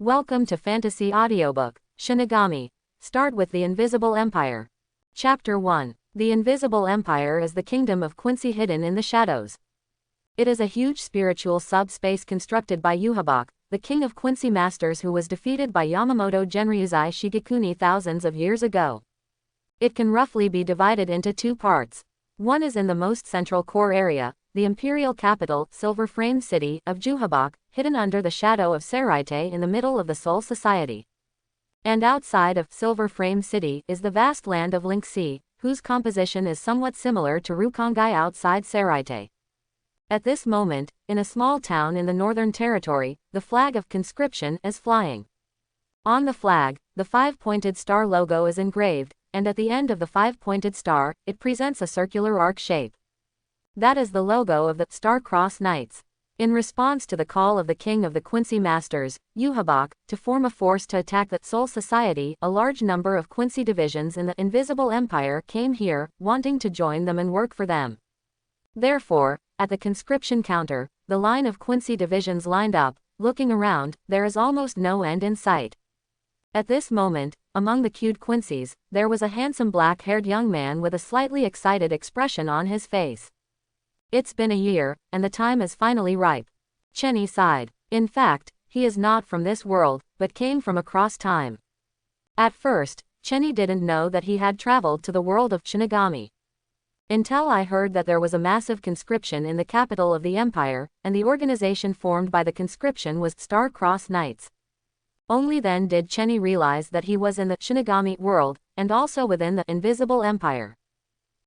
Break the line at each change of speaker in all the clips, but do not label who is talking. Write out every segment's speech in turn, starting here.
Welcome to Fantasy Audiobook, Shinigami. Start with the Invisible Empire. Chapter 1. The Invisible Empire is the kingdom of Quincy hidden in the shadows. It is a huge spiritual subspace constructed by Yhwach, the king of Quincy masters who was defeated by Yamamoto Genryusai Shigekuni thousands of years ago. It can roughly be divided into two parts. One is in the most central core area, the imperial capital, Silver Frame City, of Yhwach, hidden under the shadow of Seraite in the middle of the Soul Society. And outside of Silver Frame City is the vast land of Linksea, whose composition is somewhat similar to Rukongai outside Seraite. At this moment, in a small town in the Northern Territory, the flag of conscription is flying. On the flag, the five-pointed star logo is engraved, and at the end of the five-pointed star, it presents a circular arc shape. That is the logo of the Star-Crossed Knights. In response to the call of the king of the Quincy Masters, Yhwach, to form a force to attack the Soul Society, a large number of Quincy divisions in the Invisible Empire came here, wanting to join them and work for them. Therefore, at the conscription counter, the line of Quincy divisions lined up. Looking around, there is almost no end in sight. At this moment, among the queued Quincies, there was a handsome black-haired young man with a slightly excited expression on his face. It's been a year, and the time is finally ripe. Chenny sighed. In fact, he is not from this world, but came from across time. At first, Chenny didn't know that he had traveled to the world of Shinigami. Until I heard that there was a massive conscription in the capital of the Empire, and the organization formed by the conscription was Star-Crossed Knights. Only then did Chenny realize that he was in the Shinigami world, and also within the Invisible Empire.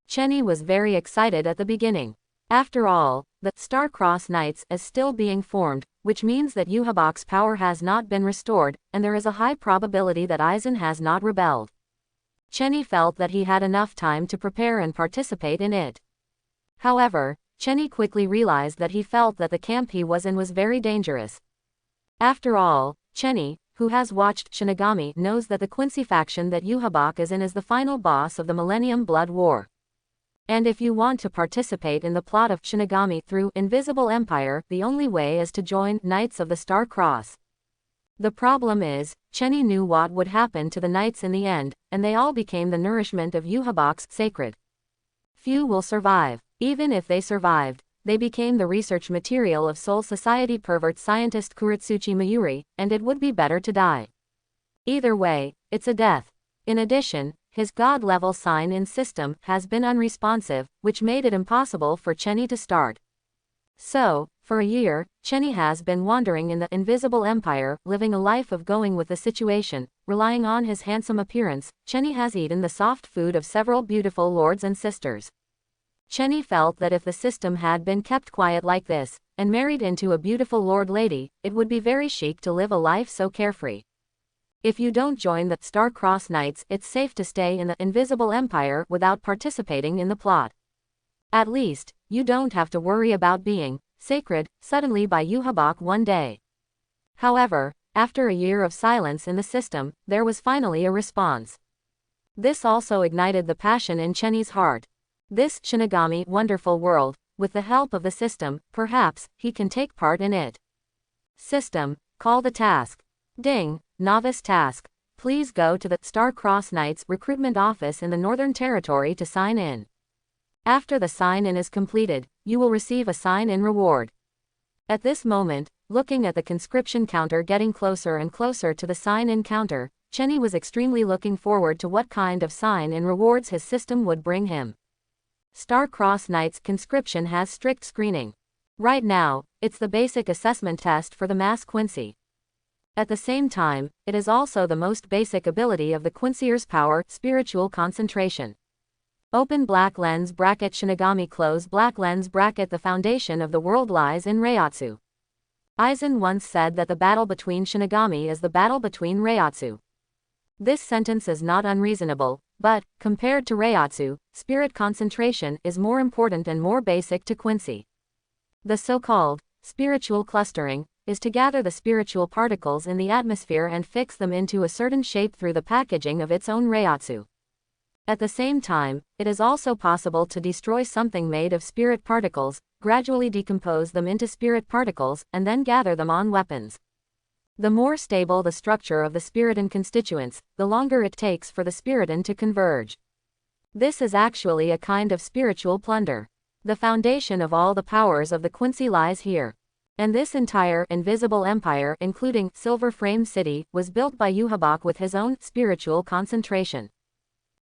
Chenny was very excited at the beginning. After all, the Star-Crossed Knights is still being formed, which means that Yhwach's power has not been restored, and there is a high probability that Aizen has not rebelled. Chenny felt that he had enough time to prepare and participate in it. However, Chenny quickly realized that he felt that the camp he was in was very dangerous. After all, Chenny, who has watched Shinigami, knows that the Quincy faction that Yhwach is in is the final boss of the Millennium Blood War. And if you want to participate in the plot of Shinigami through Invisible Empire, the only way is to join Knights of the Star Cross. The problem is, Chenny knew what would happen to the Knights in the end, and they all became the nourishment of Yhwach's sacred. Few will survive. Even if they survived, they became the research material of Soul Society pervert scientist Kuritsuchi Mayuri, and it would be better to die. Either way, it's a death. In addition, his god-level sign-in system has been unresponsive, which made it impossible for Chenny to start. So, for a year, Chenny has been wandering in the Invisible Empire, living a life of going with the situation, relying on his handsome appearance. Chenny has eaten the soft food of several beautiful lords and sisters. Chenny felt that if the system had been kept quiet like this, and married into a beautiful lord lady, it would be very chic to live a life so carefree. If you don't join the Star-Crossed Knights, it's safe to stay in the Invisible Empire without participating in the plot. At least, you don't have to worry about being sacred suddenly by Yhwach one day. However, after a year of silence in the system, there was finally a response. This also ignited the passion in Chenny's heart. This Shinigami wonderful world, with the help of the system, perhaps he can take part in it. System, call the task. Ding, novice task. Please go to the Star-Crossed Knights recruitment office in the Northern Territory to sign in. After the sign-in is completed, you will receive a sign-in reward. At this moment, looking at the conscription counter getting closer and closer to the sign-in counter, Chenny was extremely looking forward to what kind of sign-in rewards his system would bring him. Star-Crossed Knights conscription has strict screening. Right now, it's the basic assessment test for the mass Quincy. At the same time, it is also the most basic ability of the Quincier's power, spiritual concentration. Open black lens bracket Shinigami close black lens bracket. The foundation of the world lies in Reiatsu. Aizen once said that the battle between Shinigami is the battle between Reiatsu. This sentence is not unreasonable, but, compared to Reiatsu, spirit concentration is more important and more basic to Quincy. The so-called spiritual clustering is to gather the spiritual particles in the atmosphere and fix them into a certain shape through the packaging of its own Reiatsu. At the same time, it is also possible to destroy something made of spirit particles, gradually decompose them into spirit particles, and then gather them on weapons. The more stable the structure of the spiriton constituents, the longer it takes for the spiriton to converge. This is actually a kind of spiritual plunder. The foundation of all the powers of the Quincy lies here. And this entire invisible empire, including Silver Frame City, was built by Yhwach with his own spiritual concentration.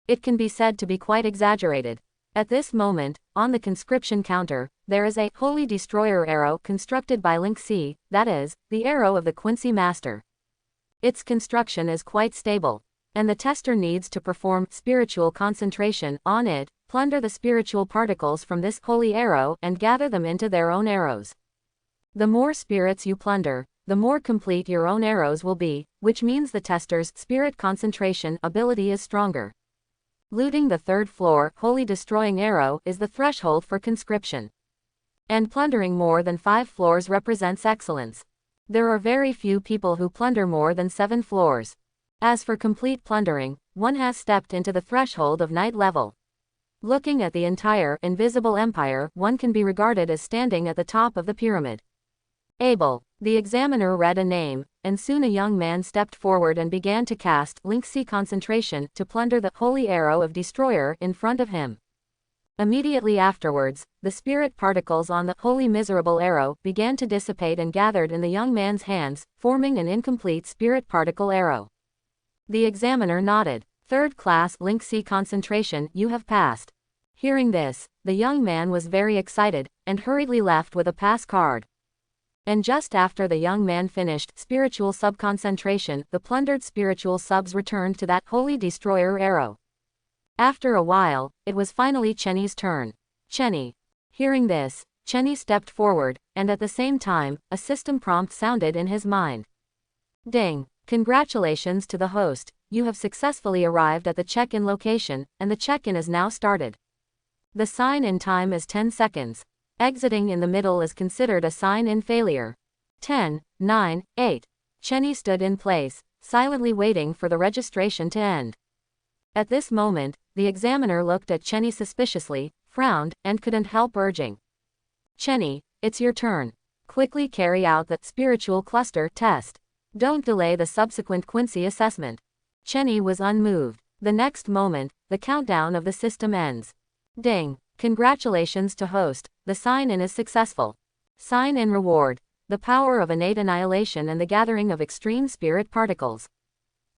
It can be said to be quite exaggerated. At this moment, on the conscription counter, there is a Holy Destroyer arrow constructed by Link C, that is, the arrow of the Quincy Master. Its construction is quite stable, and the tester needs to perform spiritual concentration on it, plunder the spiritual particles from this holy arrow and gather them into their own arrows. The more spirits you plunder, the more complete your own arrows will be, which means the tester's spirit concentration ability is stronger. Looting the third floor Holy Destroying Arrow is the threshold for conscription. And plundering more than 5 floors represents excellence. There are very few people who plunder more than 7 floors. As for complete plundering, one has stepped into the threshold of night level. Looking at the entire invisible empire, one can be regarded as standing at the top of the pyramid. Abel. The examiner read a name, and soon a young man stepped forward and began to cast Link C concentration to plunder the holy arrow of Destroyer in front of him. Immediately afterwards, the spirit particles on the holy miserable arrow began to dissipate and gathered in the young man's hands, forming an incomplete spirit particle arrow. The examiner nodded. Third class Link C concentration, you have passed. Hearing this, the young man was very excited, and hurriedly left with a pass card. And just after the young man finished spiritual subconcentration, the plundered spiritual subs returned to that holy destroyer arrow. After a while, it was finally Chenny's turn. Chenny. Hearing this, Chenny stepped forward, and at the same time, a system prompt sounded in his mind. Ding. Congratulations to the host, you have successfully arrived at the check-in location, and the check-in is now started. The sign-in time is 10 seconds. Exiting in the middle is considered a sign-in failure. 10, 9, 8. Chenny stood in place, silently waiting for the registration to end. At this moment, the examiner looked at Chenny suspiciously, frowned, and couldn't help urging. Chenny, it's your turn. Quickly carry out the spiritual cluster test. Don't delay the subsequent Quincy assessment. Chenny was unmoved. The next moment, the countdown of the system ends. Ding. Congratulations to host, the sign-in is successful. Sign-in reward. The power of innate annihilation and the gathering of extreme spirit particles.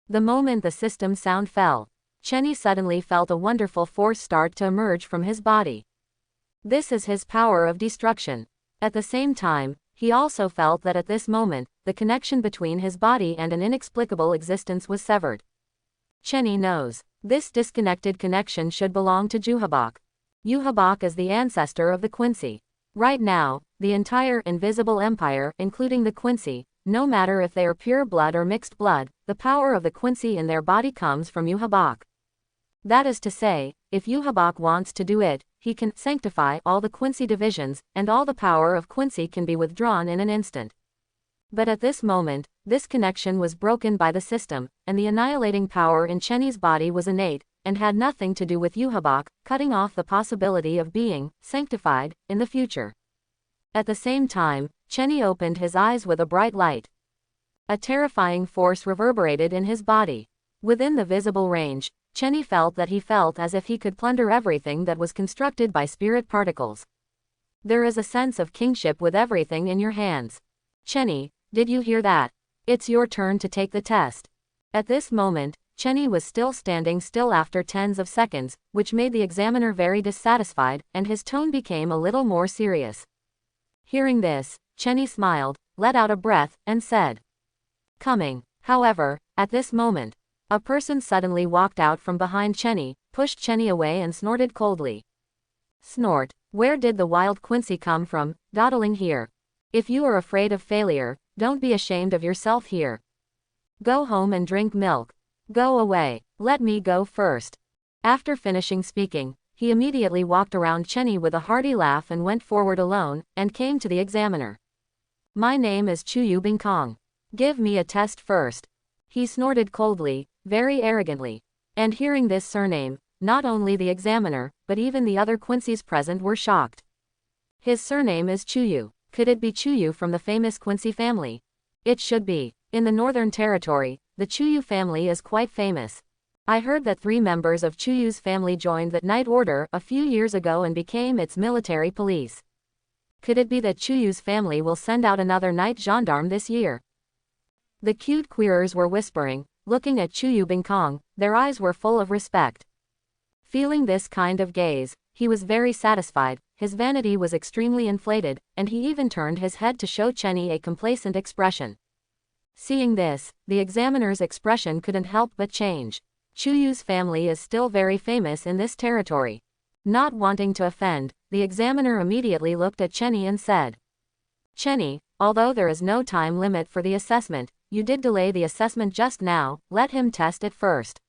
The moment the system sound fell, Chenny suddenly felt a wonderful force start to emerge from his body. This is his power of destruction. At the same time, he also felt that at this moment, the connection between his body and an inexplicable existence was severed. Chenny knows. This disconnected connection should belong to Yhwach. Yhwach is the ancestor of the Quincy. Right now, the entire invisible empire, including the Quincy, no matter if they are pure blood or mixed blood, the power of the Quincy in their body comes from Yhwach. That is to say, if Yhwach wants to do it, he can sanctify all the Quincy divisions, and all the power of Quincy can be withdrawn in an instant. But at this moment, this connection was broken by the system, and the annihilating power in Chenny's body was innate, and had nothing to do with Yhwach, cutting off the possibility of being sanctified in the future. At the same time, Chenny opened his eyes with a bright light. A terrifying force reverberated in his body. Within the visible range, Chenny felt that he felt as if he could plunder everything that was constructed by spirit particles. There is a sense of kingship with everything in your hands. Chenny, did you hear that? It's your turn to take the test. At this moment, Chenny was still standing still after tens of seconds, which made the examiner very dissatisfied, and his tone became a little more serious. Hearing this, Chenny smiled, let out a breath, and said, "Coming." However, at this moment, a person suddenly walked out from behind Chenny, pushed Chenny away and snorted coldly. Snort. Where did the wild Quincy come from, dawdling here? If you are afraid of failure, don't be ashamed of yourself here. Go home and drink milk. Go away. Let me go first. After finishing speaking, he immediately walked around Chenny with a hearty laugh and went forward alone, and came to the examiner. My name is Chuyu Bingkong. Give me a test first. He snorted coldly, very arrogantly. And hearing this surname, not only the examiner, but even the other Quincy's present were shocked. His surname is Chuyu. Could it be Chuyu from the famous Quincy family? It should be. In the Northern Territory, the Chuyu family is quite famous. I heard that 3 members of Chuyu's family joined the Night Order a few years ago and became its military police. Could it be that Chuyu's family will send out another night gendarme this year? The cute queerers were whispering, looking at Chuyu Bingkong, their eyes were full of respect. Feeling this kind of gaze, he was very satisfied, his vanity was extremely inflated, and he even turned his head to show Chenny a complacent expression. Seeing this, the examiner's expression couldn't help but change. Chuyu's family is still very famous in this territory. Not wanting to offend, the examiner immediately looked at Chenny and said, "Chenny, although there is no time limit for the assessment, you did delay the assessment just now, let him test it first."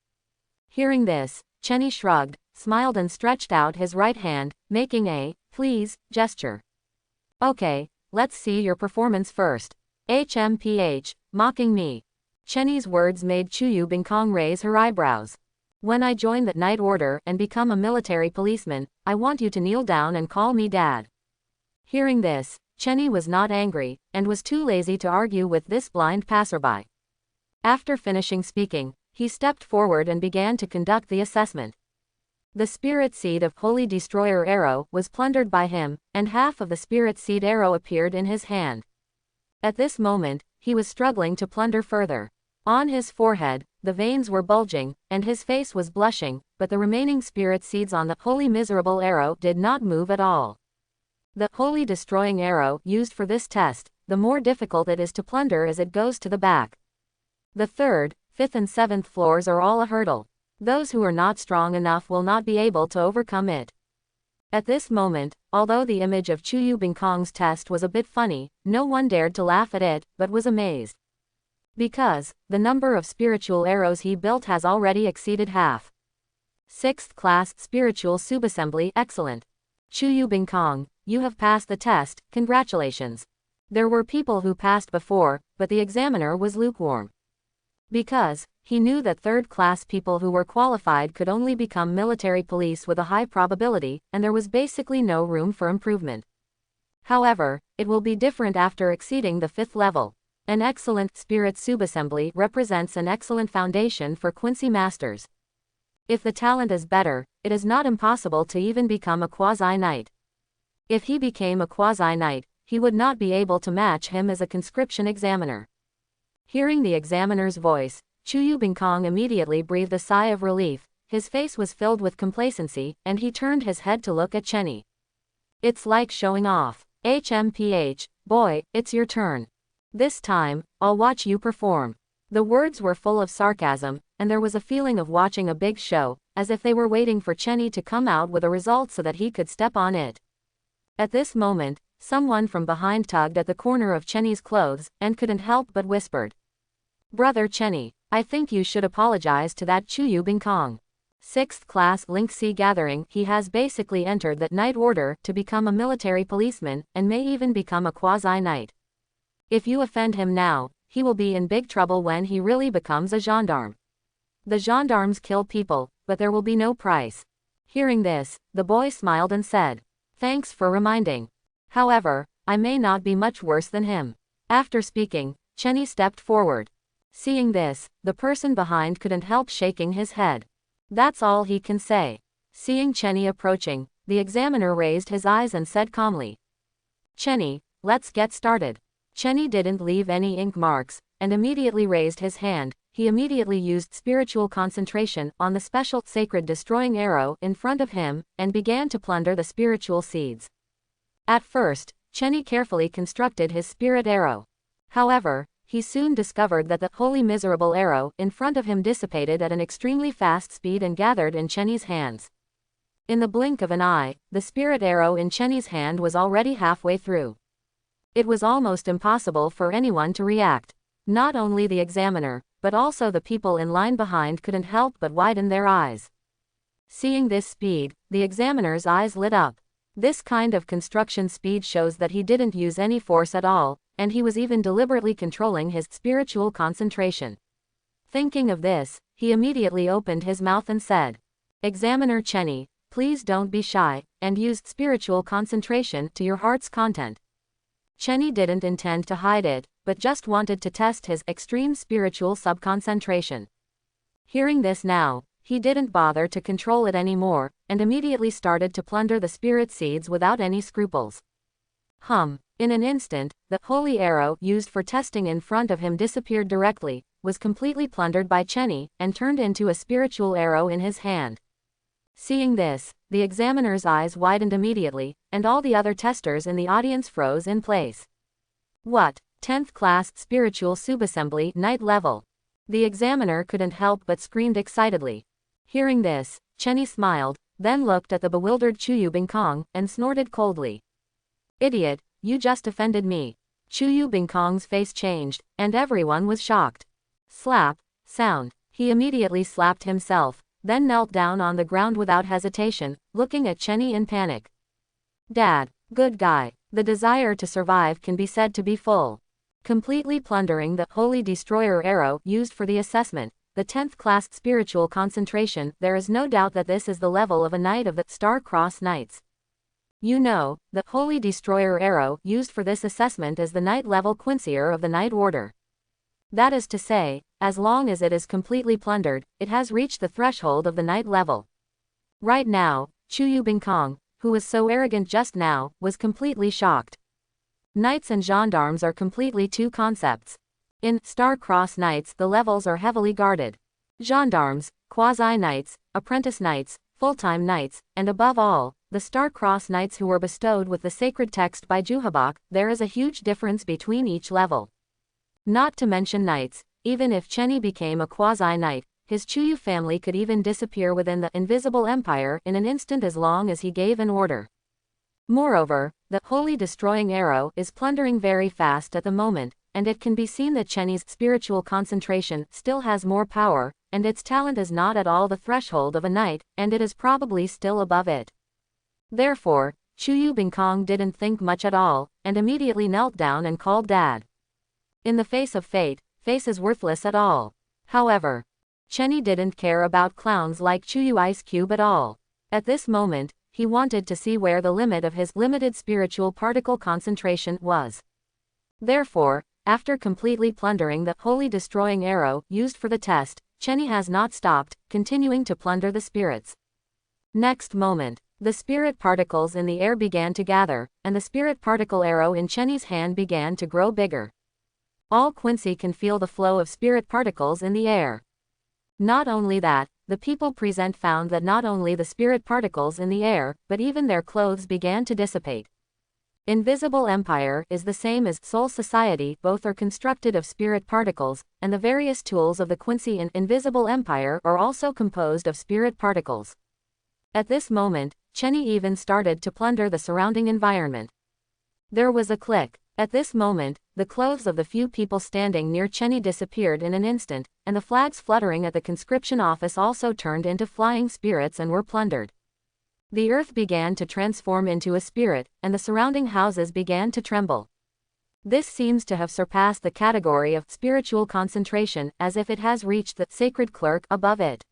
Hearing this, Chenny shrugged, smiled and stretched out his right hand, making a "please" gesture. "Okay, let's see your performance first. HMPH, mocking me." Chenny's words made Chuyu Bingkong raise her eyebrows. "When I join the Night Order and become a military policeman, I want you to kneel down and call me Dad." Hearing this, Chenny was not angry, and was too lazy to argue with this blind passerby. After finishing speaking, he stepped forward and began to conduct the assessment. The spirit seed of Holy Destroyer arrow was plundered by him, and half of the spirit seed arrow appeared in his hand. At this moment, he was struggling to plunder further. On his forehead, the veins were bulging, and his face was blushing, but the remaining spirit seeds on the Holy Miserable arrow did not move at all. The Holy Destroying arrow used for this test, the more difficult it is to plunder as it goes to the back. The 3rd, 5th and 7th floors are all a hurdle. Those who are not strong enough will not be able to overcome it. At this moment, although the image of Chuyu Bingkong's test was a bit funny, no one dared to laugh at it, but was amazed. Because, the number of spiritual arrows he built has already exceeded half. 6th class spiritual subassembly, excellent. Chuyu Bingkong, you have passed the test, congratulations. There were people who passed before, but the examiner was lukewarm. Because, he knew that 3rd class people who were qualified could only become military police with a high probability, and there was basically no room for improvement. However, it will be different after exceeding the 5th level. An excellent spirit subassembly represents an excellent foundation for Quincy Masters. If the talent is better, it is not impossible to even become a quasi-knight. If he became a quasi-knight, he would not be able to match him as a conscription examiner. Hearing the examiner's voice, Chuyu Bingkong immediately breathed a sigh of relief, his face was filled with complacency, and he turned his head to look at Chenny. "It's like showing off. HMPH, boy, it's your turn. This time, I'll watch you perform." The words were full of sarcasm, and there was a feeling of watching a big show, as if they were waiting for Chenny to come out with a result so that he could step on it. At this moment, someone from behind tugged at the corner of Chenny's clothes, and couldn't help but whispered, "Brother Chenny, I think you should apologize to that Chuyu Bingkong. 6th class Link C gathering, he has basically entered that Night Order to become a military policeman, and may even become a quasi-knight. If you offend him now, he will be in big trouble when he really becomes a gendarme. The gendarmes kill people, but there will be no price." Hearing this, the boy smiled and said, "Thanks for reminding. However, I may not be much worse than him." After speaking, Chenny stepped forward. Seeing this, the person behind couldn't help shaking his head. That's all he can say. Seeing Chenny approaching, the examiner raised his eyes and said calmly, "Chenny, let's get started." Chenny didn't leave any ink marks, and immediately raised his hand. He immediately used spiritual concentration on the special sacred destroying arrow in front of him, and began to plunder the spiritual seeds. At first, Chenny carefully constructed his spirit arrow. However, he soon discovered that the Holy Miserable arrow in front of him dissipated at an extremely fast speed and gathered in Chenny's hands. In the blink of an eye, the spirit arrow in Chenny's hand was already halfway through. It was almost impossible for anyone to react. Not only the examiner, but also the people in line behind couldn't help but widen their eyes. Seeing this speed, the examiner's eyes lit up. This kind of construction speed shows that he didn't use any force at all, and he was even deliberately controlling his spiritual concentration. Thinking of this, he immediately opened his mouth and said, "Examiner Chenny, please don't be shy, and use spiritual concentration to your heart's content." Chenny didn't intend to hide it, but just wanted to test his extreme spiritual subconcentration. Hearing this now, he didn't bother to control it anymore, and immediately started to plunder the spirit seeds without any scruples. In an instant, the holy arrow used for testing in front of him disappeared directly, was completely plundered by Chenny, and turned into a spiritual arrow in his hand. Seeing this, the examiner's eyes widened immediately, and all the other testers in the audience froze in place. What? 10th class spiritual subassembly night level. The examiner couldn't help but screamed excitedly. Hearing this, Chenny smiled, then looked at the bewildered Chuyu Bingkong, and snorted coldly. Idiot, you just offended me. Chuyu Bingkong's face changed, and everyone was shocked. Slap, sound. He immediately slapped himself, then knelt down on the ground without hesitation, looking at Chenny in panic. Dad, good guy. The desire to survive can be said to be full. Completely plundering the Holy Destroyer arrow used for the assessment, the 10th class spiritual concentration, there is no doubt that this is the level of a knight of the Star-Crossed Knights. You know, the Holy Destroyer arrow used for this assessment is the knight level Quincyr of the Knight Order. That is to say, as long as it is completely plundered, it has reached the threshold of the knight level. Right now, Chuyu Bingkong, who was so arrogant just now, was completely shocked. Knights and gendarmes are completely two concepts. In Star-Crossed Knights, the levels are heavily guarded. Gendarmes, quasi-knights, apprentice knights, full-time knights, and above all, the Star-Crossed Knights who were bestowed with the sacred text by Juhabak, there is a huge difference between each level. Not to mention knights, even if Chenny became a quasi-knight, his Chuyu family could even disappear within the invisible empire in an instant as long as he gave an order. Moreover, the Holy Destroying Arrow is plundering very fast at the moment, and it can be seen that Chenny's spiritual concentration still has more power, and its talent is not at all the threshold of a knight, and it is probably still above it. Therefore, Chuyu Bingkong didn't think much at all, and immediately knelt down and called Dad. In the face of fate, face is worthless at all. However, Chenny didn't care about clowns like Chuyu Ice Cube at all. At this moment, he wanted to see where the limit of his limited spiritual particle concentration was. Therefore, after completely plundering the Holy Destroying Arrow used for the test, Chenny has not stopped, continuing to plunder the spirits. Next moment, the spirit particles in the air began to gather, and the spirit particle arrow in Chenny's hand began to grow bigger. All Quincy can feel the flow of spirit particles in the air. Not only that, the people present found that not only the spirit particles in the air, but even their clothes began to dissipate. Invisible Empire is the same as Soul Society, both are constructed of spirit particles, and the various tools of the Quincy in Invisible Empire are also composed of spirit particles. At this moment, Chenny even started to plunder the surrounding environment. There was a click. At this moment, the clothes of the few people standing near Chenny disappeared in an instant, and the flags fluttering at the conscription office also turned into flying spirits and were plundered. The earth began to transform into a spirit, and the surrounding houses began to tremble. This seems to have surpassed the category of spiritual concentration, as if it has reached the sacred clerk above it.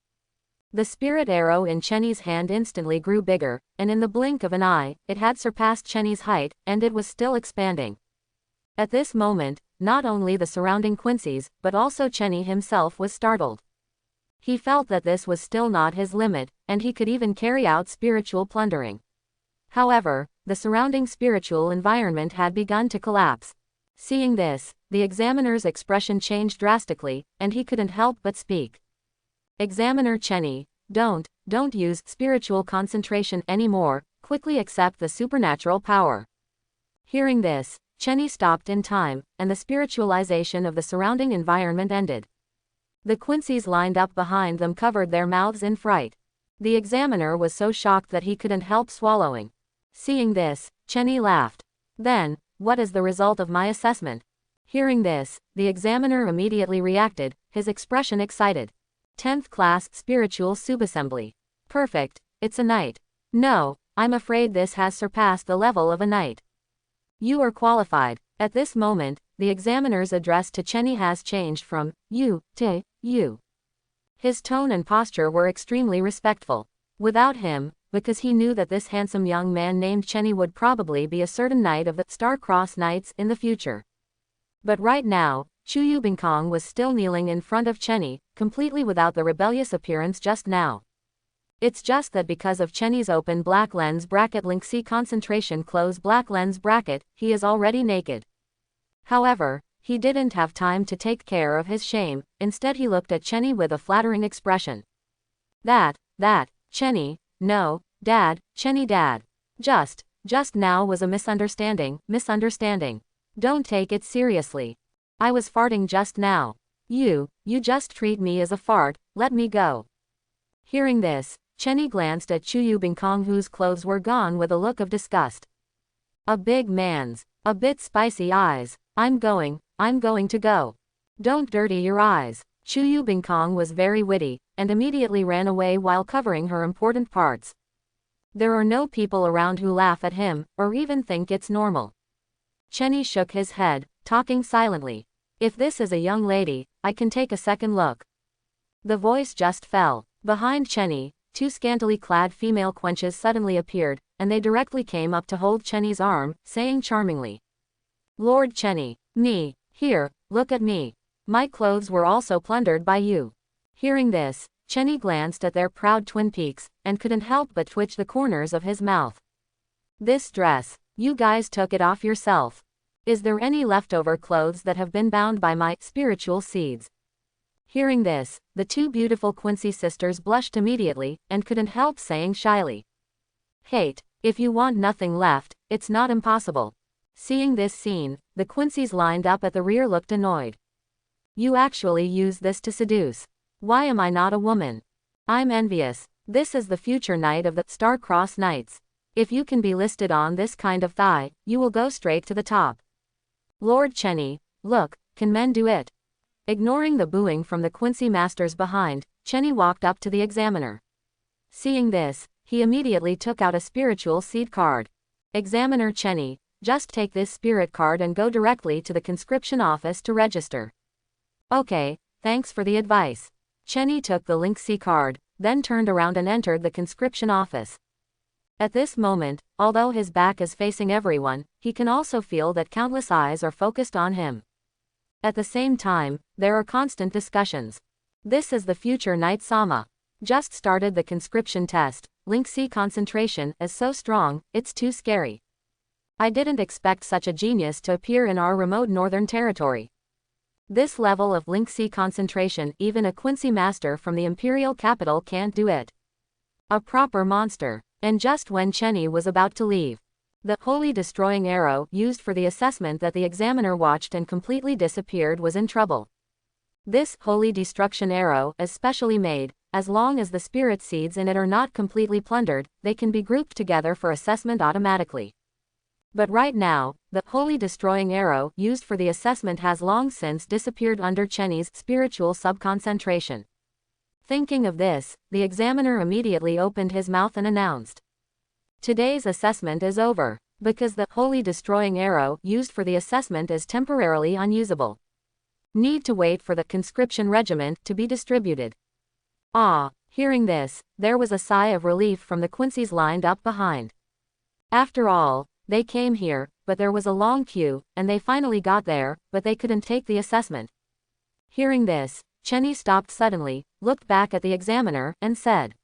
The spirit arrow in Chenny's hand instantly grew bigger, and in the blink of an eye, it had surpassed Chenny's height, and it was still expanding. At this moment, not only the surrounding Quincy's, but also Chenny himself was startled. He felt that this was still not his limit, and he could even carry out spiritual plundering. However, the surrounding spiritual environment had begun to collapse. Seeing this, the examiner's expression changed drastically, and he couldn't help but speak. Examiner Chenny, don't use spiritual concentration anymore, quickly accept the supernatural power. Hearing this, Chenny stopped in time, and the spiritualization of the surrounding environment ended. The Quincy's lined up behind them covered their mouths in fright. The examiner was so shocked that he couldn't help swallowing. Seeing this, Chenny laughed. Then, what is the result of my assessment? Hearing this, the examiner immediately reacted, his expression excited. 10th class spiritual subassembly. Perfect, it's a knight. No, I'm afraid this has surpassed the level of a knight. You are qualified. At this moment, the examiner's address to Chenny has changed from you to you. His tone and posture were extremely respectful. Without him, because he knew that this handsome young man named Chenny would probably be a certain knight of the Star-Crossed Knights in the future. But right now, Chu Bingkong was still kneeling in front of Chenny, completely without the rebellious appearance just now. It's just that because of Chenny's open black lens bracket link C concentration close black lens bracket, he is already naked. However, he didn't have time to take care of his shame, instead he looked at Chenny with a flattering expression. That, Chenny, no, Dad, Chenny Dad. Just now was a misunderstanding. Don't take it seriously. I was farting just now. You just treat me as a fart, let me go. Hearing this, Chenny glanced at Chu Bingkong whose clothes were gone with a look of disgust. A big man's, a bit spicy eyes, I'm going to go. Don't dirty your eyes. Chu Bingkong was very witty, and immediately ran away while covering her important parts. There are no people around who laugh at him, or even think it's normal. Chenny shook his head, talking silently. If this is a young lady, I can take a second look. The voice just fell. Behind Chenny, two scantily clad female quenches suddenly appeared, and they directly came up to hold Chenny's arm, saying charmingly. Lord Chenny, me, here, look at me. My clothes were also plundered by you. Hearing this, Chenny glanced at their proud twin peaks, and couldn't help but twitch the corners of his mouth. This dress, you guys took it off yourself. Is there any leftover clothes that have been bound by my spiritual seeds? Hearing this, the two beautiful Quincy sisters blushed immediately, and couldn't help saying shyly. Hate, if you want nothing left, it's not impossible. Seeing this scene, the Quincy's lined up at the rear looked annoyed. You actually use this to seduce. Why am I not a woman? I'm envious. This is the future knight of the Star-Crossed Knights. If you can be listed on this kind of thigh, you will go straight to the top. Lord Chenny, look, can men do it? Ignoring the booing from the Quincy masters behind, Chenny walked up to the examiner. Seeing this, he immediately took out a spiritual seed card. Examiner Chenny, just take this spirit card and go directly to the conscription office to register. Okay, thanks for the advice. Chenny took the Link C card, then turned around and entered the conscription office. At this moment, although his back is facing everyone, he can also feel that countless eyes are focused on him. At the same time, there are constant discussions. This is the future Knight Sama. Just started the conscription test. Link C concentration is so strong, it's too scary. I didn't expect such a genius to appear in our remote northern territory. This level of Link C concentration, even a Quincy master from the imperial capital can't do it. A proper monster. And just when Chenny was about to leave, the holy destroying arrow used for the assessment that the examiner watched and completely disappeared was in trouble. This holy destruction arrow is specially made. As long as the spirit seeds in it are not completely plundered, they can be grouped together for assessment automatically. But right now, the holy destroying arrow used for the assessment has long since disappeared under Chenny's spiritual subconcentration. Thinking of this, the examiner immediately opened his mouth and announced. Today's assessment is over, because the holy destroying arrow used for the assessment is temporarily unusable. Need to wait for the conscription regiment to be distributed. Hearing this, there was a sigh of relief from the Quincy's lined up behind. After all, they came here, but there was a long queue, and they finally got there, but they couldn't take the assessment. Hearing this, Chenny stopped suddenly, looked back at the examiner, and said,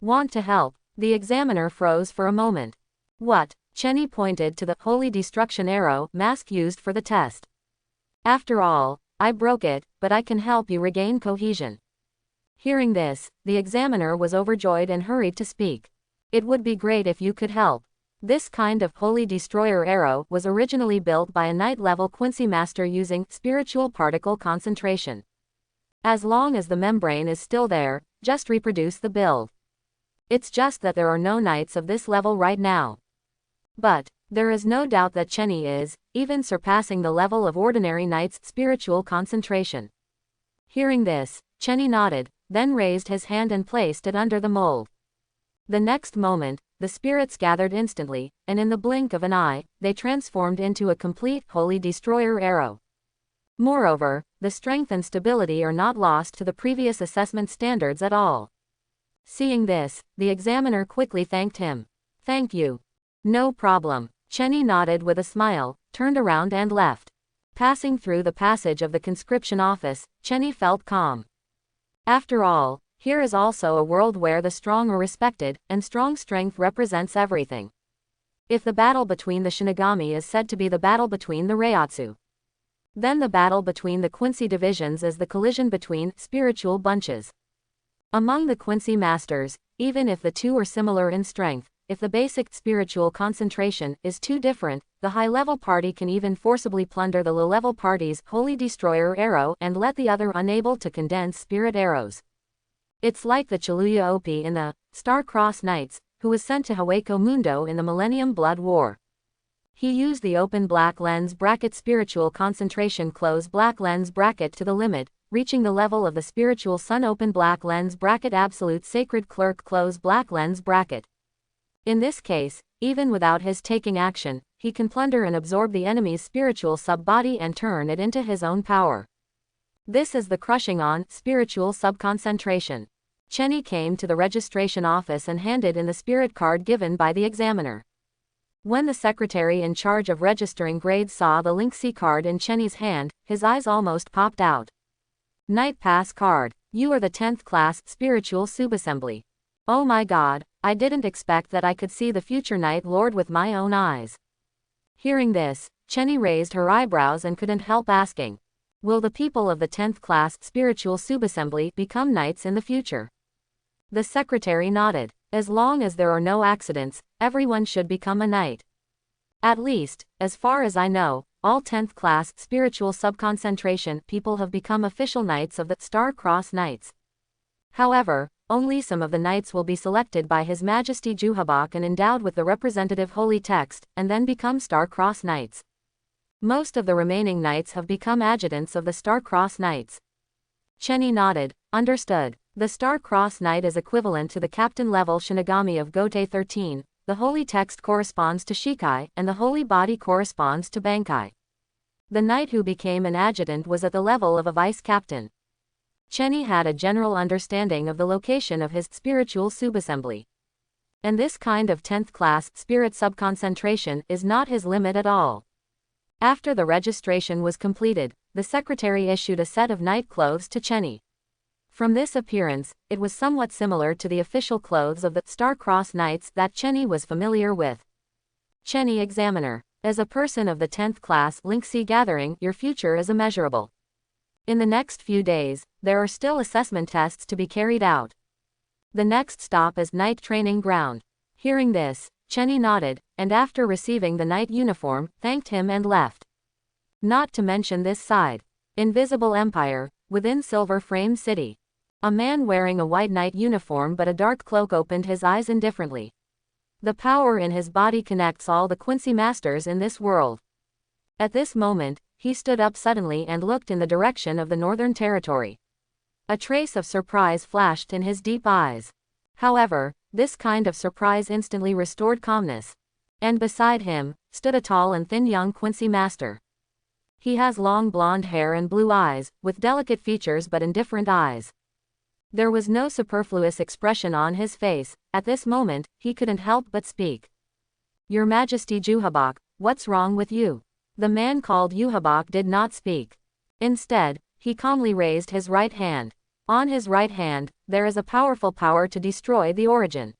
Want to help? The examiner froze for a moment. What? Chenny pointed to the holy destruction arrow mask used for the test. After all, I broke it, but I can help you regain cohesion. Hearing this, the examiner was overjoyed and hurried to speak. It would be great if you could help. This kind of holy destroyer arrow was originally built by a knight-level Quincy master using spiritual particle concentration. As long as the membrane is still there, just reproduce the build. It's just that there are no knights of this level right now. But there is no doubt that Chenny is, even surpassing the level of ordinary knights' spiritual concentration. Hearing this, Chenny nodded, then raised his hand and placed it under the mold. The next moment, the spirits gathered instantly, and in the blink of an eye, they transformed into a complete holy destroyer arrow. Moreover, the strength and stability are not lost to the previous assessment standards at all. Seeing this, the examiner quickly thanked him. Thank you. No problem. Chenny nodded with a smile, turned around and left. Passing through the passage of the conscription office, Chenny felt calm. After all, here is also a world where the strong are respected, and strong strength represents everything. If the battle between the Shinigami is said to be the battle between the Reiatsu, then the battle between the Quincy divisions is the collision between spiritual bunches. Among the Quincy masters, even if the two are similar in strength, if the basic spiritual concentration is too different, the high-level party can even forcibly plunder the low-level party's holy destroyer arrow and let the other unable to condense spirit arrows. It's like the Chiluya Opi in the Star-Crossed Knights, who was sent to Hueco Mundo in the Millennium Blood War. He used the open black lens bracket spiritual concentration close black lens bracket to the limit, reaching the level of the spiritual sun open black lens bracket absolute sacred clerk close black lens bracket. In this case, even without his taking action, he can plunder and absorb the enemy's spiritual sub-body and turn it into his own power. This is the crushing on spiritual subconcentration. Chenny came to the registration office and handed in the spirit card given by the examiner. When the secretary in charge of registering grades saw the Link C card in Chenny's hand, his eyes almost popped out. Night Pass card. You are the 10th class spiritual subassembly. Oh my god, I didn't expect that I could see the future Night Lord with my own eyes. Hearing this, Chenny raised her eyebrows and couldn't help asking, will the people of the 10th class spiritual subassembly become knights in the future? The secretary nodded. As long as there are no accidents, everyone should become a knight. At least, as far as I know, all 10th class spiritual subconcentration people have become official knights of the Star-Crossed Knights. However, only some of the knights will be selected by His Majesty Juhabak and endowed with the representative holy text, and then become Star-Crossed Knights. Most of the remaining knights have become adjutants of the Star-Crossed Knights. Chenny nodded. Understood. The Star-Crossed Knight is equivalent to the captain-level Shinigami of Gotei 13, the holy text corresponds to Shikai, and the holy body corresponds to Bankai. The knight who became an adjutant was at the level of a vice-captain. Chenny had a general understanding of the location of his spiritual subassembly. And this kind of 10th class spirit subconcentration is not his limit at all. After the registration was completed, the secretary issued a set of night clothes to Chenny. From this appearance, it was somewhat similar to the official clothes of the Star-Crossed Knights that Chenny was familiar with. Chenny Examiner. As a person of the 10th class Link C gathering, your future is immeasurable. In the next few days, there are still assessment tests to be carried out. The next stop is Night Training Ground. Hearing this, Chenny nodded, and after receiving the night uniform, thanked him and left. Not to mention this side. Invisible Empire, within Silver Frame City. A man wearing a white knight uniform but a dark cloak opened his eyes indifferently. The power in his body connects all the Quincy masters in this world. At this moment, he stood up suddenly and looked in the direction of the Northern Territory. A trace of surprise flashed in his deep eyes. However, this kind of surprise instantly restored calmness. And beside him, stood a tall and thin young Quincy master. He has long blonde hair and blue eyes, with delicate features but indifferent eyes. There was no superfluous expression on his face. At this moment, he couldn't help but speak. Your Majesty Juhabak, what's wrong with you? The man called Juhabak did not speak. Instead, he calmly raised his right hand. On his right hand, there is a powerful power to destroy the origin.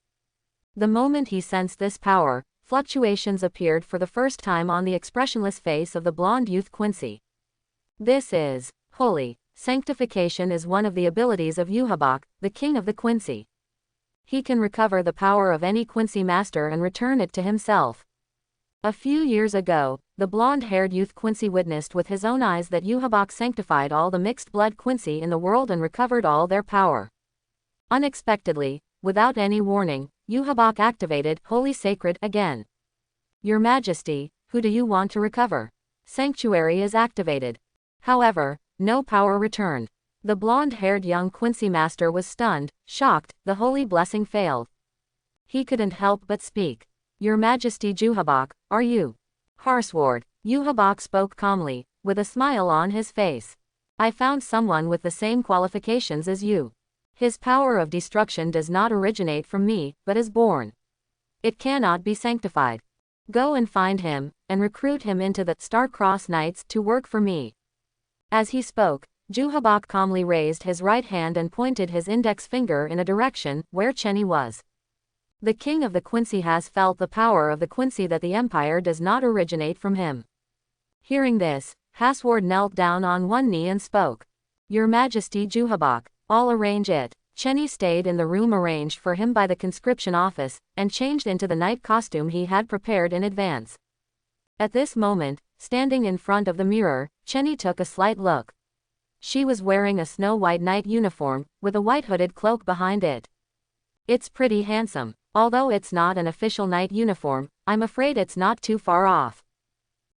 The moment he sensed this power, fluctuations appeared for the first time on the expressionless face of the blonde youth Quincy. This is holy. Sanctification is one of the abilities of Juhabak, the king of the Quincy. He can recover the power of any Quincy master and return it to himself. A few years ago, the blonde-haired youth Quincy witnessed with his own eyes that Juhabak sanctified all the mixed-blood Quincy in the world and recovered all their power. Unexpectedly, without any warning, Juhabak activated Holy Sacred again. Your Majesty, who do you want to recover? Sanctuary is activated. However, no power returned. The blonde-haired young Quincy master was stunned, shocked, the holy blessing failed. He couldn't help but speak. Your Majesty Juhabak, are you? Harsward. Juhabak spoke calmly, with a smile on his face. I found someone with the same qualifications as you. His power of destruction does not originate from me, but is born. It cannot be sanctified. Go and find him, and recruit him into the Star-Crossed Knights to work for me. As he spoke, Juhabak calmly raised his right hand and pointed his index finger in a direction where Chenny was. The king of the Quincy has felt the power of the Quincy that the empire does not originate from him. Hearing this, Hasward knelt down on one knee and spoke. Your Majesty Juhabak, I'll arrange it. Chenny stayed in the room arranged for him by the conscription office, and changed into the knight costume he had prepared in advance. At this moment, standing in front of the mirror, Chenny took a slight look. She was wearing a snow-white knight uniform, with a white hooded cloak behind it. It's pretty handsome. Although it's not an official knight uniform, I'm afraid it's not too far off.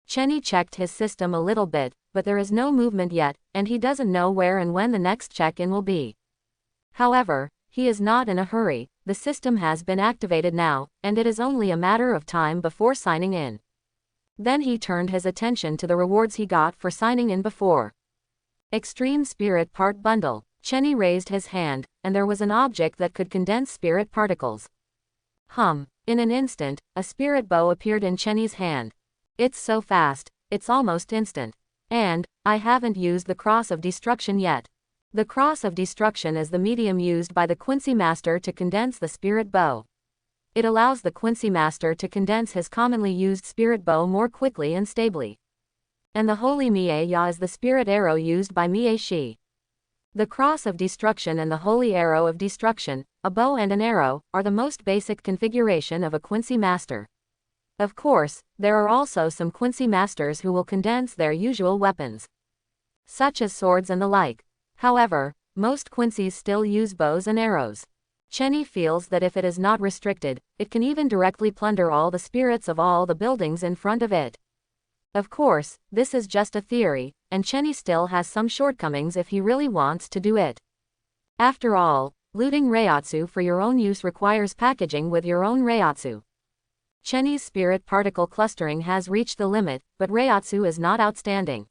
Chenny checked his system a little bit, but there is no movement yet, and he doesn't know where and when the next check-in will be. However, he is not in a hurry. The system has been activated now, and it is only a matter of time before signing in. Then he turned his attention to the rewards he got for signing in before. Extreme Spirit Part Bundle. Chenny raised his hand, and there was an object that could condense spirit particles. In an instant, a spirit bow appeared in Chenny's hand. It's so fast, it's almost instant. And, I haven't used the Cross of Destruction yet. The Cross of Destruction is the medium used by the Quincy Master to condense the spirit bow. It allows the Quincy Master to condense his commonly used spirit bow more quickly and stably. And the Holy Mie-Ya is the spirit arrow used by Mie-Shi. The Cross of Destruction and the Holy Arrow of Destruction, a bow and an arrow, are the most basic configuration of a Quincy Master. Of course, there are also some Quincy Masters who will condense their usual weapons, such as swords and the like. However, most Quincies still use bows and arrows. Chenny feels that if it is not restricted, it can even directly plunder all the spirits of all the buildings in front of it. Of course, this is just a theory, and Chenny still has some shortcomings if he really wants to do it. After all, looting Reiatsu for your own use requires packaging with your own Reiatsu. Chenny's spirit particle clustering has reached the limit, but Reiatsu is not outstanding.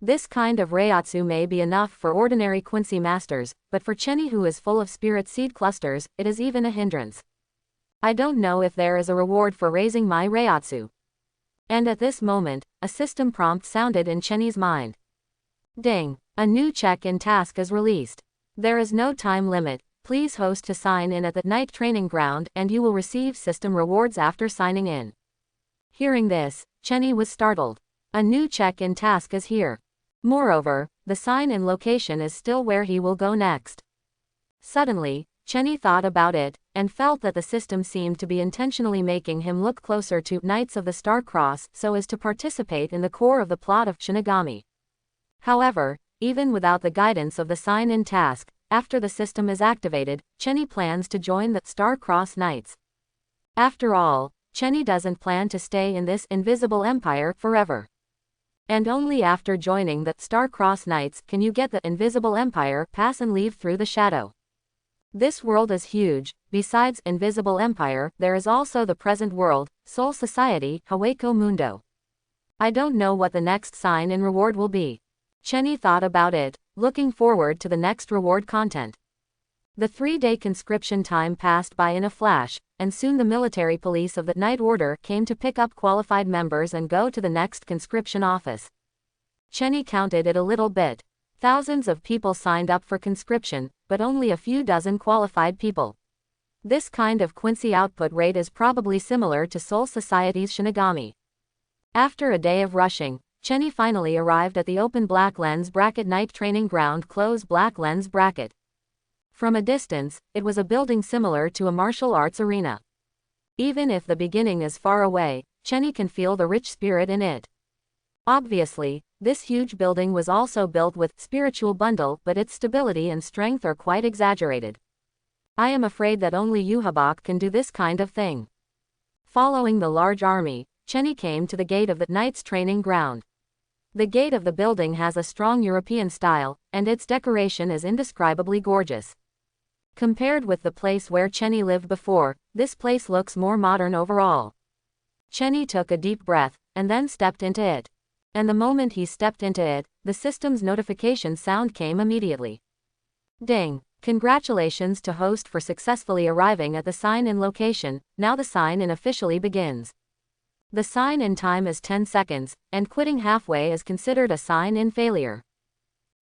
This kind of Reiatsu may be enough for ordinary Quincy Masters, but for Chenny who is full of spirit seed clusters, it is even a hindrance. I don't know if there is a reward for raising my Reiatsu. And at this moment, a system prompt sounded in Chenny's mind. Ding! A new check-in task is released. There is no time limit. Please host to sign in at the night training ground and you will receive system rewards after signing in. Hearing this, Chenny was startled. A new check-in task is here. Moreover, the sign-in location is still where he will go next. Suddenly, Chenny thought about it, and felt that the system seemed to be intentionally making him look closer to Knights of the Star Cross so as to participate in the core of the plot of Shinigami. However, even without the guidance of the sign-in task, after the system is activated, Chenny plans to join the Star Cross Knights. After all, Chenny doesn't plan to stay in this invisible empire forever. And only after joining the Star Cross Knights can you get the invisible empire pass and leave through the shadow. This world is huge. Besides Invisible Empire, there is also the present world, Soul Society, Haweko Mundo. I don't know what the next sign-in reward will be. Chenny thought about it, looking forward to the next reward content. The 3-day conscription time passed by in a flash, and soon the military police of the Night Order came to pick up qualified members and go to the next conscription office. Chenny counted it a little bit. Thousands of people signed up for conscription, but only a few dozen qualified people. This kind of Quincy output rate is probably similar to Soul Society's Shinigami. After a day of rushing, Chenny finally arrived at the open black lens bracket night training ground close black lens bracket. From a distance, it was a building similar to a martial arts arena. Even if the beginning is far away, Chenny can feel the rich spirit in it. Obviously, this huge building was also built with spiritual bundle, but its stability and strength are quite exaggerated. I am afraid that only Yuhabak can do this kind of thing. Following the large army, Chenny came to the gate of the Knights training ground. The gate of the building has a strong European style, and its decoration is indescribably gorgeous. Compared with the place where Chenny lived before, this place looks more modern overall. Chenny took a deep breath, and then stepped into it. And the moment he stepped into it, the system's notification sound came immediately. Ding! Congratulations to host for successfully arriving at the sign-in location. Now the sign-in officially begins. The sign-in time is 10 seconds, and quitting halfway is considered a sign-in failure.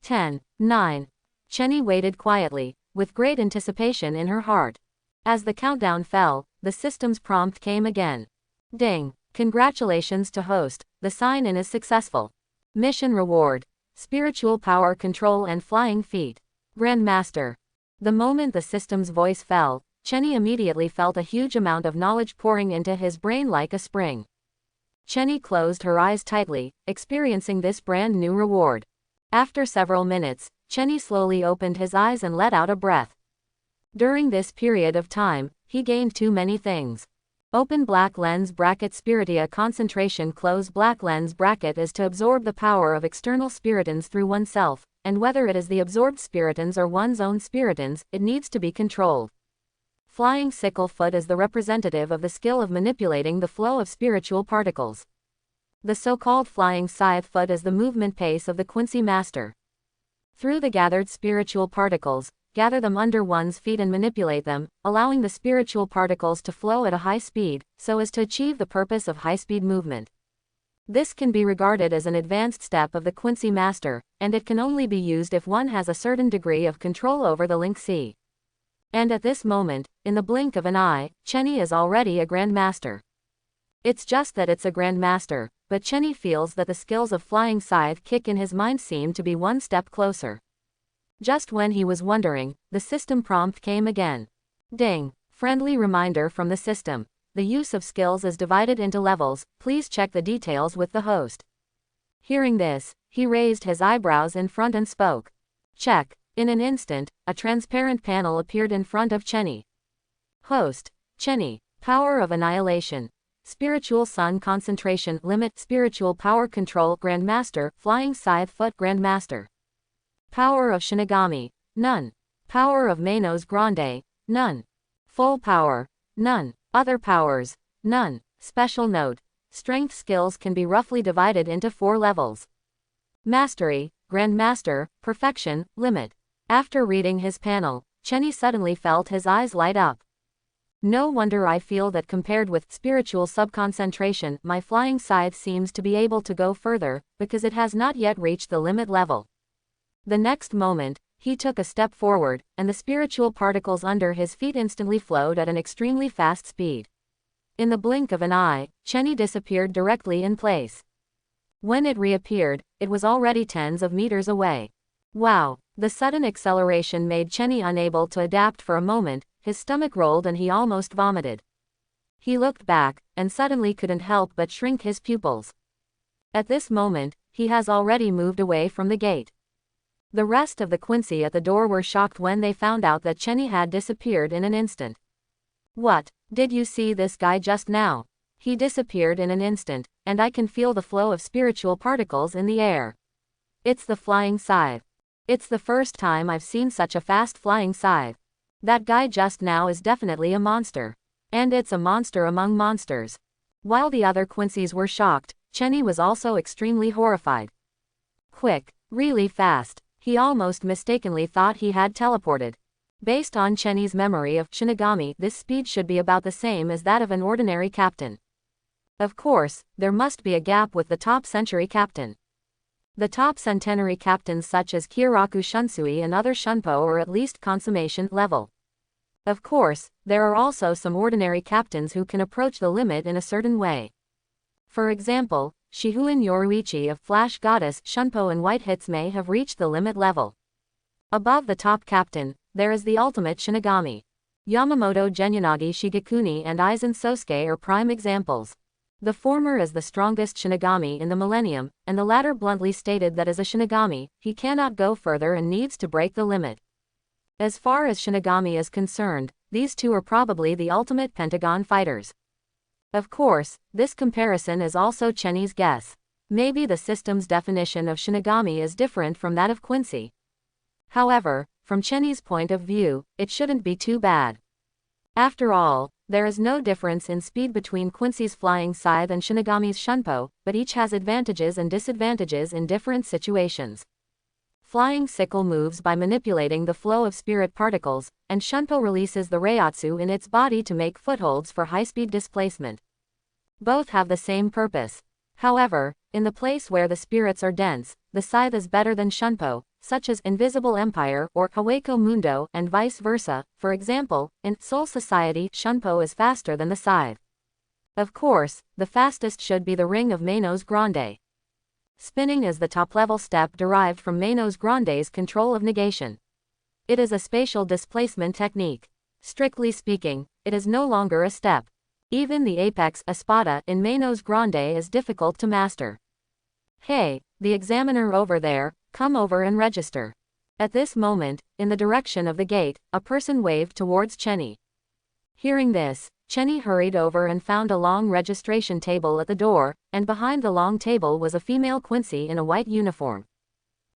10, 9. Chenny waited quietly, with great anticipation in her heart. As the countdown fell, the system's prompt came again. Ding! Congratulations to host, the sign-in is successful. Mission reward: spiritual power control and flying feet. Grandmaster. The moment the system's voice fell, Chenny immediately felt a huge amount of knowledge pouring into his brain like a spring. Chenny closed her eyes tightly, experiencing this brand new reward. After several minutes, Chenny slowly opened his eyes and let out a breath. During this period of time, he gained too many things. Open black lens bracket spiritia concentration close black lens bracket is to absorb the power of external spiritans through oneself, and whether it is the absorbed spiritans or one's own spiritans, it needs to be controlled. Flying sickle foot is the representative of the skill of manipulating the flow of spiritual particles. The so-called flying scythe foot is the movement pace of the Quincy master. Through the gathered spiritual particles, gather them under one's feet and manipulate them, allowing the spiritual particles to flow at a high speed, so as to achieve the purpose of high-speed movement. This can be regarded as an advanced step of the Quincy master, and it can only be used if one has a certain degree of control over the link C. And at this moment, in the blink of an eye, Chenny is already a grandmaster. It's just that it's a grandmaster, but Chenny feels that the skills of flying scythe kick in his mind seem to be one step closer. Just when he was wondering, the system prompt came again. Ding! Friendly reminder from the system. The use of skills is divided into levels, please check the details with the host. Hearing this, he raised his eyebrows in front and spoke. Check. In an instant, a transparent panel appeared in front of Chenny. Host: Chenny, power of annihilation. Spiritual sun concentration limit spiritual power control Grandmaster, flying scythe foot Grandmaster. Power of Shinigami, none. Power of Manos Grande, none. Full power, none. Other powers, none. Special note: strength skills can be roughly divided into 4 levels. Mastery, Grandmaster, perfection, limit. After reading his panel, Chenny suddenly felt his eyes light up. No wonder I feel that compared with spiritual subconcentration, my flying scythe seems to be able to go further, because it has not yet reached the limit level. The next moment, he took a step forward, and the spiritual particles under his feet instantly flowed at an extremely fast speed. In the blink of an eye, Chenny disappeared directly in place. When it reappeared, it was already tens of meters away. Wow! The sudden acceleration made Chenny unable to adapt for a moment, his stomach rolled and he almost vomited. He looked back, and suddenly couldn't help but shrink his pupils. At this moment, he has already moved away from the gate. The rest of the Quincy at the door were shocked when they found out that Chenny had disappeared in an instant. What? Did you see this guy just now? He disappeared in an instant, and I can feel the flow of spiritual particles in the air. It's the flying scythe. It's the first time I've seen such a fast flying scythe. That guy just now is definitely a monster. And it's a monster among monsters. While the other Quincy's were shocked, Chenny was also extremely horrified. Quick, really fast. He almost mistakenly thought he had teleported. Based on Chenny's memory of Shinigami, this speed should be about the same as that of an ordinary captain. Of course, there must be a gap with the top century captain. The top centenary captains such as Kyoraku Shunsui and other Shunpo are at least consummation level. Of course, there are also some ordinary captains who can approach the limit in a certain way. For example, Shihuin Yoruichi of Flash Goddess Shunpo and White Hitsume have reached the limit level. Above the top captain, there is the ultimate Shinigami. Yamamoto Genyanagi Shigekuni and Aizen Sosuke are prime examples. The former is the strongest Shinigami in the millennium, and the latter bluntly stated that as a Shinigami, he cannot go further and needs to break the limit. As far as Shinigami is concerned, these two are probably the ultimate Pentagon fighters. Of course, this comparison is also Chenny's guess. Maybe the system's definition of Shinigami is different from that of Quincy. However, from Chenny's point of view, it shouldn't be too bad. After all, there is no difference in speed between Quincy's flying scythe and Shinigami's Shunpo, but each has advantages and disadvantages in different situations. Flying sickle moves by manipulating the flow of spirit particles, and Shunpo releases the Reiatsu in its body to make footholds for high-speed displacement. Both have the same purpose. However, in the place where the spirits are dense, the scythe is better than shunpo, such as Invisible Empire or Hawako Mundo and vice versa. For example, in Soul Society, shunpo is faster than the scythe. Of course, the fastest should be the Ring of Manos Grande. Spinning is the top-level step derived from Manos Grande's control of negation. It is a spatial displacement technique. Strictly speaking, it is no longer a step. Even the apex espada in Manos Grande is difficult to master. Hey, the examiner over there, come over and register. At this moment, in the direction of the gate, a person waved towards Chenny. Hearing this, Chenny hurried over and found a long registration table at the door, and behind the long table was a female Quincy in a white uniform.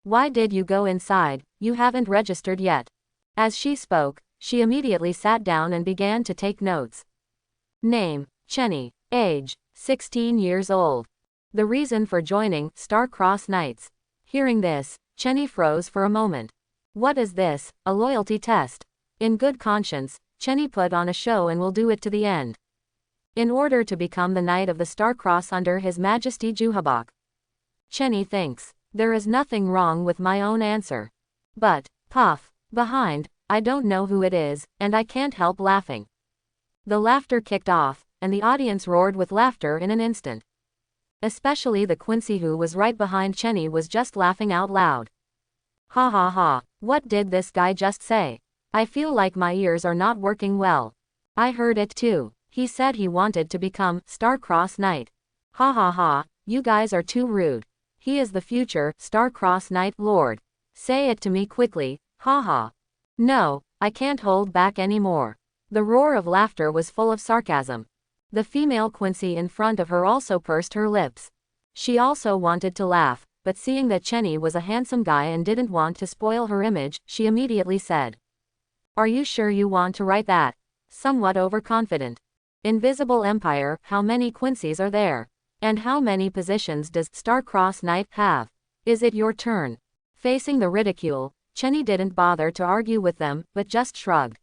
Why did you go inside? You haven't registered yet. As she spoke, she immediately sat down and began to take notes. Name, Chenny. Age, 16 years old. The reason for joining, Star-Crossed Knights. Hearing this, Chenny froze for a moment. What is this, a loyalty test? In good conscience, Chenny put on a show and will do it to the end. In order to become the Knight of the Star-Cross under His Majesty Juhabak. Chenny thinks, there is nothing wrong with my own answer. But, puff, behind, I don't know who it is, and I can't help laughing. The laughter kicked off, and the audience roared with laughter in an instant. Especially the Quincy who was right behind Chenny was just laughing out loud. Ha ha ha, what did this guy just say? I feel like my ears are not working well. I heard it too. He said he wanted to become Star-Crossed Knight. Ha ha ha, you guys are too rude. He is the future Star-Crossed Knight Lord. Say it to me quickly, ha ha. No, I can't hold back anymore. The roar of laughter was full of sarcasm. The female Quincy in front of her also pursed her lips. She also wanted to laugh, but seeing that Chenny was a handsome guy and didn't want to spoil her image, she immediately said, "Are you sure you want to write that?" Somewhat overconfident. Invisible Empire, how many Quincy's are there? And how many positions does Star-Crossed Knight have? Is it your turn? Facing the ridicule, Chenny didn't bother to argue with them, but just shrugged.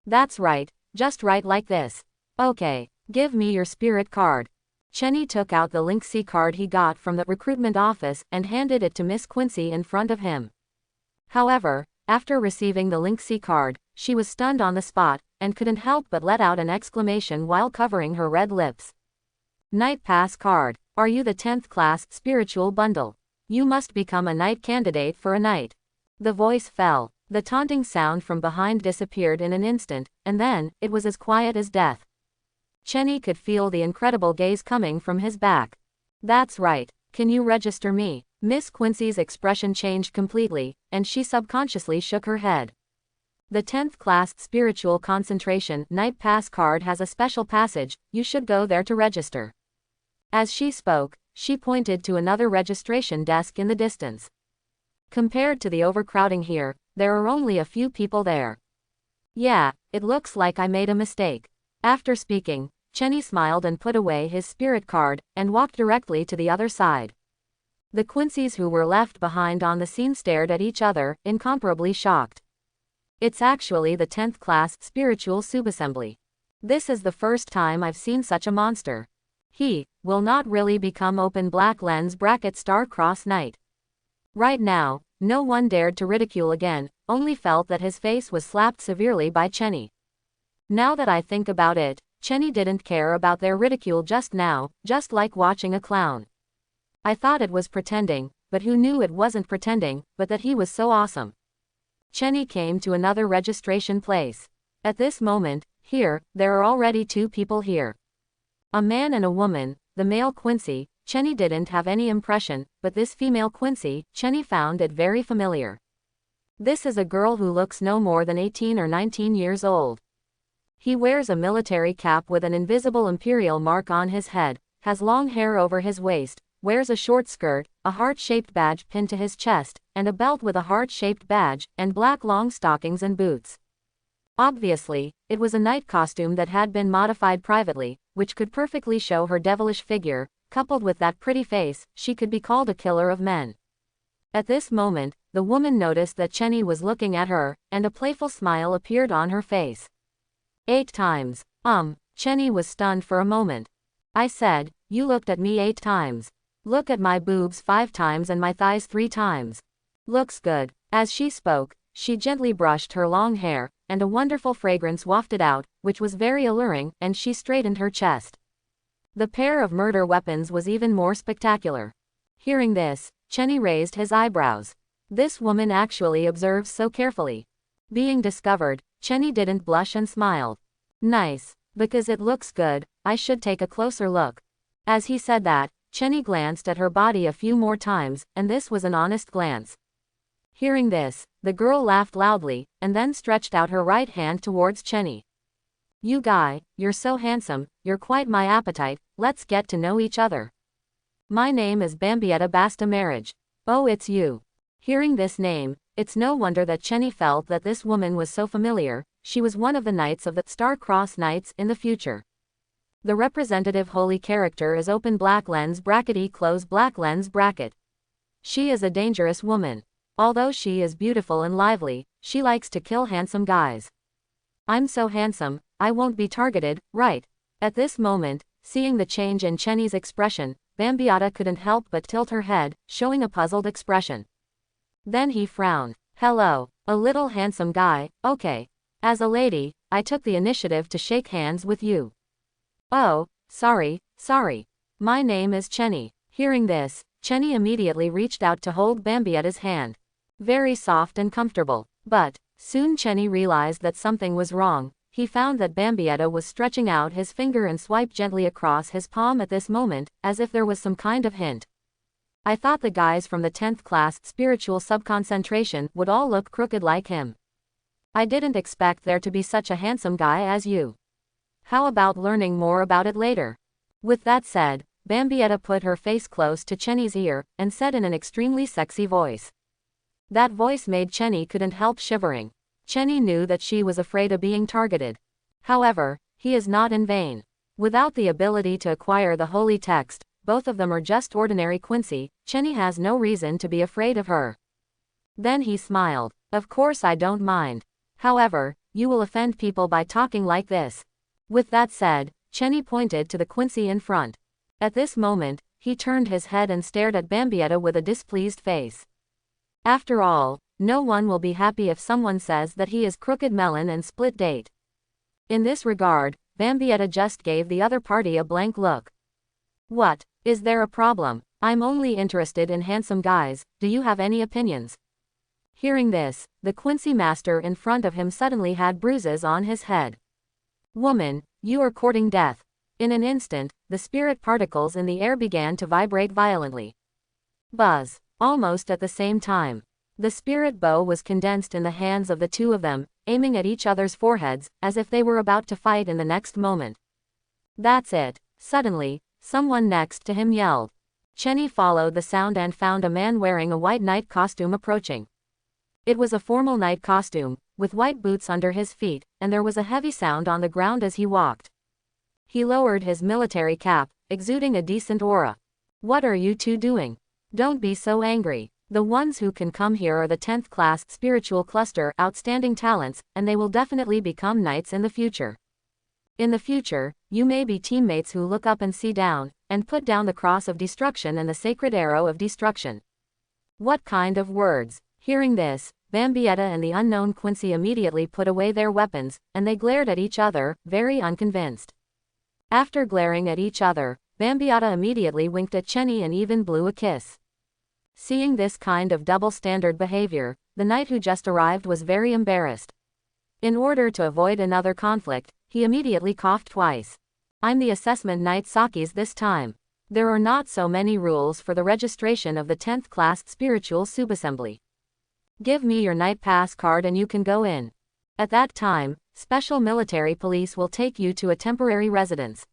That's right, just write like this. Okay, give me your spirit card. Chenny took out the Link C card he got from the recruitment office and handed it to Miss Quincy in front of him. However, after receiving the Link C card, she was stunned on the spot, and couldn't help but let out an exclamation while covering her red lips. Knight Pass card. Are you the 10th class spiritual bundle? You must become a knight candidate for a knight. The voice fell. The taunting sound from behind disappeared in an instant, and then, it was as quiet as death. Chenny could feel the incredible gaze coming from his back. That's right. Can you register me? Miss Quincy's expression changed completely, and she subconsciously shook her head. The 10th class spiritual concentration Knight Pass card has a special passage, you should go there to register. As she spoke, she pointed to another registration desk in the distance. Compared to the overcrowding here, there are only a few people there. Yeah, it looks like I made a mistake. After speaking, Chenny smiled and put away his spirit card, and walked directly to the other side. The Quincy's who were left behind on the scene stared at each other, incomparably shocked. It's actually the 10th class spiritual subassembly. This is the first time I've seen such a monster. He will not really become open black lens bracket Star-Crossed Knight. Right now, no one dared to ridicule again, only felt that his face was slapped severely by Chenny. Now that I think about it, Chenny didn't care about their ridicule just now, just like watching a clown. I thought it was pretending, but who knew it wasn't pretending, but that he was so awesome. Chenny came to another registration place. At this moment, there are already two people here. A man and a woman, the male Quincy. Chenny didn't have any impression, but this female Quincy, Chenny found it very familiar. This is a girl who looks no more than 18 or 19 years old. He wears a military cap with an invisible imperial mark on his head, has long hair over his waist, wears a short skirt, a heart-shaped badge pinned to his chest, and a belt with a heart-shaped badge, and black long stockings and boots. Obviously, it was a knight costume that had been modified privately, which could perfectly show her devilish figure. Coupled with that pretty face, she could be called a killer of men. At this moment, the woman noticed that Chenny was looking at her, and a playful smile appeared on her face. 8 times. Chenny was stunned for a moment. I said, you looked at me 8 times. Look at my boobs 5 times and my thighs 3 times. Looks good. As she spoke, she gently brushed her long hair, and a wonderful fragrance wafted out, which was very alluring, and she straightened her chest. The pair of murder weapons was even more spectacular. Hearing this, Chenny raised his eyebrows. This woman actually observes so carefully. Being discovered, Chenny didn't blush and smiled. Nice. Because it looks good, I should take a closer look. As he said that, Chenny glanced at her body a few more times, and this was an honest glance. Hearing this, the girl laughed loudly, and then stretched out her right hand towards Chenny. You guy, you're so handsome, you're quite my appetite, let's get to know each other. My name is Bambietta Basta Marriage. Oh, it's you. Hearing this name, it's no wonder that Chenny felt that this woman was so familiar. She was one of the knights of the Star-Crossed Knights in the future. The representative holy character is open black lens bracket E close black lens bracket. She is a dangerous woman. Although she is beautiful and lively, she likes to kill handsome guys. I'm so handsome, I won't be targeted, right? At this moment, seeing the change in Chenny's expression, Bambietta couldn't help but tilt her head, showing a puzzled expression. Then he frowned. Hello, a little handsome guy, okay. As a lady, I took the initiative to shake hands with you. Oh, sorry. My name is Chenny. Hearing this, Chenny immediately reached out to hold Bambietta's hand. Very soft and comfortable. But, soon Chenny realized that something was wrong. He found that Bambietta was stretching out his finger and swiped gently across his palm at this moment, as if there was some kind of hint. I thought the guys from the 10th class spiritual subconcentration would all look crooked like him. I didn't expect there to be such a handsome guy as you. How about learning more about it later? With that said, Bambietta put her face close to Chenny's ear, and said in an extremely sexy voice. That voice made Chenny couldn't help shivering. Chenny knew that she was afraid of being targeted. However, he is not in vain. Without the ability to acquire the holy text, both of them are just ordinary Quincy. Chenny has no reason to be afraid of her. Then he smiled. Of course I don't mind. However, you will offend people by talking like this. With that said, Chenny pointed to the Quincy in front. At this moment, he turned his head and stared at Bambietta with a displeased face. After all, no one will be happy if someone says that he is crooked melon and split date. In this regard, Bambietta just gave the other party a blank look. What? Is there a problem? I'm only interested in handsome guys, do you have any opinions? Hearing this, the Quincy master in front of him suddenly had bruises on his head. Woman, you are courting death. In an instant, the spirit particles in the air began to vibrate violently. Buzz. Almost at the same time. The spirit bow was condensed in the hands of the two of them, aiming at each other's foreheads, as if they were about to fight in the next moment. That's it. Suddenly, someone next to him yelled. Chenny followed the sound and found a man wearing a white knight costume approaching. It was a formal knight costume, with white boots under his feet, and there was a heavy sound on the ground as he walked. He lowered his military cap, exuding a decent aura. What are you two doing? Don't be so angry. The ones who can come here are the 10th class spiritual cluster outstanding talents, and they will definitely become knights in the future. In the future, you may be teammates who look up and see down, and put down the cross of destruction and the sacred arrow of destruction. What kind of words? Hearing this, Bambietta and the unknown Quincy immediately put away their weapons, and they glared at each other, very unconvinced. After glaring at each other, Bambietta immediately winked at Chenny and even blew a kiss. Seeing this kind of double-standard behavior, the knight who just arrived was very embarrassed. In order to avoid another conflict, he immediately coughed twice. I'm the assessment knight Sakis this time. There are not so many rules for the registration of the 10th class spiritual subassembly. Give me your night pass card and you can go in. At that time, special military police will take you to a temporary residence.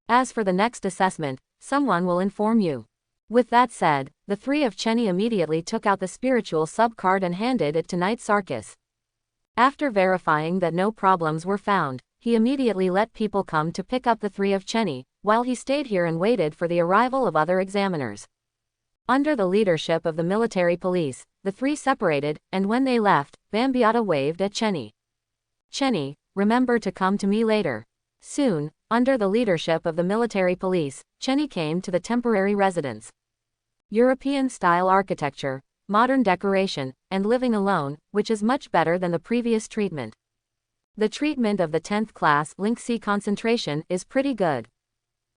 As for the next assessment, someone will inform you. With that said, the three of Chenny immediately took out the spiritual sub-card and handed it to Knight Sarkis. After verifying that no problems were found, he immediately let people come to pick up the three of Chenny, while he stayed here and waited for the arrival of other examiners. Under the leadership of the military police, the three separated, and when they left, Bambietta waved at Chenny. Chenny, remember to come to me later. Soon, under the leadership of the military police, Chenny came to the temporary residence. European-style architecture, modern decoration, and living alone, which is much better than the previous treatment. The treatment of the 10th class Link C concentration is pretty good.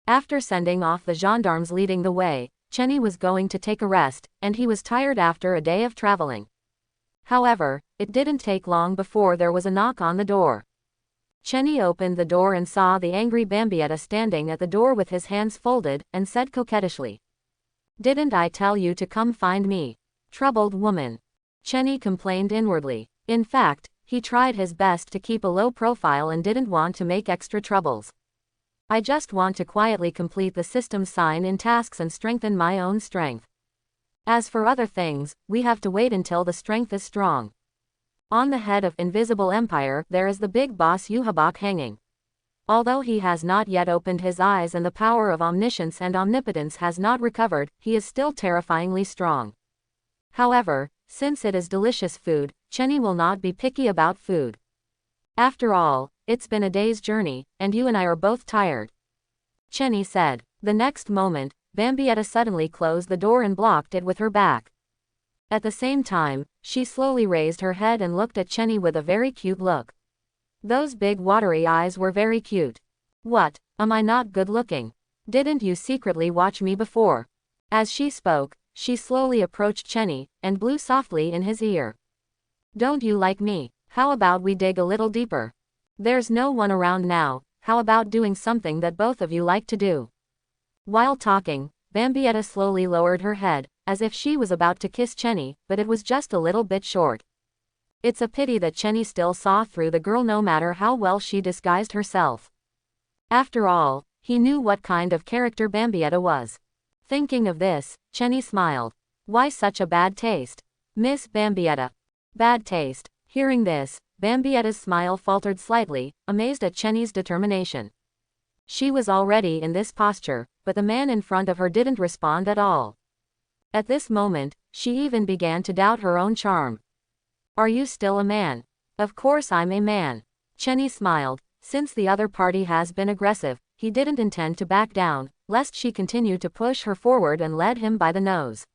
After sending off the gendarmes leading the way, Chenny was going to take a rest, and he was tired after a day of traveling. However, it didn't take long before there was a knock on the door. Chenny opened the door and saw the angry Bambietta standing at the door with his hands folded, and said coquettishly, "Didn't I tell you to come find me? Troubled woman." Chenny complained inwardly. In fact, he tried his best to keep a low profile and didn't want to make extra troubles. "I just want to quietly complete the system sign in tasks and strengthen my own strength. As for other things, we have to wait until the strength is strong." On the head of Invisible Empire there is the big boss Yuhabak hanging. Although he has not yet opened his eyes and the power of omniscience and omnipotence has not recovered, he is still terrifyingly strong. However, since it is delicious food, Chenny will not be picky about food. "After all, it's been a day's journey, and you and I are both tired," Chenny said. The next moment, Bambietta suddenly closed the door and blocked it with her back. At the same time, she slowly raised her head and looked at Chenny with a very cute look. Those big watery eyes were very cute. "What, am I not good looking? Didn't you secretly watch me before?" As she spoke, she slowly approached Chenny, and blew softly in his ear. "Don't you like me? How about we dig a little deeper? There's no one around now, how about doing something that both of you like to do?" While talking, Bambietta slowly lowered her head, as if she was about to kiss Chenny, but it was just a little bit short. It's a pity that Chenny still saw through the girl no matter how well she disguised herself. After all, he knew what kind of character Bambietta was. Thinking of this, Chenny smiled. "Why such a bad taste, Miss Bambietta?" "Bad taste." Hearing this, Bambietta's smile faltered slightly, amazed at Chenny's determination. She was already in this posture, but the man in front of her didn't respond at all. At this moment, she even began to doubt her own charm. "Are you still a man?" "Of course I'm a man." Chenny smiled. Since the other party has been aggressive, he didn't intend to back down, lest she continue to push her forward and lead him by the nose.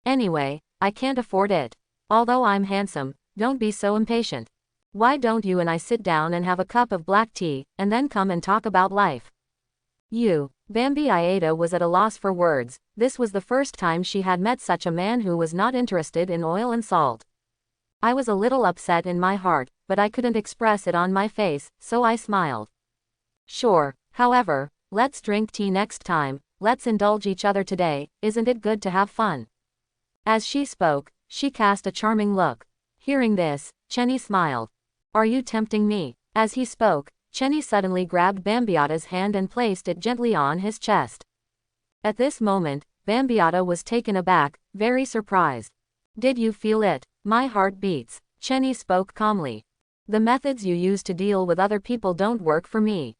"Anyway, I can't afford it. Although I'm handsome, don't be so impatient. Why don't you and I sit down and have a cup of black tea, and then come and talk about life?" Bambietta was at a loss for words. This was the first time she had met such a man who was not interested in oil and salt. "I was a little upset in my heart, but I couldn't express it on my face, so I smiled." "Sure, however, let's drink tea next time, let's indulge each other today, isn't it good to have fun?" As she spoke, she cast a charming look. Hearing this, Chenny smiled. "Are you tempting me?" As he spoke, Chenny suddenly grabbed Bambietta's hand and placed it gently on his chest. At this moment, Bambietta was taken aback, very surprised. "Did you feel it?" "My heart beats." Chenny spoke calmly. "The methods you use to deal with other people don't work for me.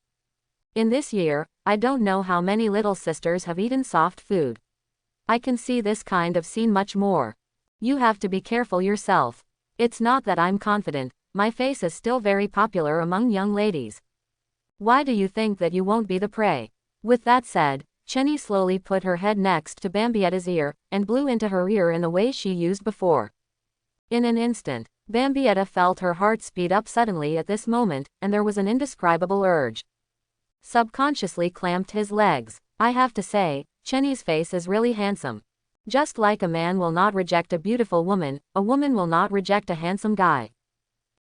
In this year, I don't know how many little sisters have eaten soft food. I can see this kind of scene much more. You have to be careful yourself. It's not that I'm confident, my face is still very popular among young ladies. Why do you think that you won't be the prey?" With that said, Chenny slowly put her head next to Bambietta's ear, and blew into her ear in the way she used before. In an instant, Bambietta felt her heart speed up suddenly at this moment, and there was an indescribable urge. Subconsciously clamped his legs. I have to say, Chenny's face is really handsome. Just like a man will not reject a beautiful woman, a woman will not reject a handsome guy.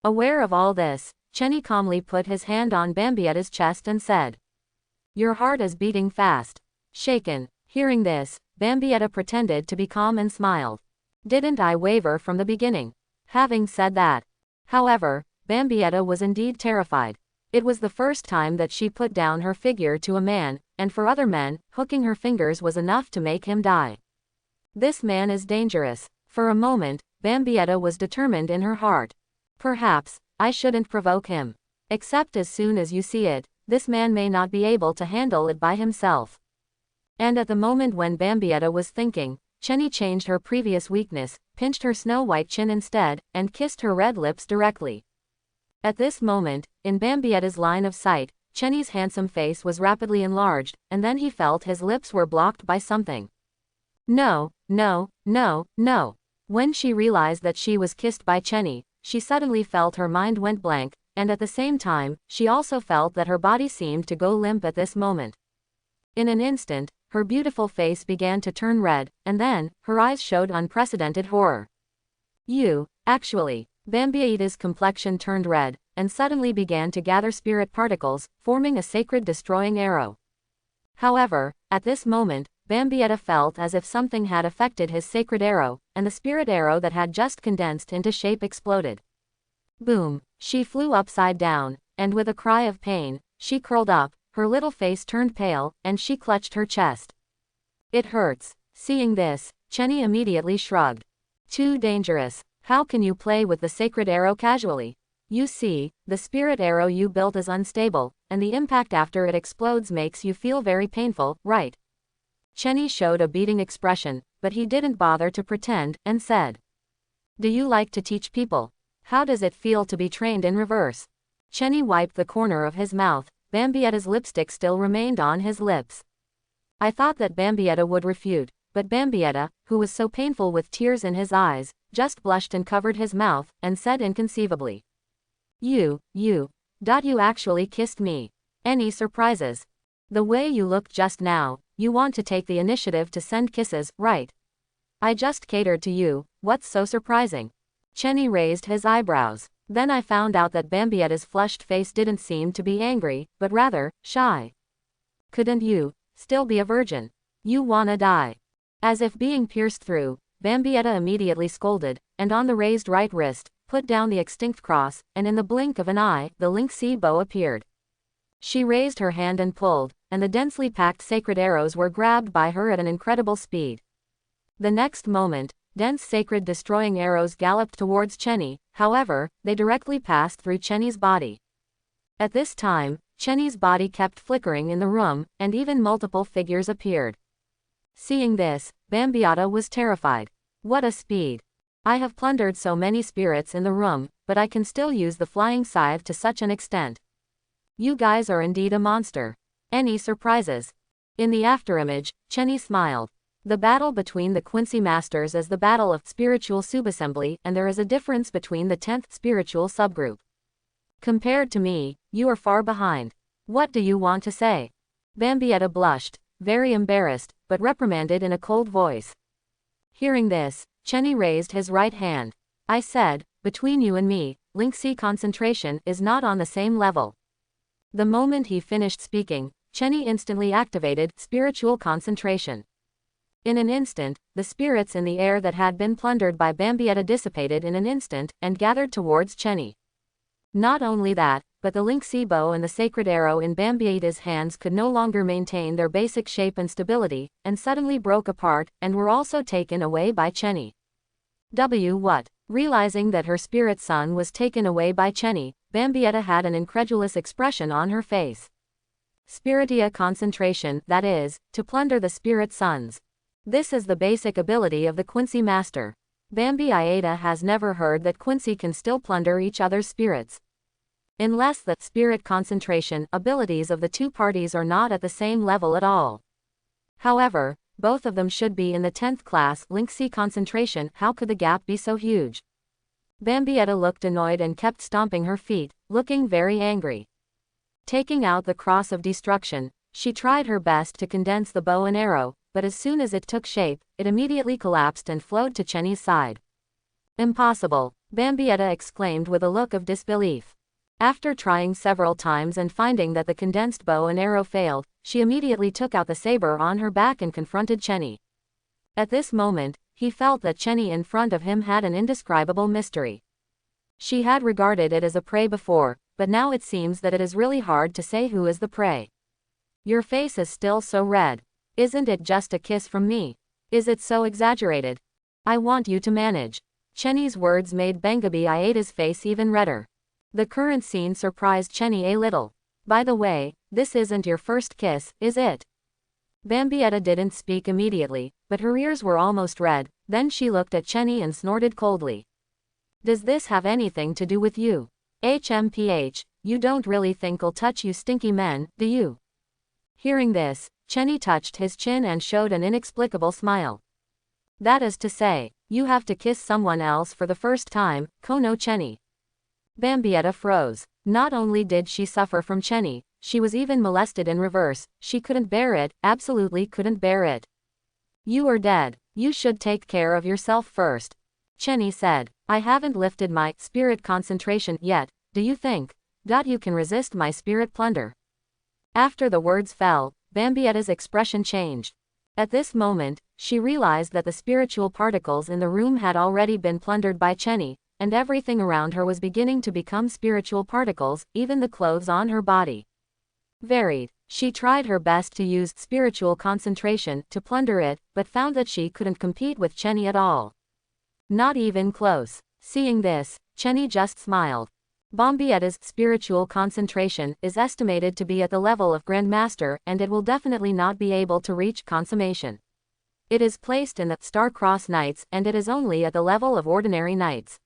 Aware of all this, Chenny calmly put his hand on Bambietta's chest and said, "Your heart is beating fast." Shaken. Hearing this, Bambietta pretended to be calm and smiled. "Didn't I waver from the beginning?" Having said that, however, Bambietta was indeed terrified. It was the first time that she put down her figure to a man, and for other men, hooking her fingers was enough to make him die. This man is dangerous. For a moment, Bambietta was determined in her heart. Perhaps, I shouldn't provoke him. Except as soon as you see it, this man may not be able to handle it by himself. And at the moment when Bambietta was thinking, Chenny changed her previous weakness, pinched her snow-white chin instead, and kissed her red lips directly. At this moment, in Bambietta's line of sight, Chenny's handsome face was rapidly enlarged, and then he felt his lips were blocked by something. No, no, no, no. When she realized that she was kissed by Chenny, she suddenly felt her mind went blank, and at the same time, she also felt that her body seemed to go limp at this moment. In an instant, her beautiful face began to turn red, and then, her eyes showed unprecedented horror. Actually, Bambiata's complexion turned red, and suddenly began to gather spirit particles, forming a sacred destroying arrow. However, at this moment, Bambiata felt as if something had affected his sacred arrow, and the spirit arrow that had just condensed into shape exploded. Boom! She flew upside down, and with a cry of pain, she curled up, her little face turned pale, and she clutched her chest. It hurts. Seeing this, Chenny immediately shrugged. Too dangerous. How can you play with the sacred arrow casually? You see, the spirit arrow you built is unstable, and the impact after it explodes makes you feel very painful, right? Chenny showed a beating expression, but he didn't bother to pretend, and said, Do you like to teach people? How does it feel to be trained in reverse? Chenny wiped the corner of his mouth. Bambiata's lipstick still remained on his lips. I thought that Bambiata would refute, but Bambiata, who was so painful with tears in his eyes, just blushed and covered his mouth, and said inconceivably. You actually kissed me. Any surprises? The way you looked just now, you want to take the initiative to send kisses, right? I just catered to you, what's so surprising? Chenny raised his eyebrows. Then I found out that Bambiata's flushed face didn't seem to be angry, but rather, shy. Couldn't you still be a virgin? You wanna die. As if being pierced through, Bambiata immediately scolded, and on the raised right wrist, put down the extinct cross, and in the blink of an eye, the lynx bow appeared. She raised her hand and pulled, and the densely packed sacred arrows were grabbed by her at an incredible speed. The next moment, dense sacred destroying arrows galloped towards Chenny, however, they directly passed through Chenny's body. At this time, Chenny's body kept flickering in the room, and even multiple figures appeared. Seeing this, Bambiata was terrified. What a speed! I have plundered so many spirits in the room, but I can still use the flying scythe to such an extent. You guys are indeed a monster. Any surprises? In the afterimage, Chenny smiled. The battle between the Quincy Masters is the battle of spiritual subassembly, and there is a difference between the 10th spiritual subgroup. Compared to me, you are far behind. What do you want to say? Bambiata blushed, very embarrassed, but reprimanded in a cold voice. Hearing this, Chenny raised his right hand. I said, between you and me, lynxy concentration is not on the same level. The moment he finished speaking, Chenny instantly activated spiritual concentration. In an instant, the spirits in the air that had been plundered by Bambiata dissipated in an instant, and gathered towards Chenny. Not only that, but the lynxy bow and the sacred arrow in Bambiata's hands could no longer maintain their basic shape and stability, and suddenly broke apart, and were also taken away by Chenny. What? Realizing that her spirit son was taken away by Chenny, Bambiata had an incredulous expression on her face. Spiritia concentration, that is, to plunder the spirit sons. This is the basic ability of the Quincy Master. Bambiata has never heard that Quincy can still plunder each other's spirits. Unless the spirit concentration abilities of the two parties are not at the same level at all. However, both of them should be in the 10th class lynxy concentration. How could the gap be so huge? Bambiata looked annoyed and kept stomping her feet, looking very angry. Taking out the cross of destruction, she tried her best to condense the bow and arrow, but as soon as it took shape, it immediately collapsed and flowed to Chenny's side. Impossible, Bambiata exclaimed with a look of disbelief. After trying several times and finding that the condensed bow and arrow failed, she immediately took out the saber on her back and confronted Chenny. At this moment, he felt that Chenny in front of him had an indescribable mystery. She had regarded it as a prey before, but now it seems that it is really hard to say who is the prey. Your face is still so red. Isn't it just a kiss from me? Is it so exaggerated? I want you to manage. Chenny's words made Bambiata's face even redder. The current scene surprised Chenny a little. By the way, this isn't your first kiss, is it? Bambiata didn't speak immediately, but her ears were almost red. Then she looked at Chenny and snorted coldly. Does this have anything to do with you? HMPH, you don't really think I'll touch you stinky men, do you? Hearing this, Chenny touched his chin and showed an inexplicable smile. That is to say, you have to kiss someone else for the first time, Kono Chenny. Bambietta froze. Not only did she suffer from Chenny, she was even molested in reverse. She couldn't bear it, absolutely couldn't bear it. You are dead. You should take care of yourself first. Chenny said, I haven't lifted my spirit concentration yet, do you think that you can resist my spirit plunder? After the words fell, Bambietta's expression changed. At this moment, she realized that the spiritual particles in the room had already been plundered by Chenny, and everything around her was beginning to become spiritual particles, even the clothes on her body. Varied. She tried her best to use spiritual concentration to plunder it, but found that she couldn't compete with Chenny at all. Not even close. Seeing this, Chenny just smiled. Bambietta's spiritual concentration is estimated to be at the level of Grandmaster, and it will definitely not be able to reach consummation. It is placed in the Star-Crossed Knights, and it is only at the level of ordinary knights.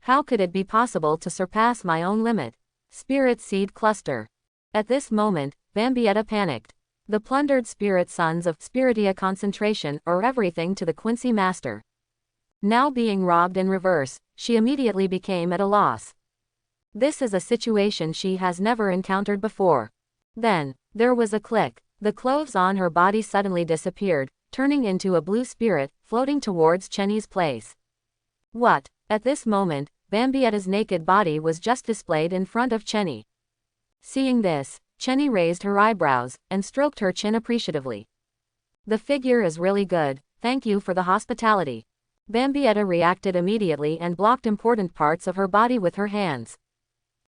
How could it be possible to surpass my own limit? Spirit Seed Cluster. At this moment, Bambietta panicked. The plundered spirit sons of Spiritia concentration are everything to the Quincy Master. Now being robbed in reverse, she immediately became at a loss. This is a situation she has never encountered before. Then, there was a click. The clothes on her body suddenly disappeared, turning into a blue spirit, floating towards Chenny's place. What? At this moment, Bambietta's naked body was just displayed in front of Chenny. Seeing this, Chenny raised her eyebrows, and stroked her chin appreciatively. The figure is really good, thank you for the hospitality. Bambietta reacted immediately and blocked important parts of her body with her hands.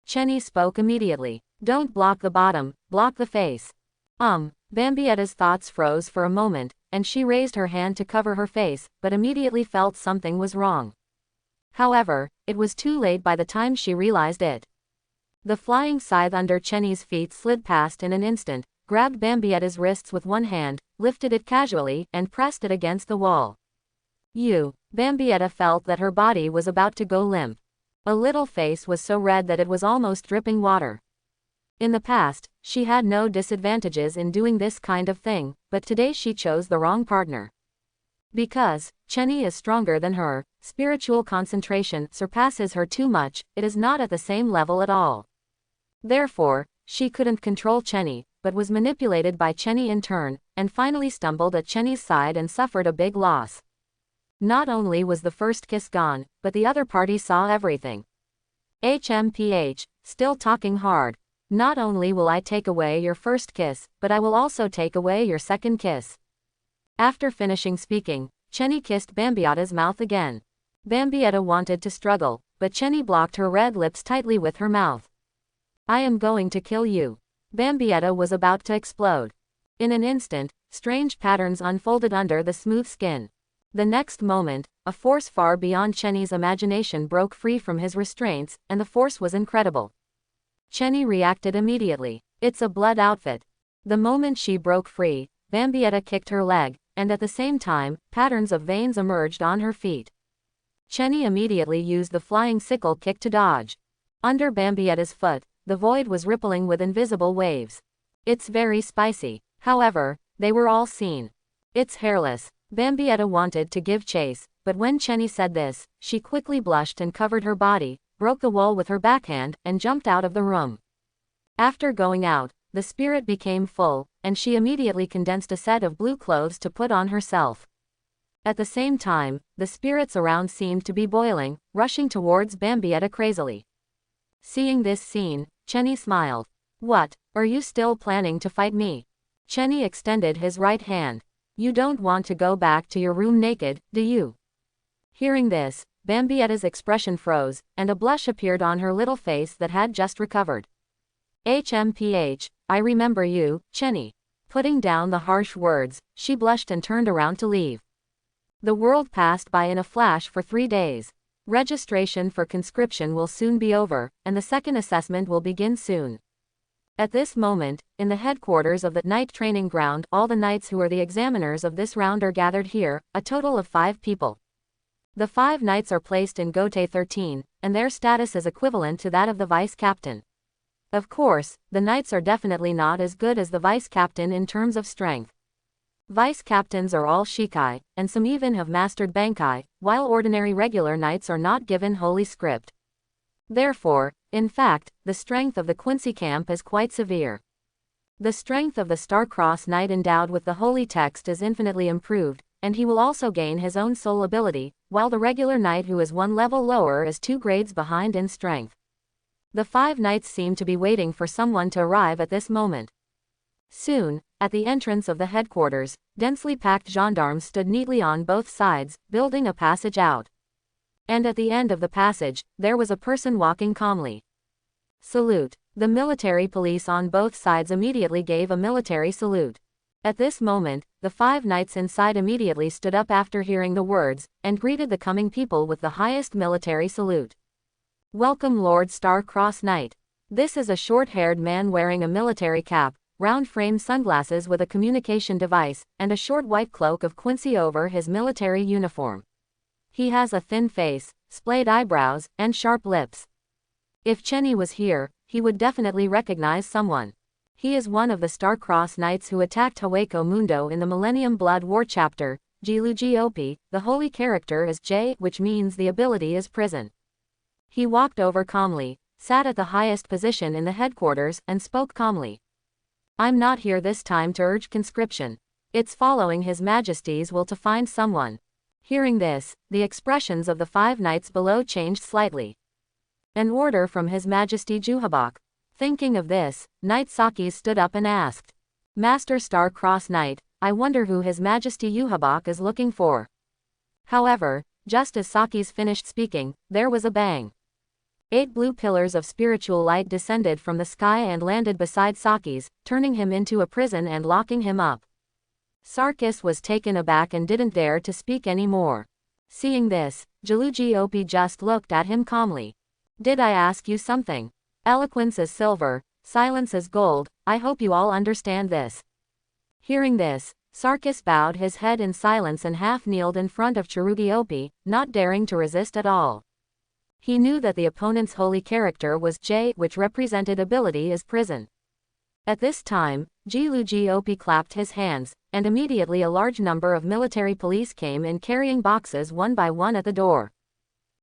Chenny spoke immediately. Don't block the bottom, block the face. Bambietta's thoughts froze for a moment, and she raised her hand to cover her face, but immediately felt something was wrong. However, it was too late by the time she realized it. The flying scythe under Chenny's feet slid past in an instant, grabbed Bambietta's wrists with one hand, lifted it casually, and pressed it against the wall. Bambietta felt that her body was about to go limp. A little face was so red that it was almost dripping water. In the past, she had no disadvantages in doing this kind of thing, but today she chose the wrong partner. Because Chenny is stronger than her, spiritual concentration surpasses her too much, it is not at the same level at all. Therefore, she couldn't control Chenny, but was manipulated by Chenny in turn, and finally stumbled at Chenny's side and suffered a big loss. Not only was the first kiss gone, but the other party saw everything. HMPH, still talking hard. Not only will I take away your first kiss, but I will also take away your second kiss. After finishing speaking, Chenny kissed Bambietta's mouth again. Bambietta wanted to struggle, but Chenny blocked her red lips tightly with her mouth. I am going to kill you. Bambietta was about to explode. In an instant, strange patterns unfolded under the smooth skin. The next moment, a force far beyond Chenny's imagination broke free from his restraints, and the force was incredible. Chenny reacted immediately. It's a blood outfit. The moment she broke free, Bambietta kicked her leg, and at the same time, patterns of veins emerged on her feet. Chenny immediately used the flying sickle kick to dodge. Under Bambietta's foot, the void was rippling with invisible waves. It's very spicy. However, they were all seen. It's hairless. Bambietta wanted to give chase, but when Chenny said this, she quickly blushed and covered her body, broke the wall with her backhand, and jumped out of the room. After going out, the spirit became full, and she immediately condensed a set of blue clothes to put on herself. At the same time, the spirits around seemed to be boiling, rushing towards Bambietta crazily. Seeing this scene, Chenny smiled. What, are you still planning to fight me? Chenny extended his right hand. You don't want to go back to your room naked, do you? Hearing this, Bambietta's expression froze, and a blush appeared on her little face that had just recovered. HMPH, I remember you, Chenny. Putting down the harsh words, she blushed and turned around to leave. The world passed by in a flash for 3 days. Registration for conscription will soon be over, and the second assessment will begin soon. At this moment, in the headquarters of the Knight Training Ground, all the knights who are the examiners of this round are gathered here, a total of 5 people. The 5 knights are placed in Gote 13, and their status is equivalent to that of the vice captain. Of course, the knights are definitely not as good as the vice captain in terms of strength. Vice captains are all shikai, and some even have mastered bankai, while ordinary regular knights are not given holy script. Therefore, in fact, the strength of the Quincy camp is quite severe. The strength of the Star-Crossed Knight endowed with the holy text is infinitely improved, and he will also gain his own soul ability, while the regular knight who is one level lower is 2 grades behind in strength. The 5 knights seem to be waiting for someone to arrive at this moment. Soon, at the entrance of the headquarters, densely packed gendarmes stood neatly on both sides, building a passage out. And at the end of the passage, there was a person walking calmly. Salute. The military police on both sides immediately gave a military salute. At this moment, the 5 knights inside immediately stood up after hearing the words, and greeted the coming people with the highest military salute. Welcome Lord Star-Crossed Knight. This is a short-haired man wearing a military cap, round-frame sunglasses with a communication device, and a short white cloak of Quincy over his military uniform. He has a thin face, splayed eyebrows, and sharp lips. If Chenny was here, he would definitely recognize someone. He is one of the Star-Crossed Knights who attacked Hueco Mundo in the Millennium Blood War chapter. Jilu-Gop, the holy character is J, which means the ability is prison. He walked over calmly, sat at the highest position in the headquarters, and spoke calmly. I'm not here this time to urge conscription. It's following His Majesty's will to find someone. Hearing this, the expressions of the 5 knights below changed slightly. An order from His Majesty Juhabak. Thinking of this, Knight Sakis stood up and asked. Master Star-Crossed Knight, I wonder who His Majesty Juhabak is looking for. However, just as Sakis finished speaking, there was a bang. 8 blue pillars of spiritual light descended from the sky and landed beside Sakis, turning him into a prison and locking him up. Sarkis was taken aback and didn't dare to speak any more. Seeing this, Jilu-Gop just looked at him calmly. Did I ask you something? Eloquence is silver, silence is gold, I hope you all understand this. Hearing this, Sarkis bowed his head in silence and half-kneeled in front of Jilu-Gop, not daring to resist at all. He knew that the opponent's holy character was J, which represented ability as prison. At this time, Jilu-Gop clapped his hands, and immediately a large number of military police came in carrying boxes one by one at the door.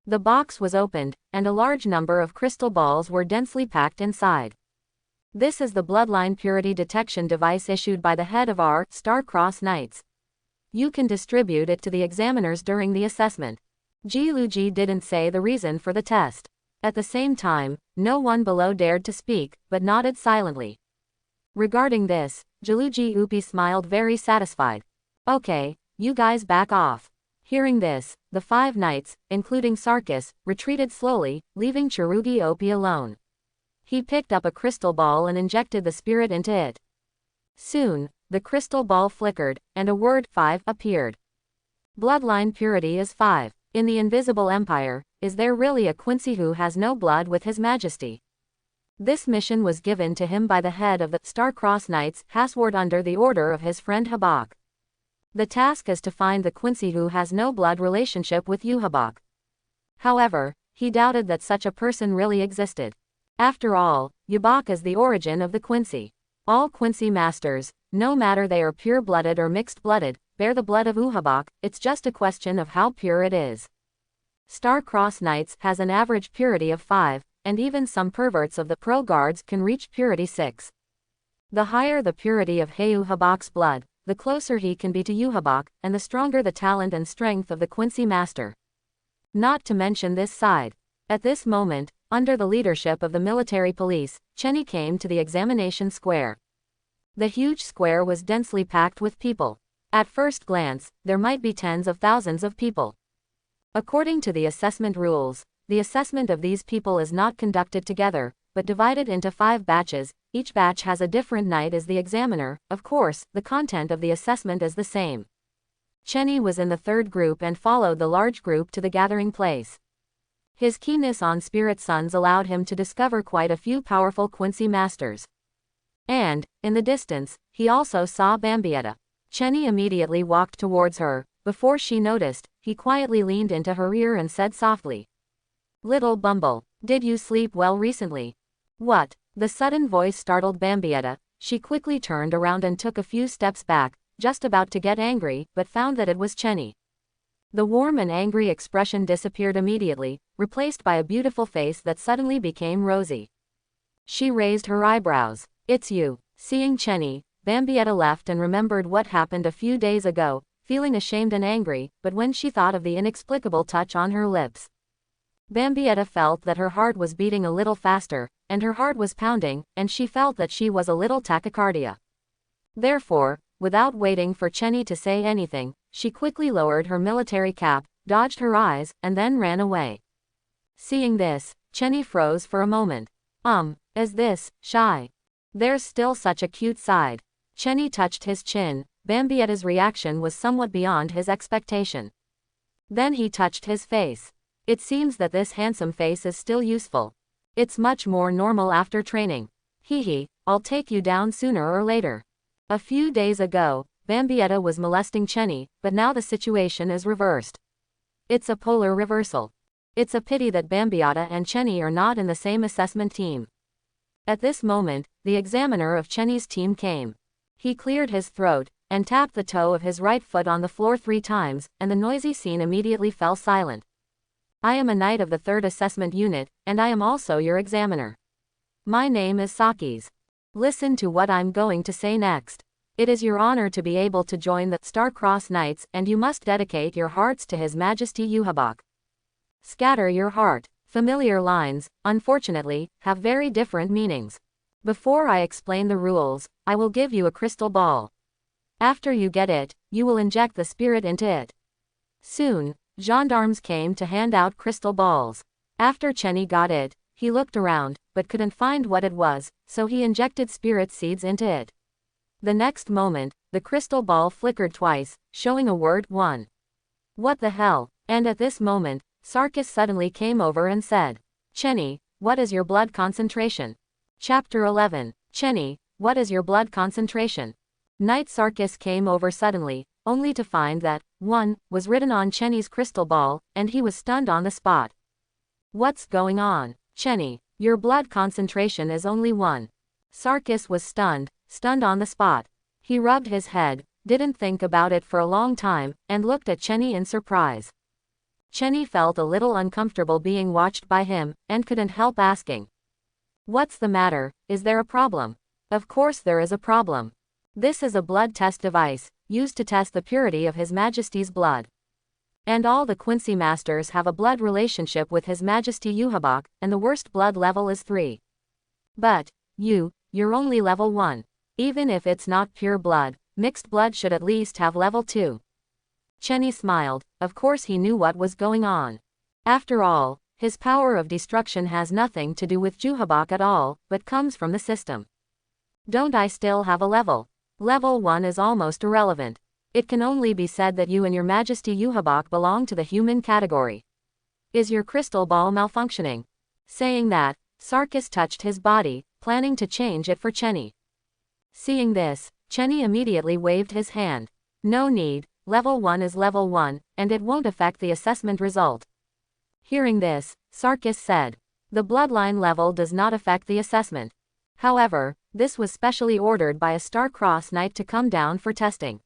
The box was opened, and a large number of crystal balls were densely packed inside. This is the bloodline purity detection device issued by the head of our Star-Crossed Knights. You can distribute it to the examiners during the assessment. Jilu-G didn't say the reason for the test. At the same time, no one below dared to speak, but nodded silently. Regarding this, Jilu-Gop smiled very satisfied. Okay, you guys back off. Hearing this, the 5 knights, including Sarkis, retreated slowly, leaving Jilu-Gop alone. He picked up a crystal ball and injected the spirit into it. Soon, the crystal ball flickered, and a word 5 appeared. Bloodline purity is 5. In the Invisible Empire, is there really a Quincy who has no blood with His Majesty? This mission was given to him by the head of the Star-Crossed Knights, Hasward under the order of his friend Habak. The task is to find the Quincy who has no blood relationship with Juhabak. However, he doubted that such a person really existed. After all, Juhabak is the origin of the Quincy. All Quincy masters, no matter they are pure-blooded or mixed-blooded, bear the blood of Juhabak, it's just a question of how pure it is. Star-Crossed Knights has an average purity of 5, and even some perverts of the Pro Guards can reach purity 6. The higher the purity of Juhabak's blood, the closer he can be to Juhabak, and the stronger the talent and strength of the Quincy master. Not to mention this side. At this moment, under the leadership of the military police, Chenny came to the examination square. The huge square was densely packed with people. At first glance, there might be tens of thousands of people. According to the assessment rules, the assessment of these people is not conducted together, but divided into 5 batches. Each batch has a different knight as the examiner. Of course, the content of the assessment is the same. Chenny was in the 3rd group and followed the large group to the gathering place. His keenness on spirit suns allowed him to discover quite a few powerful Quincy masters. And, in the distance, he also saw Bambietta. Chenny immediately walked towards her. Before she noticed, he quietly leaned into her ear and said softly, "Little Bumble, did you sleep well recently?" "What? The sudden voice startled Bambietta. She quickly turned around and took a few steps back, just about to get angry, but found that it was Chenny. The warm and angry expression disappeared immediately, replaced by a beautiful face that suddenly became rosy. She raised her eyebrows. "It's you." Seeing Chenny, Bambietta left and remembered what happened a few days ago, feeling ashamed and angry, but when she thought of the inexplicable touch on her lips, Bambietta felt that her heart was beating a little faster, and her heart was pounding, and she felt that she was a little tachycardia. Therefore, without waiting for Chenny to say anything, she quickly lowered her military cap, dodged her eyes, and then ran away. Seeing this, Chenny froze for a moment. Is this shy? There's still such a cute side. Chenny touched his chin. Bambietta's reaction was somewhat beyond his expectation. Then he touched his face. It seems that this handsome face is still useful. It's much more normal after training. Hee, I'll take you down sooner or later. A few days ago, Bambietta was molesting Chenny, but now the situation is reversed. It's a polar reversal. It's a pity that Bambietta and Chenny are not in the same assessment team. At this moment, the examiner of Chenny's team came. He cleared his throat, and tapped the toe of his right foot on the floor 3 times, and the noisy scene immediately fell silent. "I am a knight of the 3rd Assessment Unit, and I am also your examiner. My name is Sakis. Listen to what I'm going to say next. It is your honor to be able to join the Star-Crossed Knights, and you must dedicate your hearts to His Majesty Yuhabak. Scatter your heart." Familiar lines, unfortunately, have very different meanings. Before I explain the rules, I will give you a crystal ball. After you get it, you will inject the spirit into it. Soon, gendarmes came to hand out crystal balls. After Chenny got it, he looked around, but couldn't find what it was, so he injected spirit seeds into it. The next moment, the crystal ball flickered twice, showing a word 1. What the hell? And at this moment, Sarkis suddenly came over and said, "Chenny, what is your blood concentration?" Chapter 11. Chenny, what is your blood concentration? Knight Sarkis came over suddenly, only to find that 1 was written on Chenny's crystal ball, and he was stunned on the spot. What's going on? Chenny, your blood concentration is only 1. Sarkis was stunned on the spot. He rubbed his head, didn't think about it for a long time, and looked at Chenny in surprise. Chenny felt a little uncomfortable being watched by him, and couldn't help asking, "What's the matter? Is there a problem?" Of course there is a problem. This is a blood test device, used to test the purity of His Majesty's blood. And all the Quincy Masters have a blood relationship with His Majesty Yuhabak, and the worst blood level is 3. But, you're only level 1. Even if it's not pure blood, mixed blood should at least have level 2. Chenny smiled. Of course he knew what was going on. After all, his power of destruction has nothing to do with Yuhabak at all, but comes from the system. Don't I still have a level? Level 1 is almost irrelevant. It can only be said that you and your Majesty Yuhabak belong to the human category. Is your crystal ball malfunctioning? Saying that, Sarkis touched his body, planning to change it for Chenny. Seeing this, Chenny immediately waved his hand. No need. Level 1 is level 1, and it won't affect the assessment result. Hearing this, Sarkis said, "The bloodline level does not affect the assessment. However, this was specially ordered by a Star-Crossed Knight to come down for testing.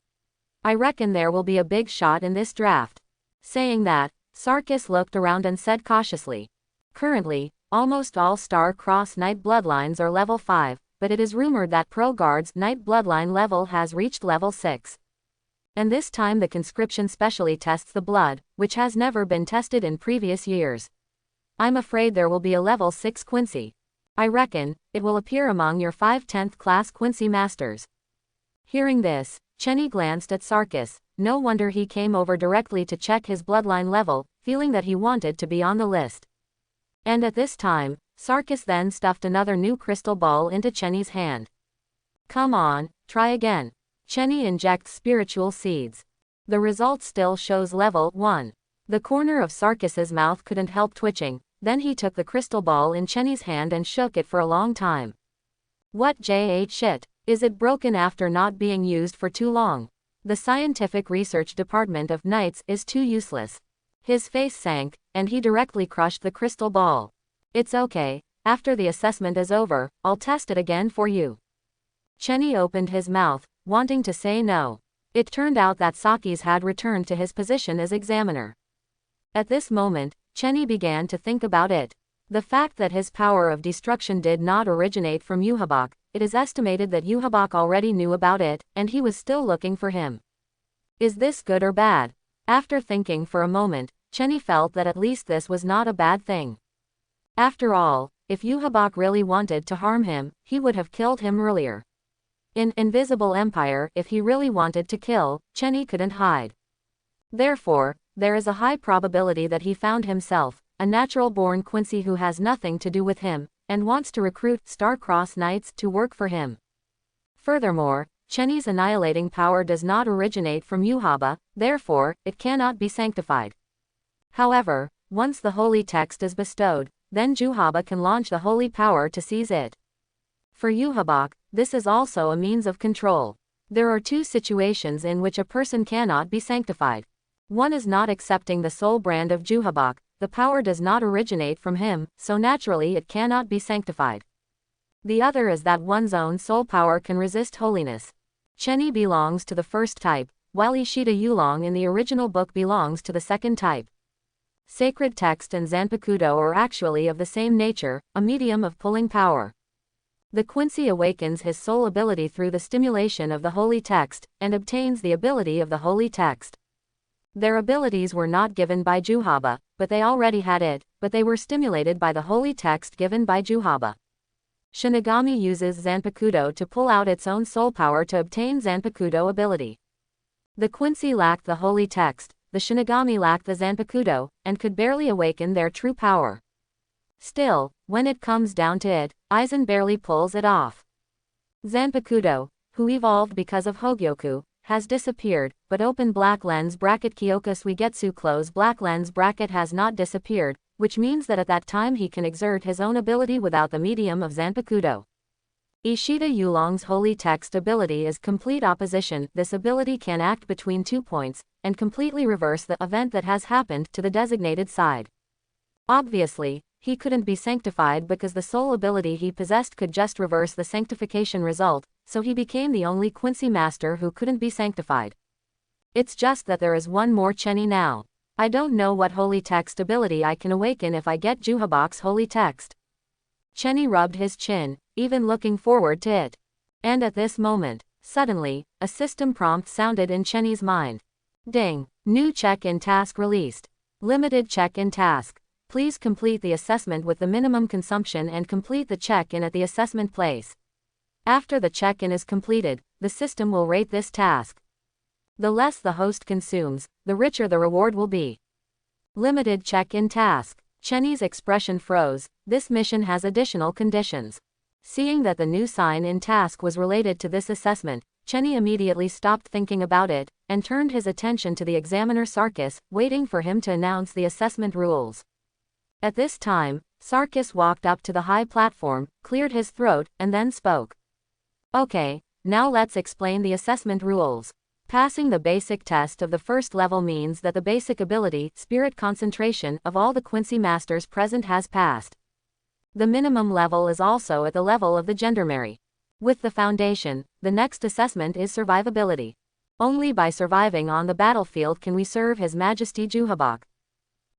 I reckon there will be a big shot in this draft." Saying that, Sarkis looked around and said cautiously, "Currently, almost all Star-Crossed Knight bloodlines are level 5, but it is rumored that ProGuard's Knight bloodline level has reached level 6. And this time the conscription specially tests the blood, which has never been tested in previous years. I'm afraid there will be a level 6 Quincy. I reckon it will appear among your 5 10th class Quincy Masters." Hearing this, Chenny glanced at Sarkis. No wonder he came over directly to check his bloodline level, feeling that he wanted to be on the list. And at this time, Sarkis then stuffed another new crystal ball into Chenny's hand. "Come on, try again." Chenny injects spiritual seeds. The result still shows level 1. The corner of Sarkis's mouth couldn't help twitching, then he took the crystal ball in Chenny's hand and shook it for a long time. What shit? Is it broken after not being used for too long? The scientific research department of Knights is too useless. His face sank, and he directly crushed the crystal ball. It's okay. After the assessment is over, I'll test it again for you. Chenny opened his mouth, wanting to say no. It turned out that Sakis had returned to his position as examiner. At this moment, Chenny began to think about it. The fact that his power of destruction did not originate from Yhwach, it is estimated that Yhwach already knew about it, and he was still looking for him. Is this good or bad? After thinking for a moment, Chenny felt that at least this was not a bad thing. After all, if Yhwach really wanted to harm him, he would have killed him earlier. In Invisible Empire, if he really wanted to kill, Chenny couldn't hide. Therefore, there is a high probability that he found himself, a natural-born Quincy who has nothing to do with him, and wants to recruit star-crossed knights to work for him. Furthermore, Chenny's annihilating power does not originate from Yhwach, therefore, it cannot be sanctified. However, once the holy text is bestowed, then Yhwach can launch the holy power to seize it. For Yhwach, this is also a means of control. There are two situations in which a person cannot be sanctified. One is not accepting the soul brand of Yhwach, the power does not originate from him, so naturally it cannot be sanctified. The other is that one's own soul power can resist holiness. Chenny belongs to the first type, while Ishida Yulong in the original book belongs to the second type. Sacred text and Zanpakuto are actually of the same nature, a medium of pulling power. The Quincy awakens his soul ability through the stimulation of the holy text, and obtains the ability of the holy text. Their abilities were not given by Yhwach, but they already had it, but they were stimulated by the holy text given by Yhwach. Shinigami uses Zanpakuto to pull out its own soul power to obtain Zanpakuto ability. The Quincy lacked the holy text, the Shinigami lacked the Zanpakuto, and could barely awaken their true power. Still, when it comes down to it, Aizen barely pulls it off. Zanpakuto, who evolved because of Hogyoku, has disappeared, but open black lens bracket Kyoka Suigetsu close black lens bracket has not disappeared, which means that at that time he can exert his own ability without the medium of Zanpakuto. Ishida Yulong's holy text ability is complete opposition. This ability can act between 2 points, and completely reverse the event that has happened to the designated side. Obviously, he couldn't be sanctified because the soul ability he possessed could just reverse the sanctification result, so he became the only Quincy master who couldn't be sanctified. It's just that there is one more Chenny now. I don't know what holy text ability I can awaken if I get Yhwach's holy text. Chenny rubbed his chin, even looking forward to it. And at this moment, suddenly, a system prompt sounded in Chenny's mind. Ding! New check-in task released. Limited check-in task. Please complete the assessment with the minimum consumption and complete the check-in at the assessment place. After the check-in is completed, the system will rate this task. The less the host consumes, the richer the reward will be. Limited check-in task. Chenny's expression froze. This mission has additional conditions. Seeing that the new sign-in task was related to this assessment, Chenny immediately stopped thinking about it, and turned his attention to the examiner Sarkis, waiting for him to announce the assessment rules. At this time, Sarkis walked up to the high platform, cleared his throat, and then spoke. Okay, now let's explain the assessment rules. Passing the basic test of the first level means that the basic ability, spirit concentration, of all the Quincy masters present has passed. The minimum level is also at the level of the gendarmerie. With the foundation, the next assessment is survivability. Only by surviving on the battlefield can we serve His Majesty Yhwach.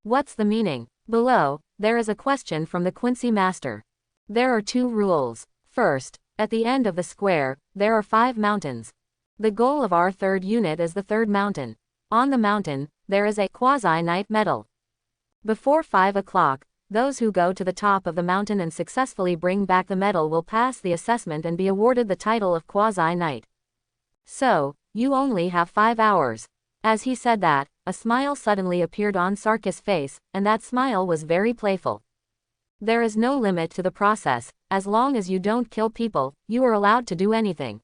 What's the meaning? Below, there is a question from the Quincy master. There are 2 rules. First, at the end of the square, there are 5 mountains. The goal of our 3rd unit is the 3rd mountain. On the mountain, there is a quasi-knight medal. Before 5 o'clock, those who go to the top of the mountain and successfully bring back the medal will pass the assessment and be awarded the title of quasi-knight. So, you only have 5 hours. As he said that, a smile suddenly appeared on Sarkis' face, and that smile was very playful. There is no limit to the process. As long as you don't kill people, you are allowed to do anything.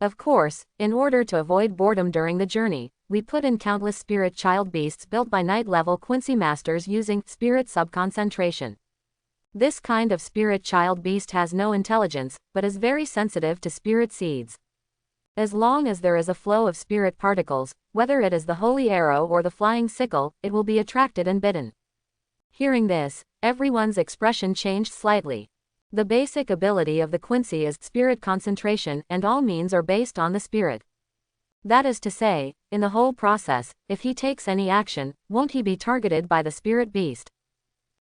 Of course, in order to avoid boredom during the journey, we put in countless spirit child beasts built by knight-level Quincy masters using spirit subconcentration. This kind of spirit child beast has no intelligence, but is very sensitive to spirit seeds. As long as there is a flow of spirit particles, whether it is the holy arrow or the flying sickle, it will be attracted and bitten. Hearing this, everyone's expression changed slightly. The basic ability of the Quincy is spirit concentration, and all means are based on the spirit. That is to say, in the whole process, if he takes any action, won't he be targeted by the spirit beast?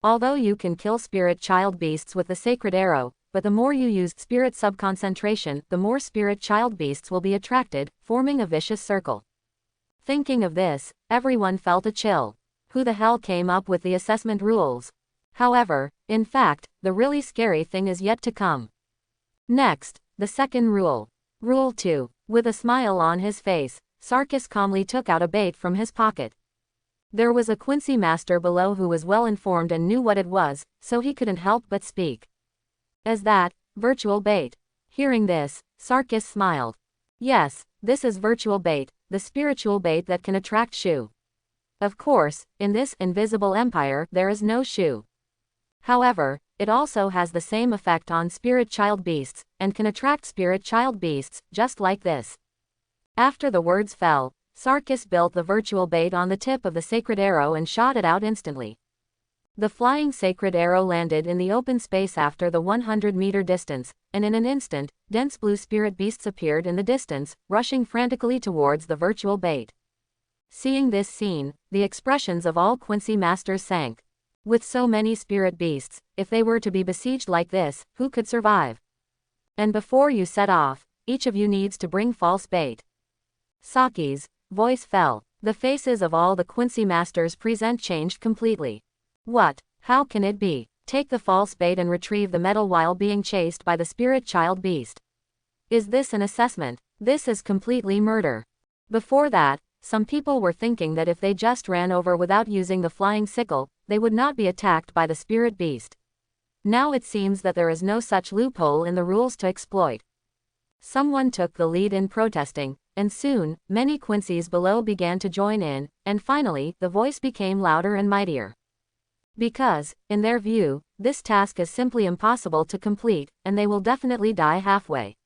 Although you can kill spirit child beasts with the sacred arrow, but the more you use spirit subconcentration, the more spirit child beasts will be attracted, forming a vicious circle. Thinking of this, everyone felt a chill. Who the hell came up with the assessment rules? However, in fact, the really scary thing is yet to come. Next, the second rule. Rule 2. With a smile on his face, Sarkis calmly took out a bait from his pocket. There was a Quincy master below who was well informed and knew what it was, so he couldn't help but speak. As that, virtual bait. Hearing this, Sarkis smiled. Yes, this is virtual bait, the spiritual bait that can attract Shu. Of course, in this invisible empire there is no Shu. However, it also has the same effect on spirit child beasts, and can attract spirit child beasts, just like this. After the words fell, Sarkis built the virtual bait on the tip of the sacred arrow and shot it out instantly. The flying sacred arrow landed in the open space after the 100-meter distance, and in an instant, dense blue spirit beasts appeared in the distance, rushing frantically towards the virtual bait. Seeing this scene, the expressions of all Quincy masters sank. With so many spirit beasts, if they were to be besieged like this, who could survive? And before you set off, each of you needs to bring false bait. Saki's voice fell. The faces of all the Quincy masters present changed completely. What? How can it be? Take the false bait and retrieve the medal while being chased by the spirit child beast. Is this an assessment? This is completely murder. Before that, some people were thinking that if they just ran over without using the flying sickle, they would not be attacked by the spirit beast. Now it seems that there is no such loophole in the rules to exploit. Someone took the lead in protesting, and soon, many Quincy's below began to join in, and finally, the voice became louder and mightier. Because, in their view, this task is simply impossible to complete, and they will definitely die halfway.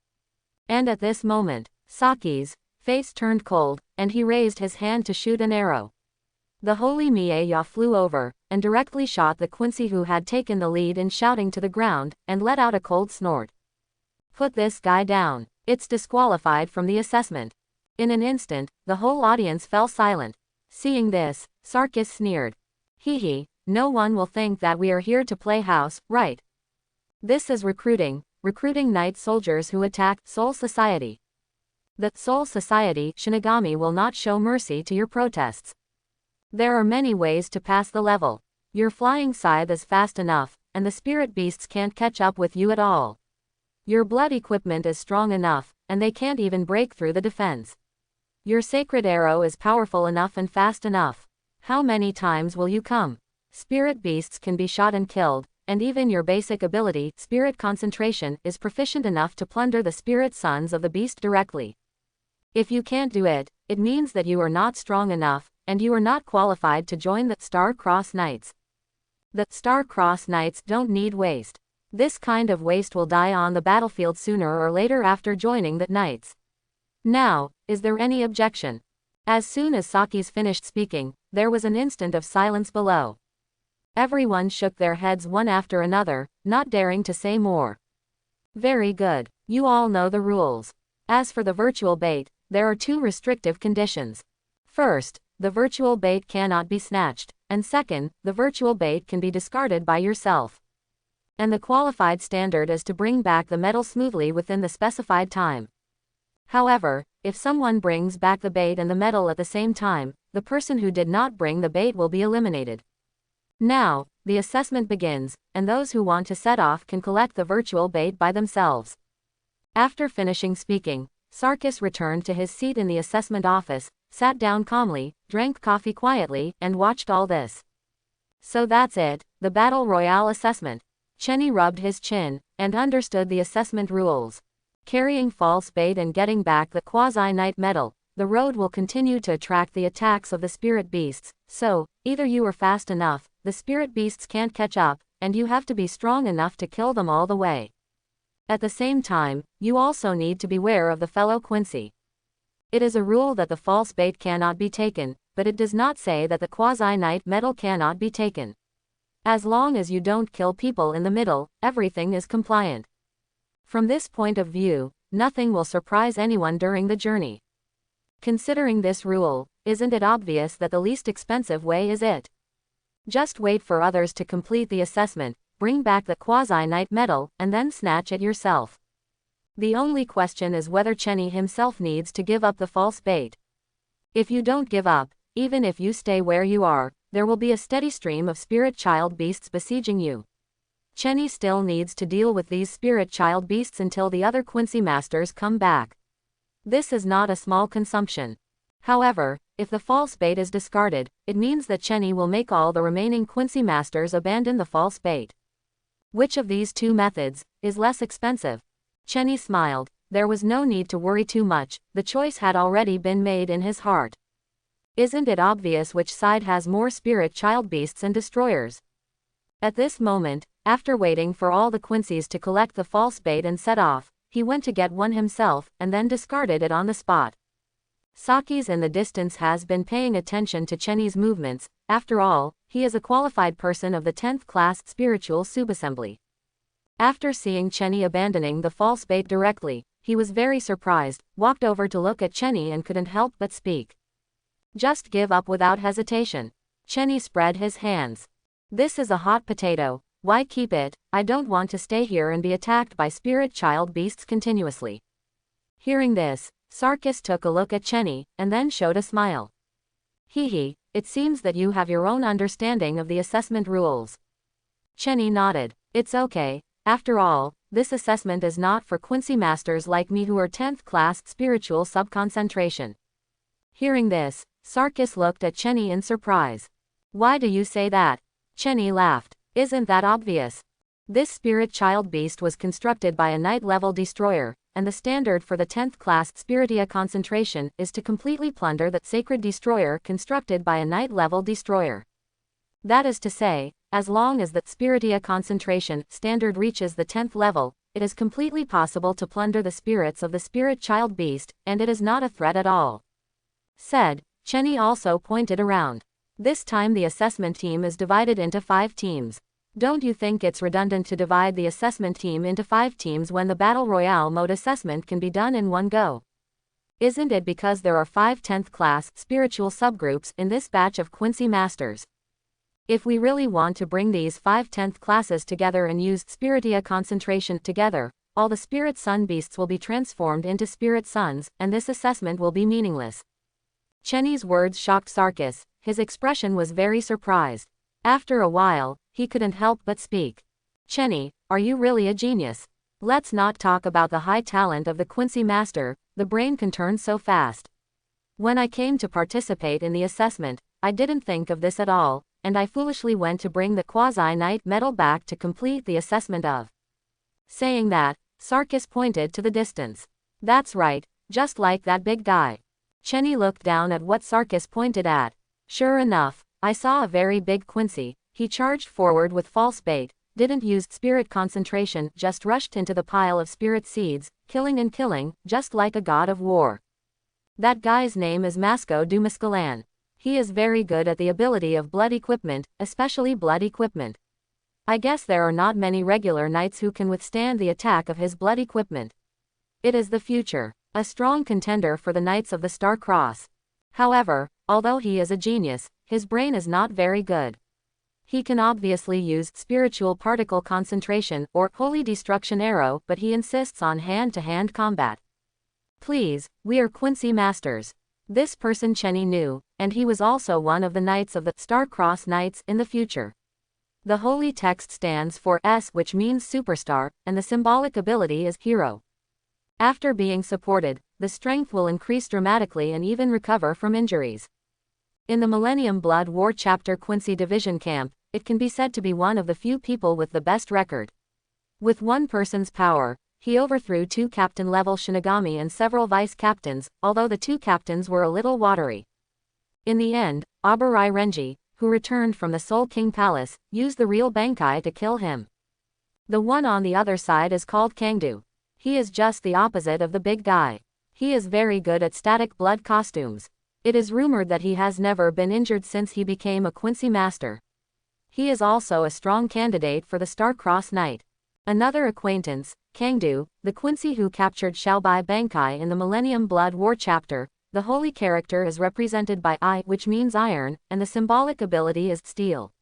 And at this moment, Saki's face turned cold, and he raised his hand to shoot an arrow. The holy Mieya flew over, and directly shot the Quincy who had taken the lead in shouting to the ground, and let out a cold snort. Put this guy down. It's disqualified from the assessment. In an instant, the whole audience fell silent. Seeing this, Sarkis sneered. Hee, no one will think that we are here to play house, right? This is recruiting knight soldiers who attack Soul Society. The Soul Society Shinigami will not show mercy to your protests. There are many ways to pass the level. Your flying scythe is fast enough, and the spirit beasts can't catch up with you at all. Your blood equipment is strong enough, and they can't even break through the defense. Your sacred arrow is powerful enough and fast enough. How many times will you come? Spirit beasts can be shot and killed, and even your basic ability, spirit concentration, is proficient enough to plunder the spirit sons of the beast directly. If you can't do it, it means that you are not strong enough, and you are not qualified to join the Star-Cross Knights. The Star-Cross Knights don't need waste. This kind of waste will die on the battlefield sooner or later after joining the Knights. Now, is there any objection? As soon as Saki's finished speaking, there was an instant of silence below. Everyone shook their heads one after another, not daring to say more. Very good. You all know the rules. As for the virtual bait, there are two restrictive conditions. First, the virtual bait cannot be snatched, and second, the virtual bait can be discarded by yourself. And the qualified standard is to bring back the medal smoothly within the specified time. However, if someone brings back the bait and the medal at the same time, the person who did not bring the bait will be eliminated. Now, the assessment begins, and those who want to set off can collect the virtual bait by themselves. After finishing speaking, Sarkis returned to his seat in the assessment office, sat down calmly, drank coffee quietly, and watched all this. So that's it, the Battle Royale assessment. Chenny rubbed his chin, and understood the assessment rules. Carrying false bait and getting back the quasi-knight medal, the road will continue to attract the attacks of the spirit beasts, so, either you are fast enough, the spirit beasts can't catch up, and you have to be strong enough to kill them all the way. At the same time, you also need to beware of the fellow Quincy. It is a rule that the false bait cannot be taken, but it does not say that the quasi-knight medal cannot be taken. As long as you don't kill people in the middle, everything is compliant. From this point of view, nothing will surprise anyone during the journey. Considering this rule, isn't it obvious that the least expensive way is it? Just wait for others to complete the assessment, bring back the quasi-knight medal, and then snatch it yourself. The only question is whether Chenny himself needs to give up the false bait. If you don't give up, even if you stay where you are, there will be a steady stream of spirit child beasts besieging you. Chenny still needs to deal with these spirit child beasts until the other Quincy masters come back. This is not a small consumption. However, if the false bait is discarded, it means that Chenny will make all the remaining Quincy masters abandon the false bait. Which of these two methods is less expensive? Chenny smiled. There was no need to worry too much, the choice had already been made in his heart. Isn't it obvious which side has more spirit child beasts and destroyers? At this moment, after waiting for all the Quincies to collect the false bait and set off, he went to get one himself, and then discarded it on the spot. Saki's in the distance has been paying attention to Chenny's movements. After all, he is a qualified person of the 10th class spiritual subassembly. After seeing Chenny abandoning the false bait directly, he was very surprised, walked over to look at Chenny and couldn't help but speak. Just give up without hesitation. Chenny spread his hands. This is a hot potato. Why keep it? I don't want to stay here and be attacked by spirit child beasts continuously. Hearing this, Sarkis took a look at Chenny, and then showed a smile. Hee, it seems that you have your own understanding of the assessment rules. Chenny nodded. It's okay. After all, this assessment is not for Quincy masters like me who are 10th class spiritual subconcentration. Hearing this, Sarkis looked at Chenny in surprise. Why do you say that? Chenny laughed. Isn't that obvious? This spirit child beast was constructed by a knight-level destroyer, and the standard for the 10th class Spiritia concentration is to completely plunder that sacred destroyer constructed by a knight-level destroyer. That is to say, as long as the Spiritia concentration standard reaches the 10th level, it is completely possible to plunder the spirits of the spirit child beast, and it is not a threat at all. Said, Chenny also pointed around. This time the assessment team is divided into 5 teams. Don't you think it's redundant to divide the assessment team into 5 teams when the Battle Royale mode assessment can be done in one go? Isn't it because there are 5 10th class spiritual subgroups in this batch of Quincy Masters? If we really want to bring these 5 10th classes together and use Spiritia concentration together, all the Spirit Sun beasts will be transformed into Spirit Suns, and this assessment will be meaningless. Chenny's words shocked Sarkis. His expression was very surprised. After a while, he couldn't help but speak. Chenny, are you really a genius? Let's not talk about the high talent of the Quincy Master, the brain can turn so fast. When I came to participate in the assessment, I didn't think of this at all, and I foolishly went to bring the quasi-knight medal back to complete the assessment of. Saying that, Sarkis pointed to the distance. That's right, just like that big guy. Chenny looked down at what Sarkis pointed at. Sure enough, I saw a very big Quincy. He charged forward with false bait, didn't use spirit concentration, just rushed into the pile of spirit seeds, killing and killing, just like a god of war. That guy's name is Masco du Muscalan. He is very good at the ability of blood equipment, especially blood equipment. I guess there are not many regular knights who can withstand the attack of his blood equipment. It is the future, a strong contender for the Knights of the Star Cross. However, although he is a genius, his brain is not very good. He can obviously use spiritual particle concentration or holy destruction arrow, but he insists on hand-to-hand combat. Please, we are Quincy Masters. This person Chenny knew, and he was also one of the Knights of the Star-Cross Knights in the future. The holy text stands for S, which means superstar, and the symbolic ability is hero. After being supported, the strength will increase dramatically and even recover from injuries. In the Millennium Blood War Chapter Quincy Division Camp, it can be said to be one of the few people with the best record. With one person's power, he overthrew 2 captain-level Shinigami and several vice-captains, although the 2 captains were a little watery. In the end, Abarai Renji, who returned from the Soul King Palace, used the real Bankai to kill him. The one on the other side is called Kangdu. He is just the opposite of the big guy. He is very good at static blood costumes. It is rumored that he has never been injured since he became a Quincy Master. He is also a strong candidate for the Star-Crossed Knight. Another acquaintance, Kangdu, the Quincy who captured Xiaobai Bankai in the Millennium Blood War chapter. The holy character is represented by I, which means iron, and the symbolic ability is steel.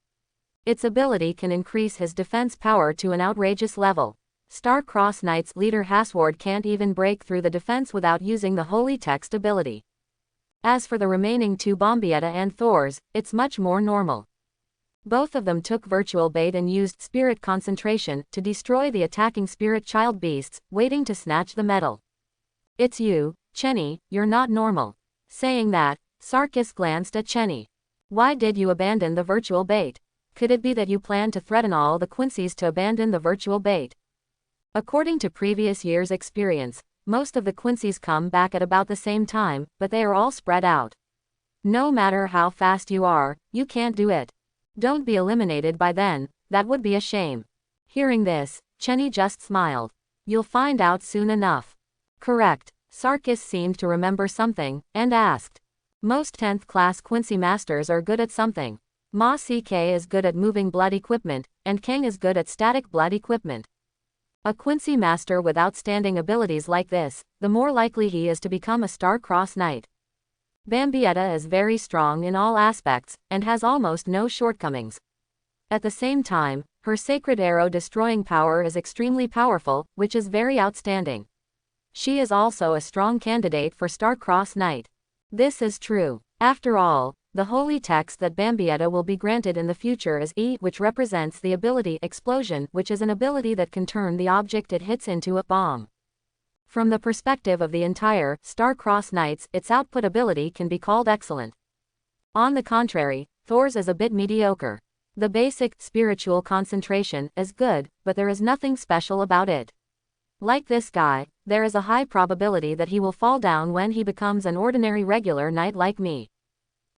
Its ability can increase his defense power to an outrageous level. Star-Crossed Knight's leader Hasward can't even break through the defense without using the holy text ability. As for the remaining two Bombietta and Thors, it's much more normal. Both of them took virtual bait and used spirit concentration to destroy the attacking spirit child beasts, waiting to snatch the medal. It's you, Chenny, you're not normal. Saying that, Sarkis glanced at Chenny. Why did you abandon the virtual bait? Could it be that you plan to threaten all the Quincy's to abandon the virtual bait? According to previous years' experience, most of the Quincy's come back at about the same time, but they are all spread out. No matter how fast you are, you can't do it. Don't be eliminated by then, that would be a shame. Hearing this, Chenny just smiled. You'll find out soon enough. Correct. Sarkis seemed to remember something, and asked. Most 10th class Quincy masters are good at something. Ma CK is good at moving blood equipment, and Kang is good at static blood equipment. A Quincy master with outstanding abilities like this, the more likely he is to become a Star-Crossed Knight. Bombietta is very strong in all aspects, and has almost no shortcomings. At the same time, her sacred arrow destroying power is extremely powerful, which is very outstanding. She is also a strong candidate for Star-Crossed Knight. This is true. After all, the holy text that Bombietta will be granted in the future is E, which represents the ability Explosion, which is an ability that can turn the object it hits into a bomb. From the perspective of the entire Star-Crossed Knights, its output ability can be called excellent. On the contrary, Thor's is a bit mediocre. The basic spiritual concentration is good, but there is nothing special about it. Like this guy, there is a high probability that he will fall down when he becomes an ordinary regular knight like me.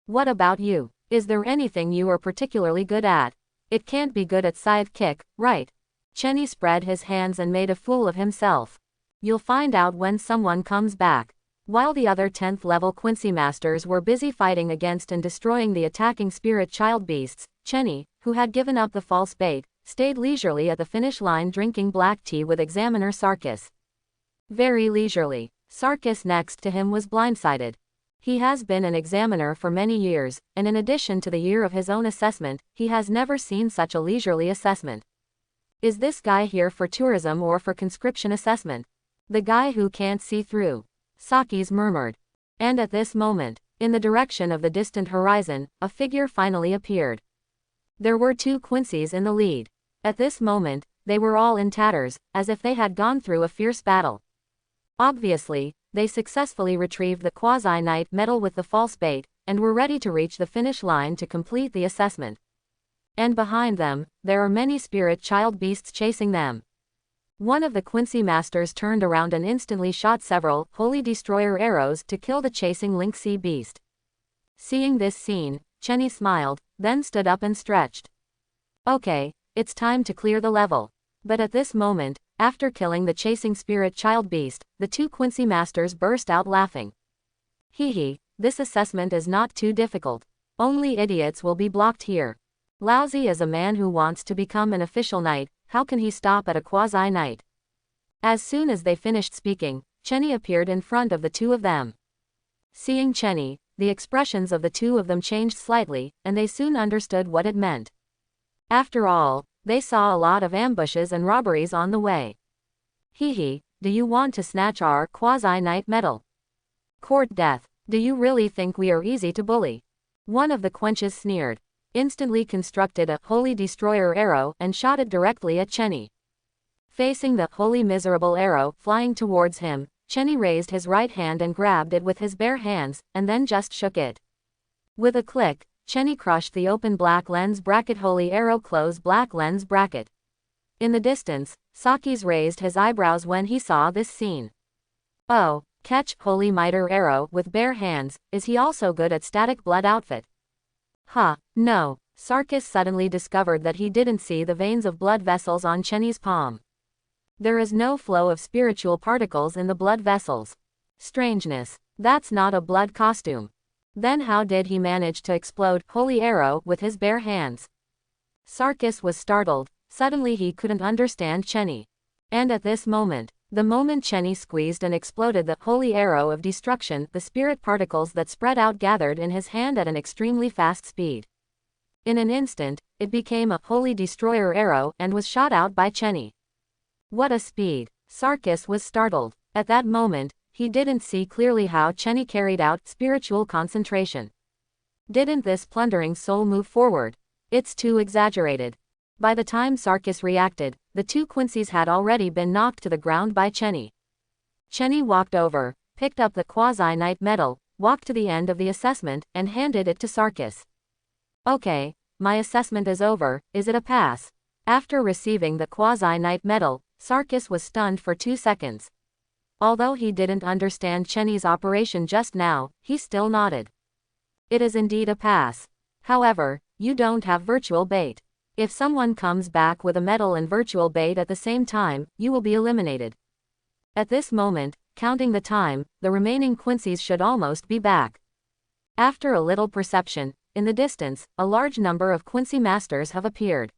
What about you? Is there anything you are particularly good at? It can't be good at sidekick, right? Chenny spread his hands and made a fool of himself. You'll find out when someone comes back. While the other 10th level Quincy masters were busy fighting against and destroying the attacking spirit child beasts, Chenny, who had given up the false bait, stayed leisurely at the finish line drinking black tea with examiner Sarkis. Very leisurely. Sarkis next to him was blindsided. He has been an examiner for many years, and in addition to the year of his own assessment, he has never seen such a leisurely assessment. Is this guy here for tourism or for conscription assessment? The guy who can't see through. Sakis murmured. And at this moment, in the direction of the distant horizon, a figure finally appeared. There were two Quincy's in the lead. At this moment, they were all in tatters, as if they had gone through a fierce battle. Obviously, they successfully retrieved the Quasi-Knight medal with the false bait, and were ready to reach the finish line to complete the assessment. And behind them, there are many spirit child beasts chasing them. One of the Quincy masters turned around and instantly shot several Holy Destroyer arrows to kill the chasing Link Sea beast. Seeing this scene, Chenny smiled, then stood up and stretched. Okay, it's time to clear the level. But at this moment, after killing the chasing spirit child beast, the two Quincy masters burst out laughing. Hee, this assessment is not too difficult. Only idiots will be blocked here. Lousy as a man who wants to become an official knight, how can he stop at a quasi-knight? As soon as they finished speaking, Chenny appeared in front of the two of them. Seeing Chenny, the expressions of the two of them changed slightly, and they soon understood what it meant. After all, they saw a lot of ambushes and robberies on the way. Hee, do you want to snatch our quasi-knight medal? Court death, do you really think we are easy to bully? One of the Quenches sneered. Instantly constructed a Holy Destroyer arrow and shot it directly at Chenny. Facing the Holy Miserable arrow flying towards him, Chenny raised his right hand and grabbed it with his bare hands, and then just shook it. With a click, Chenny crushed the open black lens bracket Holy arrow close black lens bracket. In the distance, Sakis raised his eyebrows when he saw this scene. Oh, catch Holy Mitre arrow with bare hands, is he also good at static blood outfit? No. Sarkis suddenly discovered that he didn't see the veins of blood vessels on Chenny's palm. There is no flow of spiritual particles in the blood vessels. Strangeness. That's not a blood costume. Then how did he manage to explode Holy Arrow with his bare hands? Sarkis was startled. Suddenly he couldn't understand Chenny. And at this moment, the moment Chenny squeezed and exploded the holy arrow of destruction, the spirit particles that spread out gathered in his hand at an extremely fast speed. In an instant, it became a holy destroyer arrow and was shot out by Chenny. What a speed! Sarkis was startled. At that moment, he didn't see clearly how Chenny carried out spiritual concentration. Didn't this plundering soul move forward? It's too exaggerated. By the time Sarkis reacted, the two Quincy's had already been knocked to the ground by Chenny. Chenny walked over, picked up the quasi-night medal, walked to the end of the assessment, and handed it to Sarkis. Okay, my assessment is over, is it a pass? After receiving the quasi-night medal, Sarkis was stunned for 2 seconds. Although he didn't understand Chenny's operation just now, he still nodded. It is indeed a pass. However, you don't have virtual bait. If someone comes back with a medal and virtual bait at the same time, you will be eliminated. At this moment, counting the time, the remaining Quincy's should almost be back. After a little perception, in the distance, a large number of Quincy masters have appeared.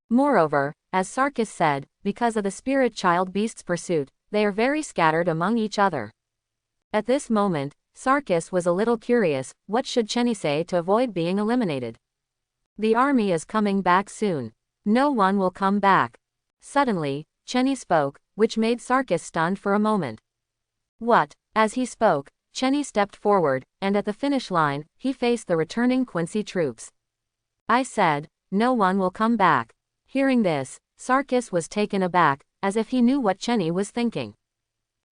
Moreover, as Sarkis said, because of the spirit child beast's pursuit, they are very scattered among each other. At this moment, Sarkis was a little curious, what should Chenny say to avoid being eliminated? The army is coming back soon. No one will come back. Suddenly, Chenny spoke, which made Sarkis stunned for a moment. What? As he spoke, Chenny stepped forward, and at the finish line, he faced the returning Quincy troops. I said, no one will come back. Hearing this, Sarkis was taken aback, as if he knew what Chenny was thinking.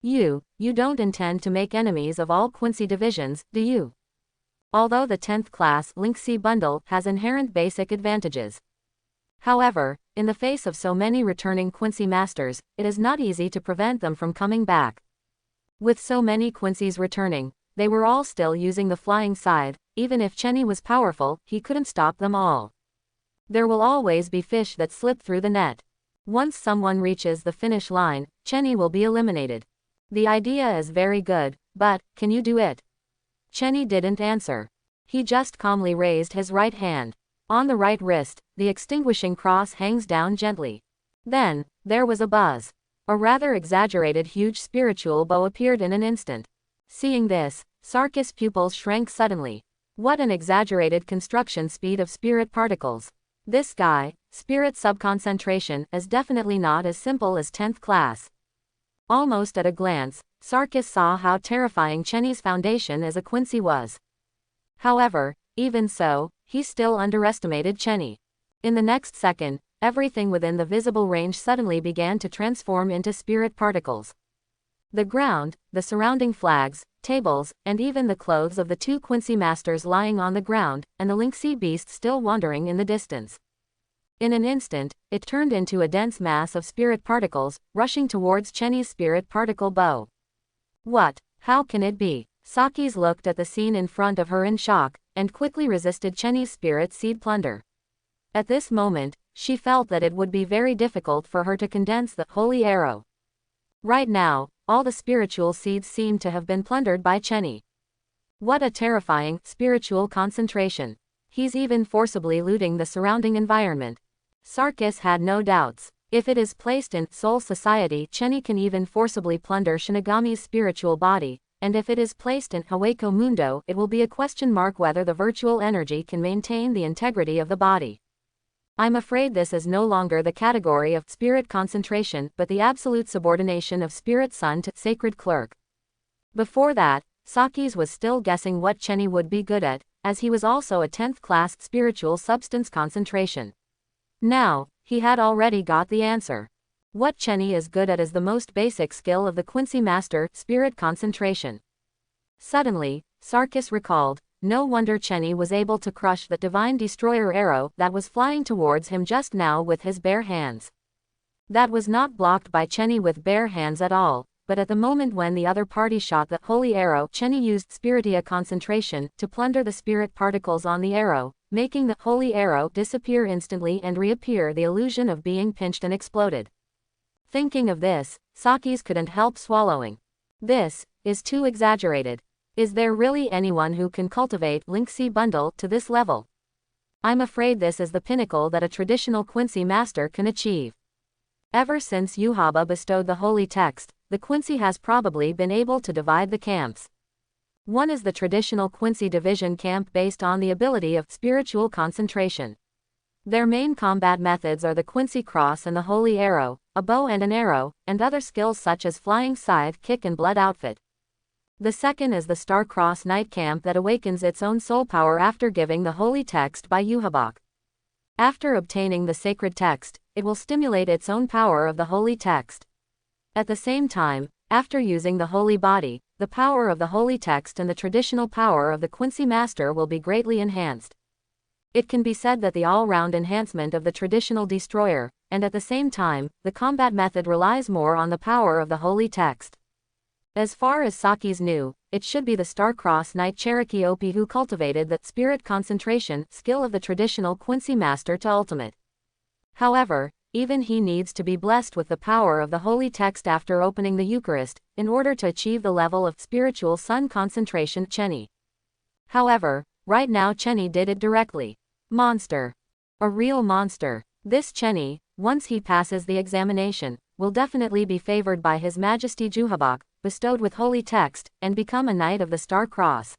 You don't intend to make enemies of all Quincy divisions, do you? Although the 10th class Link C bundle has inherent basic advantages. However, in the face of so many returning Quincy masters, it is not easy to prevent them from coming back. With so many Quincy's returning, they were all still using the flying scythe. Even if Chenny was powerful, he couldn't stop them all. There will always be fish that slip through the net. Once someone reaches the finish line, Chenny will be eliminated. The idea is very good, but, can you do it? Chenny didn't answer. He just calmly raised his right hand. On the right wrist, the extinguishing cross hangs down gently. Then, there was a buzz. A rather exaggerated huge spiritual bow appeared in an instant. Seeing this, Sarkis' pupils shrank suddenly. What an exaggerated construction speed of spirit particles. This guy, spirit subconcentration, is definitely not as simple as 10th class. Almost at a glance, Sarkis saw how terrifying Chenny's foundation as a Quincy was. However, even so, he still underestimated Chenny. In the next second, everything within the visible range suddenly began to transform into spirit particles. The ground, the surrounding flags, tables, and even the clothes of the two Quincy masters lying on the ground, and the Link Sea beast still wandering in the distance. In an instant, it turned into a dense mass of spirit particles, rushing towards Chenny's spirit particle bow. What? How can it be? Sakis looked at the scene in front of her in shock, and quickly resisted Chenny's spirit seed plunder. At this moment, she felt that it would be very difficult for her to condense the holy arrow. Right now, all the spiritual seeds seemed to have been plundered by Chenny. What a terrifying spiritual concentration. He's even forcibly looting the surrounding environment. Sarkis had no doubts. If it is placed in Soul Society, Chenny can even forcibly plunder Shinigami's spiritual body, and if it is placed in Hawako Mundo, it will be a question mark whether the virtual energy can maintain the integrity of the body. I'm afraid this is no longer the category of spirit concentration, but the absolute subordination of Spirit Son to Sacred Clerk. Before that, Sakis was still guessing what Chenny would be good at, as he was also a 10th class spiritual substance concentration. Now, he had already got the answer. What Chenny is good at is the most basic skill of the Quincy Master, spirit concentration. Suddenly, Sarkis recalled, no wonder Chenny was able to crush the divine destroyer arrow that was flying towards him just now with his bare hands. That was not blocked by Chenny with bare hands at all, but at the moment when the other party shot the holy arrow, Chenny used spiritia concentration to plunder the spirit particles on the arrow, making the holy arrow disappear instantly and reappear, the illusion of being pinched and exploded. Thinking of this, Sakis couldn't help swallowing. This is too exaggerated. Is there really anyone who can cultivate Link C bundle to this level? I'm afraid this is the pinnacle that a traditional Quincy master can achieve. Ever since Yuhaba bestowed the holy text, the Quincy has probably been able to divide the camps. One is the traditional Quincy division camp based on the ability of spiritual concentration. Their main combat methods are the Quincy cross and the holy arrow, a bow and an arrow, and other skills such as flying scythe, kick and blood outfit. The second is the Star-Cross Knight camp that awakens its own soul power after giving the holy text by Yuhabak. After obtaining the sacred text, it will stimulate its own power of the holy text. At the same time, after using the holy body, the power of the holy text and the traditional power of the Quincy master will be greatly enhanced. It can be said that the all-round enhancement of the traditional destroyer, and at the same time, the combat method relies more on the power of the holy text. As far as Saki's knew, it should be the Star-Cross Knight Cherokee OP who cultivated the spirit concentration skill of the traditional Quincy master to ultimate. However, even he needs to be blessed with the power of the holy text after opening the Eucharist, in order to achieve the level of spiritual sun concentration Chenny. However, right now Chenny did it directly. Monster. A real monster. This Chenny, once he passes the examination, will definitely be favored by His Majesty Juhabak, bestowed with holy text, and become a Knight of the Star Cross.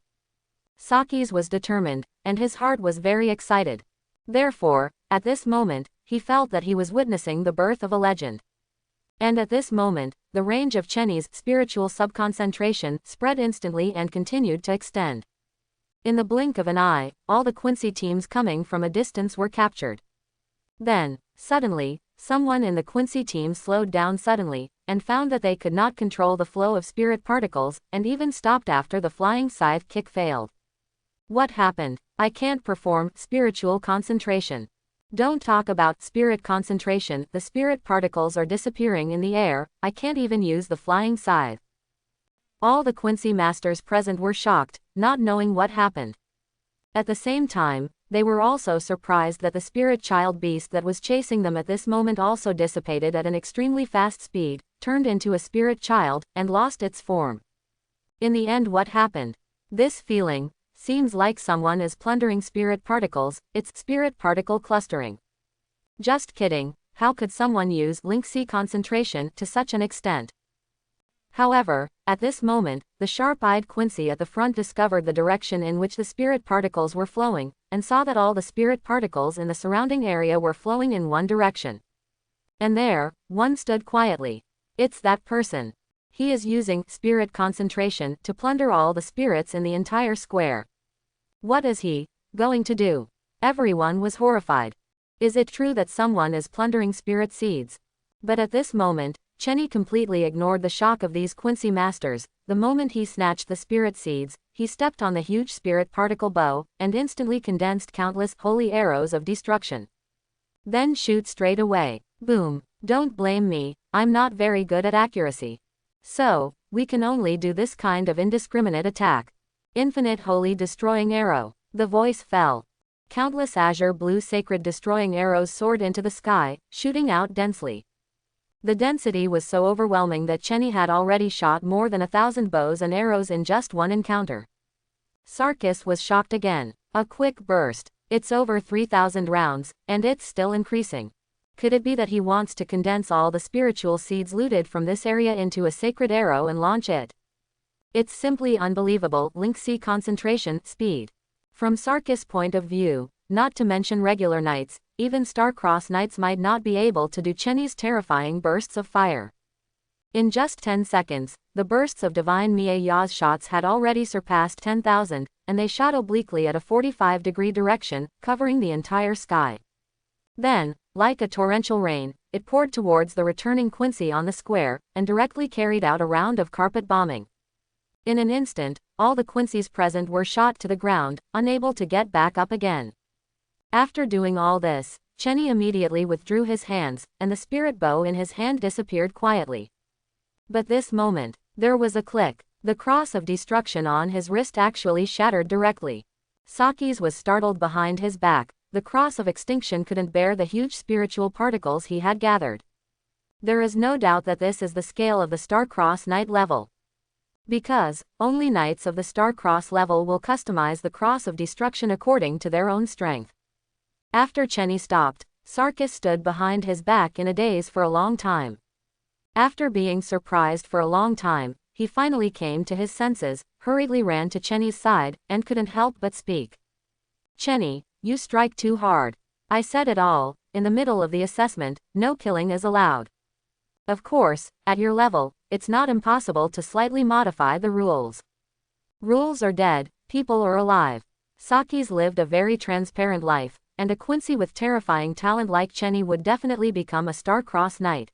Saki's was determined, and his heart was very excited. Therefore, at this moment, he felt that he was witnessing the birth of a legend. And at this moment, the range of Chenny's spiritual subconcentration spread instantly and continued to extend. In the blink of an eye, all the Quincy teams coming from a distance were captured. Then, suddenly, someone in the Quincy team slowed down suddenly, and found that they could not control the flow of spirit particles, and even stopped after the flying scythe kick failed. What happened? I can't perform spiritual concentration. Don't talk about spirit concentration, the spirit particles are disappearing in the air, I can't even use the flying scythe. All the Quincy masters present were shocked, not knowing what happened. At the same time, they were also surprised that the spirit child beast that was chasing them at this moment also dissipated at an extremely fast speed, turned into a spirit child, and lost its form. In the end, what happened? This feeling seems like someone is plundering spirit particles, it's spirit particle clustering. Just kidding, how could someone use Link C concentration to such an extent? However, at this moment, the sharp-eyed Quincy at the front discovered the direction in which the spirit particles were flowing, and saw that all the spirit particles in the surrounding area were flowing in one direction. And there, one stood quietly. It's that person. He is using spirit concentration to plunder all the spirits in the entire square. What is he going to do? Everyone was horrified. Is it true that someone is plundering spirit seeds? But at this moment, Chenny completely ignored the shock of these Quincy masters. The moment he snatched the spirit seeds, he stepped on the huge spirit particle bow, and instantly condensed countless holy arrows of destruction. Then shoot straight away. Boom. Don't blame me, I'm not very good at accuracy. So, we can only do this kind of indiscriminate attack. Infinite holy destroying arrow. The voice fell. Countless azure blue sacred destroying arrows soared into the sky, shooting out densely. The density was so overwhelming that Chenny had already shot more than 1,000 bows and arrows in just one encounter. Sarkis was shocked again. A quick burst. It's over 3,000 rounds, and it's still increasing. Could it be that he wants to condense all the spiritual seeds looted from this area into a sacred arrow and launch it? It's simply unbelievable. Link C concentration speed. From Sarkis' point of view, not to mention regular knights, even Star-Cross Knights might not be able to do Chenny's terrifying bursts of fire. In just 10 seconds, the bursts of Divine Mie Ya's shots had already surpassed 10,000, and they shot obliquely at a 45-degree direction, covering the entire sky. Then, like a torrential rain, it poured towards the returning Quincy on the square, and directly carried out a round of carpet bombing. In an instant, all the Quincy's present were shot to the ground, unable to get back up again. After doing all this, Chenny immediately withdrew his hands, and the spirit bow in his hand disappeared quietly. But this moment, there was a click. The cross of destruction on his wrist actually shattered directly. Saki's was startled behind his back. The cross of extinction couldn't bear the huge spiritual particles he had gathered. There is no doubt that this is the scale of the Star-Cross Knight level. Because, only knights of the Star-Cross level will customize the cross of destruction according to their own strength. After Chenny stopped, Sarkis stood behind his back in a daze for a long time. After being surprised for a long time, he finally came to his senses, hurriedly ran to Chenny's side, and couldn't help but speak. Chenny, you strike too hard. I said it all, in the middle of the assessment, no killing is allowed. Of course, at your level, it's not impossible to slightly modify the rules. Rules are dead, people are alive. Saki's lived a very transparent life, and a Quincy with terrifying talent like Chenny would definitely become a star-crossed knight.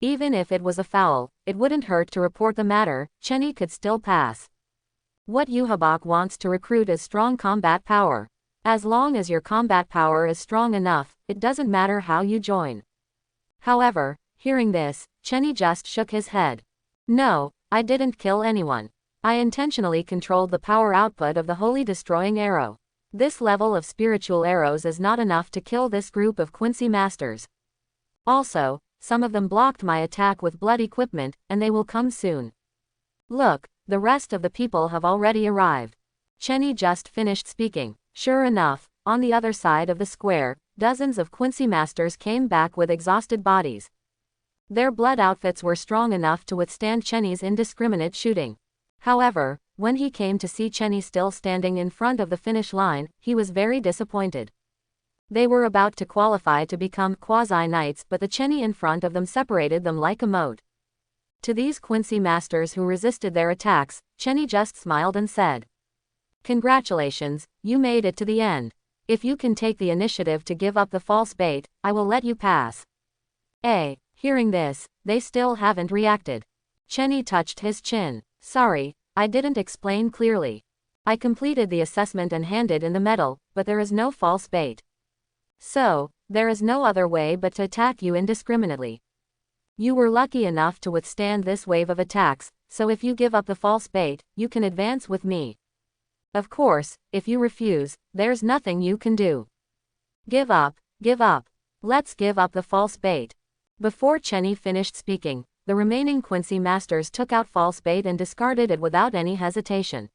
Even if it was a foul, it wouldn't hurt to report the matter, Chenny could still pass. What Yhwach wants to recruit is strong combat power. As long as your combat power is strong enough, it doesn't matter how you join. However, hearing this, Chenny just shook his head. No, I didn't kill anyone. I intentionally controlled the power output of the holy destroying arrow. This level of spiritual arrows is not enough to kill this group of Quincy masters. Also, some of them blocked my attack with blood equipment, and they will come soon. Look, the rest of the people have already arrived. Chenny just finished speaking. Sure enough, on the other side of the square, dozens of Quincy masters came back with exhausted bodies. Their blood outfits were strong enough to withstand Chenny's indiscriminate shooting. However, when he came to see Chenny still standing in front of the finish line, he was very disappointed. They were about to qualify to become quasi-knights, but the Chenny in front of them separated them like a moat. To these Quincy masters who resisted their attacks, Chenny just smiled and said, "Congratulations, you made it to the end. If you can take the initiative to give up the false bait, I will let you pass." Hearing this, they still haven't reacted. Chenny touched his chin. Sorry, I didn't explain clearly. I completed the assessment and handed in the medal, but there is no false bait. So, there is no other way but to attack you indiscriminately. You were lucky enough to withstand this wave of attacks, so if you give up the false bait, you can advance with me. Of course, if you refuse, there's nothing you can do. Give up, give up. Let's give up the false bait. Before Chenny finished speaking, the remaining Quincy masters took out false bait and discarded it without any hesitation.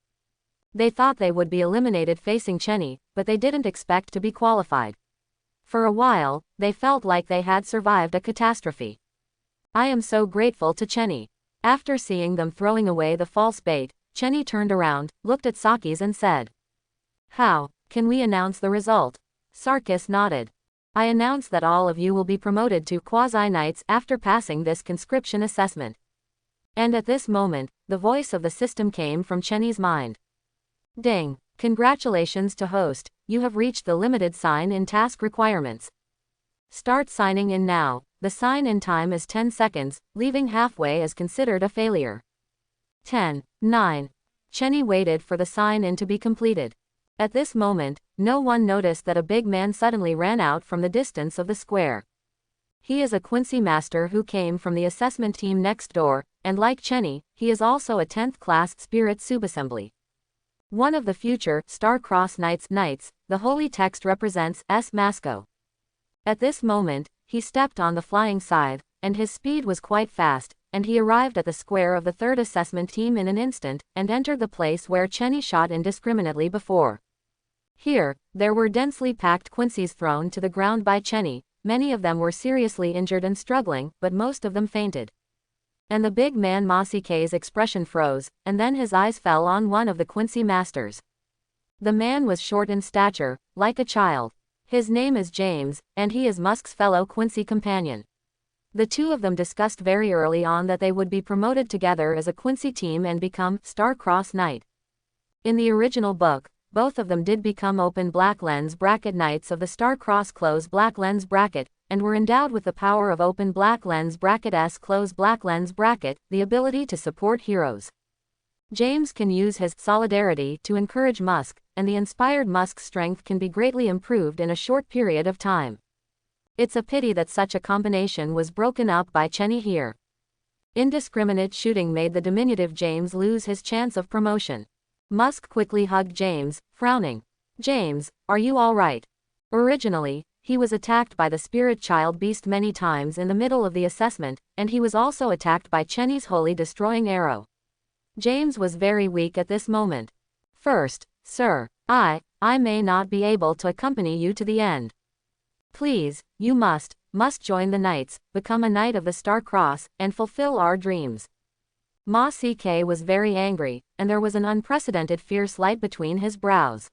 They thought they would be eliminated facing Chenny, but they didn't expect to be qualified. For a while, they felt like they had survived a catastrophe. I am so grateful to Chenny. After seeing them throwing away the false bait, Chenny turned around, looked at Saki's and said, "How, can we announce the result?" Sarkis nodded. "I announce that all of you will be promoted to quasi-knights after passing this conscription assessment." And at this moment, the voice of the system came from Chenny's mind. "Ding! Congratulations to host, you have reached the limited sign-in task requirements. Start signing in now. The sign-in time is 10 seconds, leaving halfway is considered a failure." 10, 9. Chenny waited for the sign-in to be completed. At this moment, no one noticed that a big man suddenly ran out from the distance of the square. He is a Quincy master who came from the assessment team next door, and like Chenny, he is also a 10th class spirit subassembly. One of the future Star-Crossed Knights, the holy text represents S. Masco. At this moment, he stepped on the flying scythe, and his speed was quite fast, and he arrived at the square of the third assessment team in an instant, and entered the place where Chenny shot indiscriminately before. Here, there were densely packed Quincies thrown to the ground by Chenny. Many of them were seriously injured and struggling, but most of them fainted. And the big man Masike's expression froze, and then his eyes fell on one of the Quincy masters. The man was short in stature, like a child. His name is James, and he is Musk's fellow Quincy companion. The two of them discussed very early on that they would be promoted together as a Quincy team and become Star-Crossed Knight. In the original book, both of them did become open black lens bracket knights of the Star-Crossed close black lens bracket, and were endowed with the power of open black lens bracket S close black lens bracket, the ability to support heroes. James can use his solidarity to encourage Musk, and the inspired Musk's strength can be greatly improved in a short period of time. It's a pity that such a combination was broken up by Chenny here. Indiscriminate shooting made the diminutive James lose his chance of promotion. Musk quickly hugged James, frowning. "James, are you all right?" Originally, he was attacked by the spirit child beast many times in the middle of the assessment, and he was also attacked by Chenny's holy destroying arrow. James was very weak at this moment. "First, sir, I may not be able to accompany you to the end. Please, you must join the knights, become a knight of the Star Cross, and fulfill our dreams. Ma CK was very angry, and there was an unprecedented fierce light between his brows.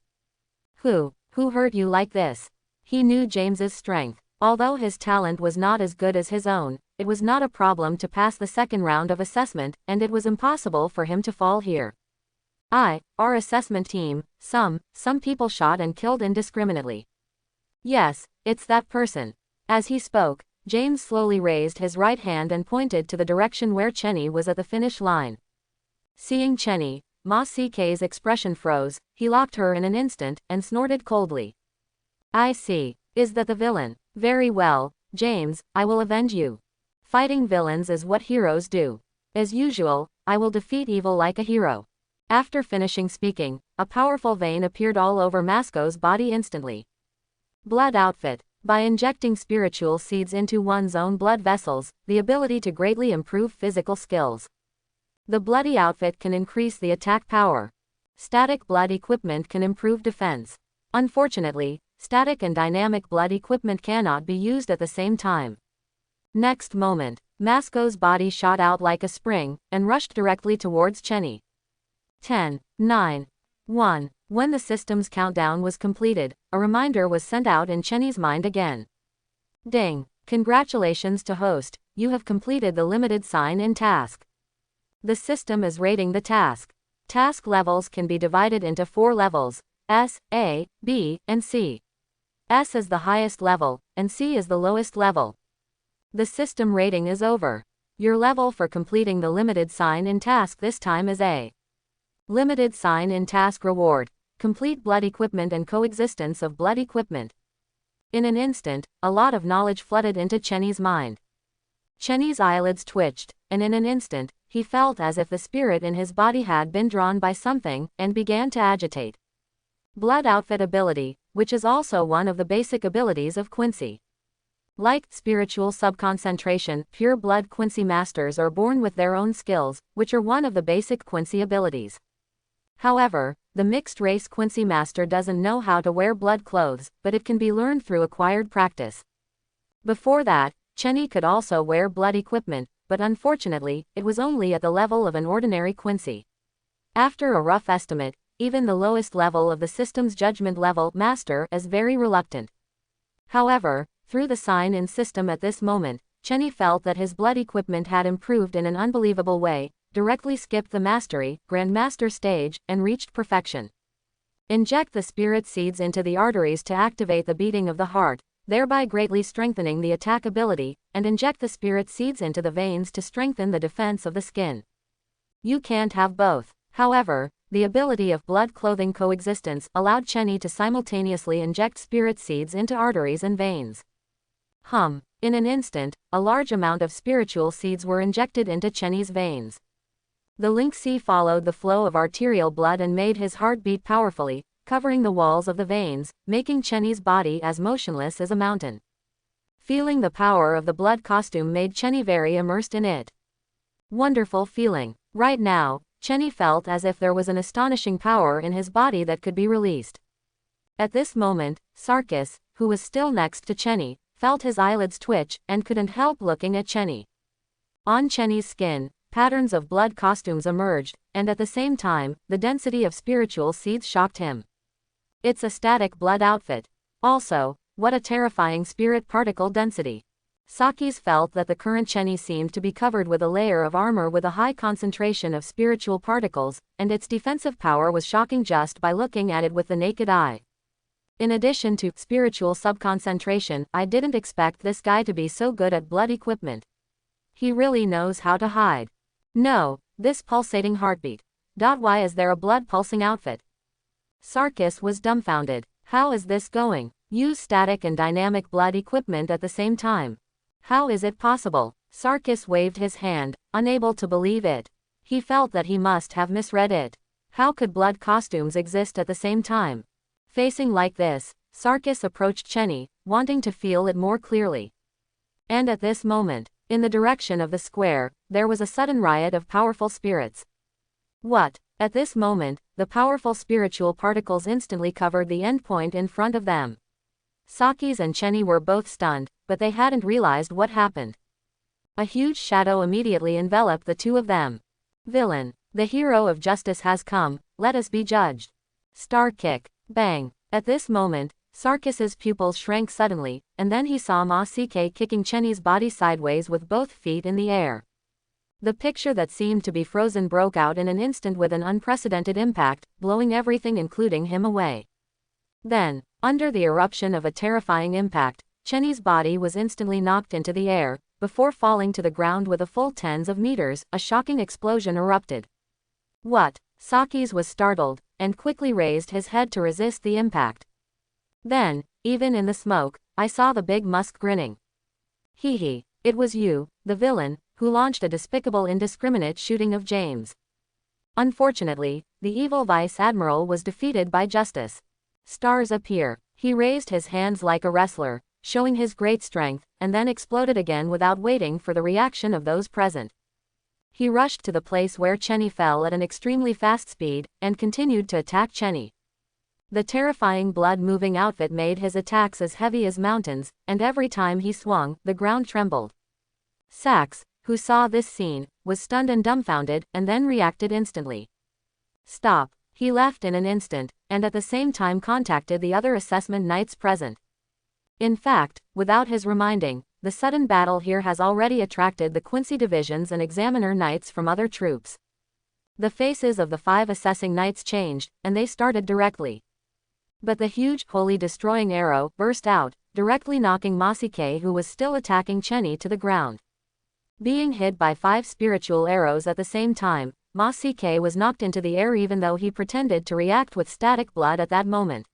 Who hurt you like this? He knew James's strength. Although his talent was not as good as his own, it was not a problem to pass the second round of assessment, and it was impossible for him to fall here. Our assessment team, some people shot and killed indiscriminately. Yes, it's that person. As he spoke, James slowly raised his right hand and pointed to the direction where Chenny was at the finish line. Seeing Chenny, Ma CK's expression froze, he locked her in an instant, and snorted coldly. I see. Is that the villain? Very well, James, I will avenge you. Fighting villains is what heroes do. As usual, I will defeat evil like a hero. After finishing speaking, a powerful vein appeared all over Masco's body instantly. Blood outfit. By injecting spiritual seeds into one's own blood vessels, the ability to greatly improve physical skills. The bloody outfit can increase the attack power. Static blood equipment can improve defense. Unfortunately, static and dynamic blood equipment cannot be used at the same time. Next moment, Masco's body shot out like a spring, and rushed directly towards Chenny. 10, 9, 1. When the system's countdown was completed, a reminder was sent out in Chenny's mind again. Ding! Congratulations to host, you have completed the limited sign-in task. The system is rating the task. Task levels can be divided into 4 levels, S, A, B, and C. S is the highest level, and C is the lowest level. The system rating is over. Your level for completing the limited sign-in task this time is A. Limited sign-in task reward. Complete blood equipment and coexistence of blood equipment. In an instant, a lot of knowledge flooded into Chenny's mind. Chenny's eyelids twitched, and in an instant, he felt as if the spirit in his body had been drawn by something, and began to agitate. Blood outfit ability, which is also one of the basic abilities of Quincy. Like spiritual subconcentration, pure blood Quincy masters are born with their own skills, which are one of the basic Quincy abilities. However, the mixed-race Quincy master doesn't know how to wear blood clothes, but it can be learned through acquired practice. Before that, Chenny could also wear blood equipment, but unfortunately, it was only at the level of an ordinary Quincy. After a rough estimate, even the lowest level of the system's judgment level master is very reluctant. However, through the sign-in system at this moment, Chenny felt that his blood equipment had improved in an unbelievable way, directly skipped the mastery, grandmaster stage, and reached perfection. Inject the spirit seeds into the arteries to activate the beating of the heart, thereby greatly strengthening the attack ability, and inject the spirit seeds into the veins to strengthen the defense of the skin. You can't have both. However, the ability of blood clothing coexistence allowed Chenny to simultaneously inject spirit seeds into arteries and veins. In an instant, a large amount of spiritual seeds were injected into Chenny's veins. The Link C followed the flow of arterial blood and made his heart beat powerfully, covering the walls of the veins, making Chenny's body as motionless as a mountain. Feeling the power of the blood costume made Chenny very immersed in it. Wonderful feeling. Right now, Chenny felt as if there was an astonishing power in his body that could be released. At this moment, Sarkis, who was still next to Chenny, felt his eyelids twitch, and couldn't help looking at Chenny. On Chenny's skin, patterns of blood costumes emerged, and at the same time, the density of spiritual seeds shocked him. It's a static blood outfit. Also, what a terrifying spirit particle density. Sakis felt that the current Chenny seemed to be covered with a layer of armor with a high concentration of spiritual particles, and its defensive power was shocking just by looking at it with the naked eye. In addition to spiritual subconcentration, I didn't expect this guy to be so good at blood equipment. He really knows how to hide. No, this pulsating heartbeat. Why is there a blood pulsing outfit? Sarkis was dumbfounded. How is this going? Use static and dynamic blood equipment at the same time. How is it possible? Sarkis waved his hand, unable to believe it. He felt that he must have misread it. How could blood costumes exist at the same time? Facing like this, Sarkis approached Chenny, wanting to feel it more clearly. And at this moment, in the direction of the square, there was a sudden riot of powerful spirits. What? At this moment, the powerful spiritual particles instantly covered the endpoint in front of them. Sakis and Chenny were both stunned, but they hadn't realized what happened. A huge shadow immediately enveloped the two of them. Villain, the hero of justice has come, let us be judged. Star kick, bang. At this moment, Sarkis's pupils shrank suddenly, and then he saw Masike kicking Chenny's body sideways with both feet in the air. The picture that seemed to be frozen broke out in an instant with an unprecedented impact, blowing everything including him away. Then, under the eruption of a terrifying impact, Chenny's body was instantly knocked into the air. Before falling to the ground with a full tens of meters, a shocking explosion erupted. What? Sakis was startled, and quickly raised his head to resist the impact. Then, even in the smoke, I saw the big Musk grinning. Hee hee, it was you, the villain, who launched a despicable indiscriminate shooting of James. Unfortunately, the evil Vice Admiral was defeated by justice. Stars appear. He raised his hands like a wrestler, showing his great strength, and then exploded again without waiting for the reaction of those present. He rushed to the place where Chenny fell at an extremely fast speed, and continued to attack Chenny. The terrifying blood-moving outfit made his attacks as heavy as mountains, and every time he swung, the ground trembled. Sax, who saw this scene, was stunned and dumbfounded, and then reacted instantly. Stop. He left in an instant, and at the same time contacted the other assessment knights present. In fact, without his reminding, the sudden battle here has already attracted the Quincy divisions and examiner knights from other troops. The faces of the 5 assessing knights changed, and they started directly. But the huge, wholly destroying arrow burst out, directly knocking Masike, who was still attacking Chenny, to the ground. Being hit by 5 spiritual arrows at the same time, Masike was knocked into the air even though he pretended to react with static blood at that moment.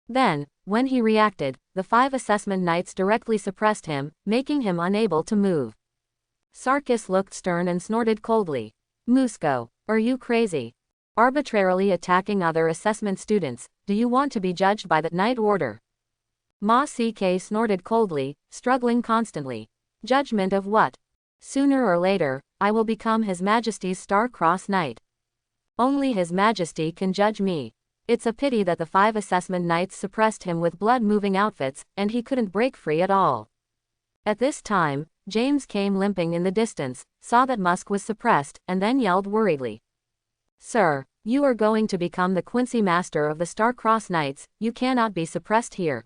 Then, when he reacted, the 5 assessment knights directly suppressed him, making him unable to move. Sarkis looked stern and snorted coldly. Musko, are you crazy? Arbitrarily attacking other assessment students, do you want to be judged by that knight order? Masike snorted coldly, struggling constantly. Judgment of what? Sooner or later, I will become His Majesty's Star-Crossed Knight. Only His Majesty can judge me. It's a pity that the 5 assessment knights suppressed him with blood-moving outfits, and he couldn't break free at all. At this time, James came limping in the distance, saw that Musk was suppressed, and then yelled worriedly. Sir, you are going to become the Quincy Master of the Star-Crossed Knights, you cannot be suppressed here.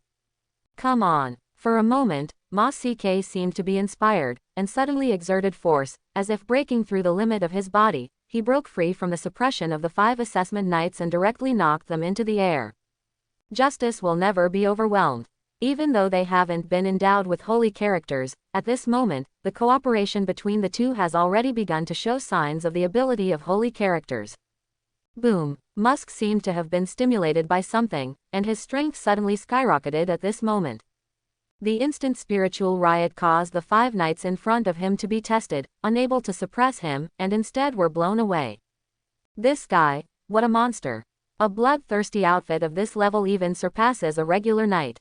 Come on. For a moment, Masike seemed to be inspired, and suddenly exerted force, as if breaking through the limit of his body. He broke free from the suppression of the 5 assessment knights and directly knocked them into the air. Justice will never be overwhelmed. Even though they haven't been endowed with holy characters, at this moment, the cooperation between the two has already begun to show signs of the ability of holy characters. Boom. Musk seemed to have been stimulated by something, and his strength suddenly skyrocketed at this moment. The instant spiritual riot caused the 5 knights in front of him to be tested, unable to suppress him, and instead were blown away. This guy, what a monster. A bloodthirsty outfit of this level even surpasses a regular knight.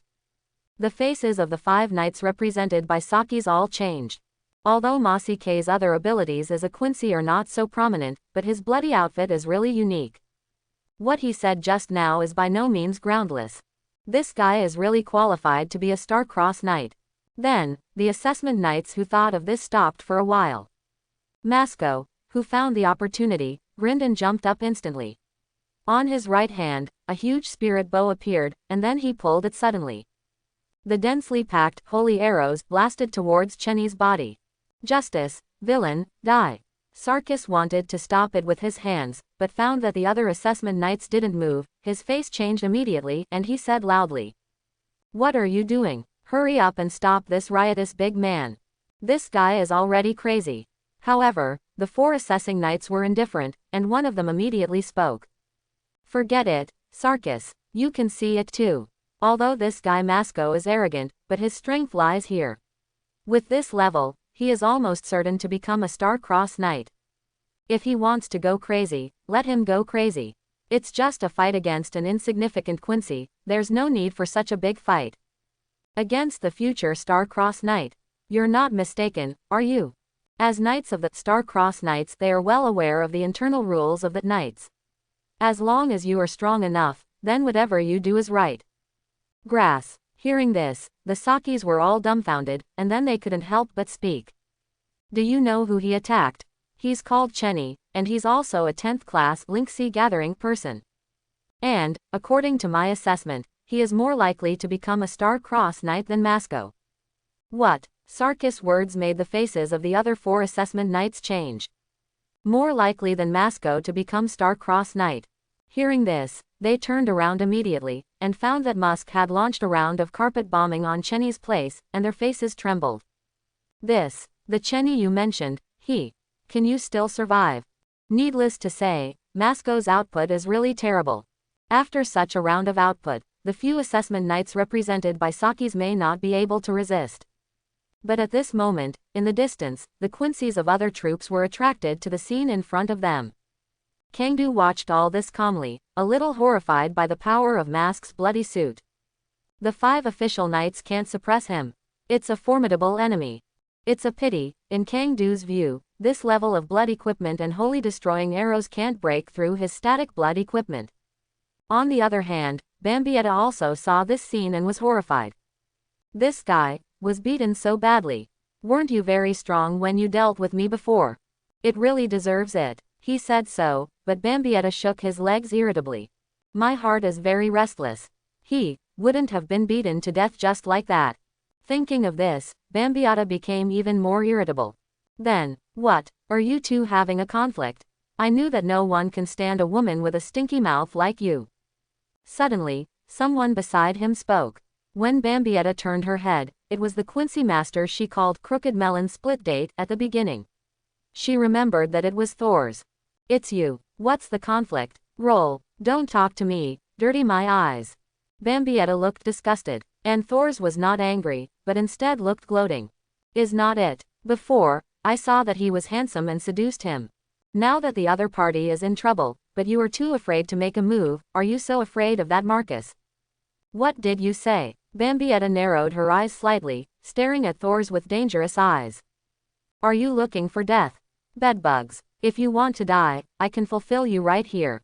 The faces of the 5 knights represented by Sakis all changed. Although Masike's other abilities as a Quincy are not so prominent, but his bloody outfit is really unique. What he said just now is by no means groundless. This guy is really qualified to be a Star-Crossed Knight. Then, the assessment knights who thought of this stopped for a while. Masko, who found the opportunity, grinned and jumped up instantly. On his right hand, a huge spirit bow appeared, and then he pulled it suddenly. The densely packed, holy arrows blasted towards Chenny's body. Justice, villain, die. Sarkis wanted to stop it with his hands, but found that the other assessment knights didn't move. His face changed immediately, and he said loudly. What are you doing? Hurry up and stop this riotous big man. This guy is already crazy. However, the 4 assessing knights were indifferent, and one of them immediately spoke. Forget it, Sarkis, you can see it too. Although this guy Masko is arrogant, but his strength lies here. With this level, he is almost certain to become a Star-Crossed Knight. If he wants to go crazy, let him go crazy. It's just a fight against an insignificant Quincy, there's no need for such a big fight. Against the future Star-Crossed Knight. You're not mistaken, are you? As Knights of the Star-Crossed Knights, they are well aware of the internal rules of the Knights. As long as you are strong enough, then whatever you do is right. Grass. Hearing this, the Sakis were all dumbfounded, and then they couldn't help but speak. Do you know who he attacked? He's called Chenny, and he's also a 10th class Link-sea gathering person. And, according to my assessment, he is more likely to become a star-crossed knight than Masco. What? Sarkis' words made the faces of the other 4 assessment knights change. More likely than Masco to become star-crossed knight. Hearing this, they turned around immediately, and found that Musk had launched a round of carpet bombing on Chenny's place, and their faces trembled. The Chenny you mentioned, can you still survive? Needless to say, Masco's output is really terrible. After such a round of output, the few assessment knights represented by Sakis may not be able to resist. But at this moment, in the distance, the Quincy's of other troops were attracted to the scene in front of them. Kangdu watched all this calmly, a little horrified by the power of Mask's bloody suit. The 5 official knights can't suppress him. It's a formidable enemy. It's a pity, in Kangdu's view, this level of blood equipment and holy destroying arrows can't break through his static blood equipment. On the other hand, Bambietta also saw this scene and was horrified. This guy was beaten so badly. Weren't you very strong when you dealt with me before? It really deserves it. He said so, but Bambietta shook his legs irritably. My heart is very restless. He wouldn't have been beaten to death just like that. Thinking of this, Bambietta became even more irritable. Then, what, are you two having a conflict? I knew that no one can stand a woman with a stinky mouth like you. Suddenly, someone beside him spoke. When Bambietta turned her head, it was the Quincy master she called Crooked Melon Split Date at the beginning. She remembered that it was Thor's. It's you. What's the conflict? Roll. Don't talk to me. Dirty my eyes. Bambietta looked disgusted, and Thor's was not angry, but instead looked gloating. Is not it? Before, I saw that he was handsome and seduced him. Now that the other party is in trouble, but you are too afraid to make a move, are you so afraid of that Marcus? What did you say? Bambietta narrowed her eyes slightly, staring at Thor's with dangerous eyes. Are you looking for death? Bedbugs. If you want to die, I can fulfill you right here.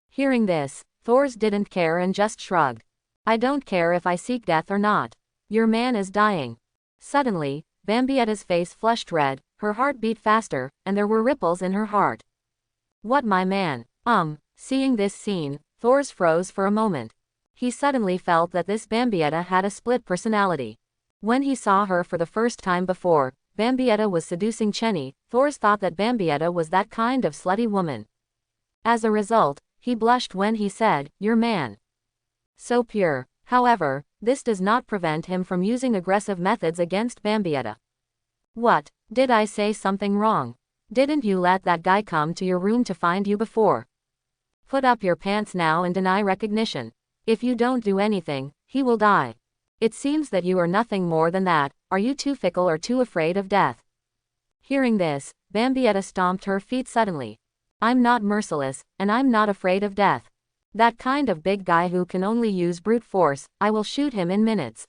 Hearing this, Thor's didn't care and just shrugged. I don't care if I seek death or not. Your man is dying. Suddenly, Bambietta's face flushed red, her heart beat faster, and there were ripples in her heart. What my man? Seeing this scene, Thor's froze for a moment. He suddenly felt that this Bambietta had a split personality. When he saw her for the first time before, Bambietta was seducing Chenny, Thor's thought that Bambietta was that kind of slutty woman. As a result, he blushed when he said, your man. So pure. However, this does not prevent him from using aggressive methods against Bambietta. What? Did I say something wrong? Didn't you let that guy come to your room to find you before? Put up your pants now and deny recognition. If you don't do anything, he will die. It seems that you are nothing more than that. Are you too fickle or too afraid of death? Hearing this, Bambietta stomped her feet suddenly. I'm not merciless, and I'm not afraid of death. That kind of big guy who can only use brute force, I will shoot him in minutes.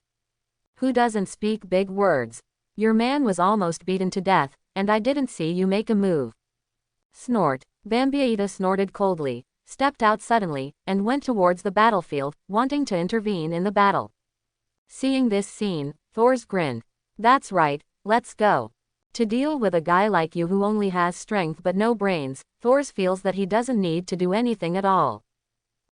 Who doesn't speak big words? Your man was almost beaten to death, and I didn't see you make a move. Snort. Bambietta snorted coldly, stepped out suddenly, and went towards the battlefield, wanting to intervene in the battle. Seeing this scene, Thor's grinned. That's right, let's go. To deal with a guy like you who only has strength but no brains, Thor's feels that he doesn't need to do anything at all.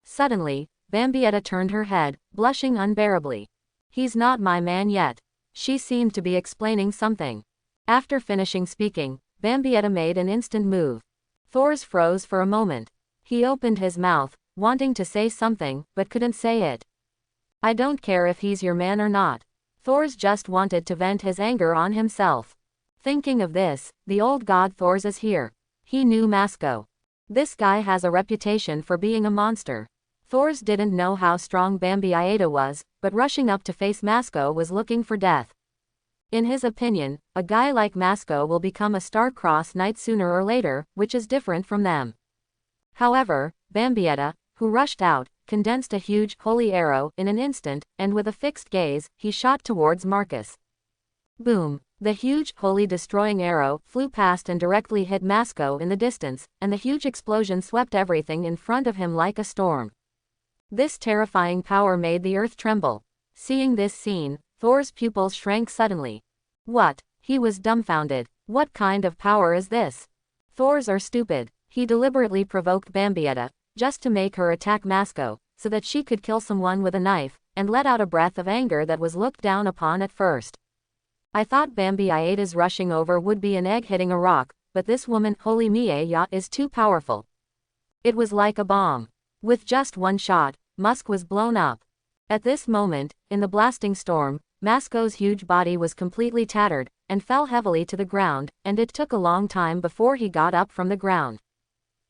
Suddenly, Bambietta turned her head, blushing unbearably. He's not my man yet. She seemed to be explaining something. After finishing speaking, Bambietta made an instant move. Thor's froze for a moment. He opened his mouth, wanting to say something, but couldn't say it. I don't care if he's your man or not. Thor's just wanted to vent his anger on himself. Thinking of this, the old god Thor's is here. He knew Masco. This guy has a reputation for being a monster. Thor's didn't know how strong Bambietta was, but rushing up to face Masco was looking for death. In his opinion, a guy like Masco will become a star-crossed knight sooner or later, which is different from them. However, Bambietta, who rushed out, condensed a huge, holy arrow in an instant, and with a fixed gaze, he shot towards Marcus. Boom! The huge, holy destroying arrow flew past and directly hit Masco in the distance, and the huge explosion swept everything in front of him like a storm. This terrifying power made the earth tremble. Seeing this scene, Thor's pupils shrank suddenly. What? He was dumbfounded. What kind of power is this? Thors are stupid. He deliberately provoked Bambietta, just to make her attack Masco, so that she could kill someone with a knife, and let out a breath of anger that was looked down upon at first. I thought Bambietta's rushing over would be an egg hitting a rock, but this woman, Holy Mia, is too powerful. It was like a bomb. With just one shot, Musk was blown up. At this moment, in the blasting storm, Masco's huge body was completely tattered, and fell heavily to the ground, and it took a long time before he got up from the ground.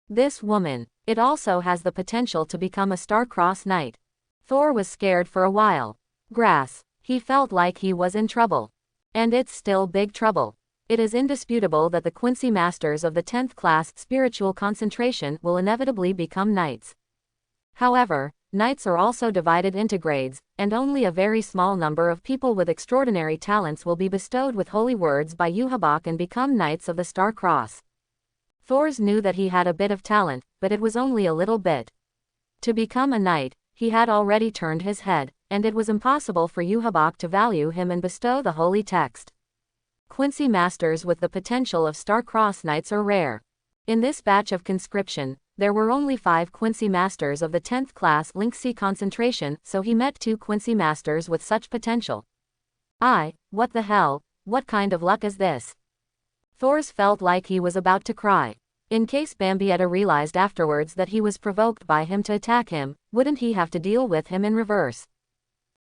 This woman, it also has the potential to become a star-crossed knight. Thor was scared for a while. Grass. He felt like he was in trouble. And it's still big trouble. It is indisputable that the Quincy Masters of the 10th class spiritual concentration will inevitably become knights. However, knights are also divided into grades, and only a very small number of people with extraordinary talents will be bestowed with holy words by Yuhabak and become knights of the Star Cross. Thors knew that he had a bit of talent, but it was only a little bit. To become a knight, he had already turned his head, and it was impossible for Yuhabak to value him and bestow the holy text. Quincy Masters with the potential of Star-Crossed Knights are rare. In this batch of conscription, there were only 5 Quincy Masters of the 10th class Link C concentration, so he met 2 Quincy Masters with such potential. What the hell, what kind of luck is this? Thors felt like he was about to cry. In case Bambietta realized afterwards that he was provoked by him to attack him, wouldn't he have to deal with him in reverse?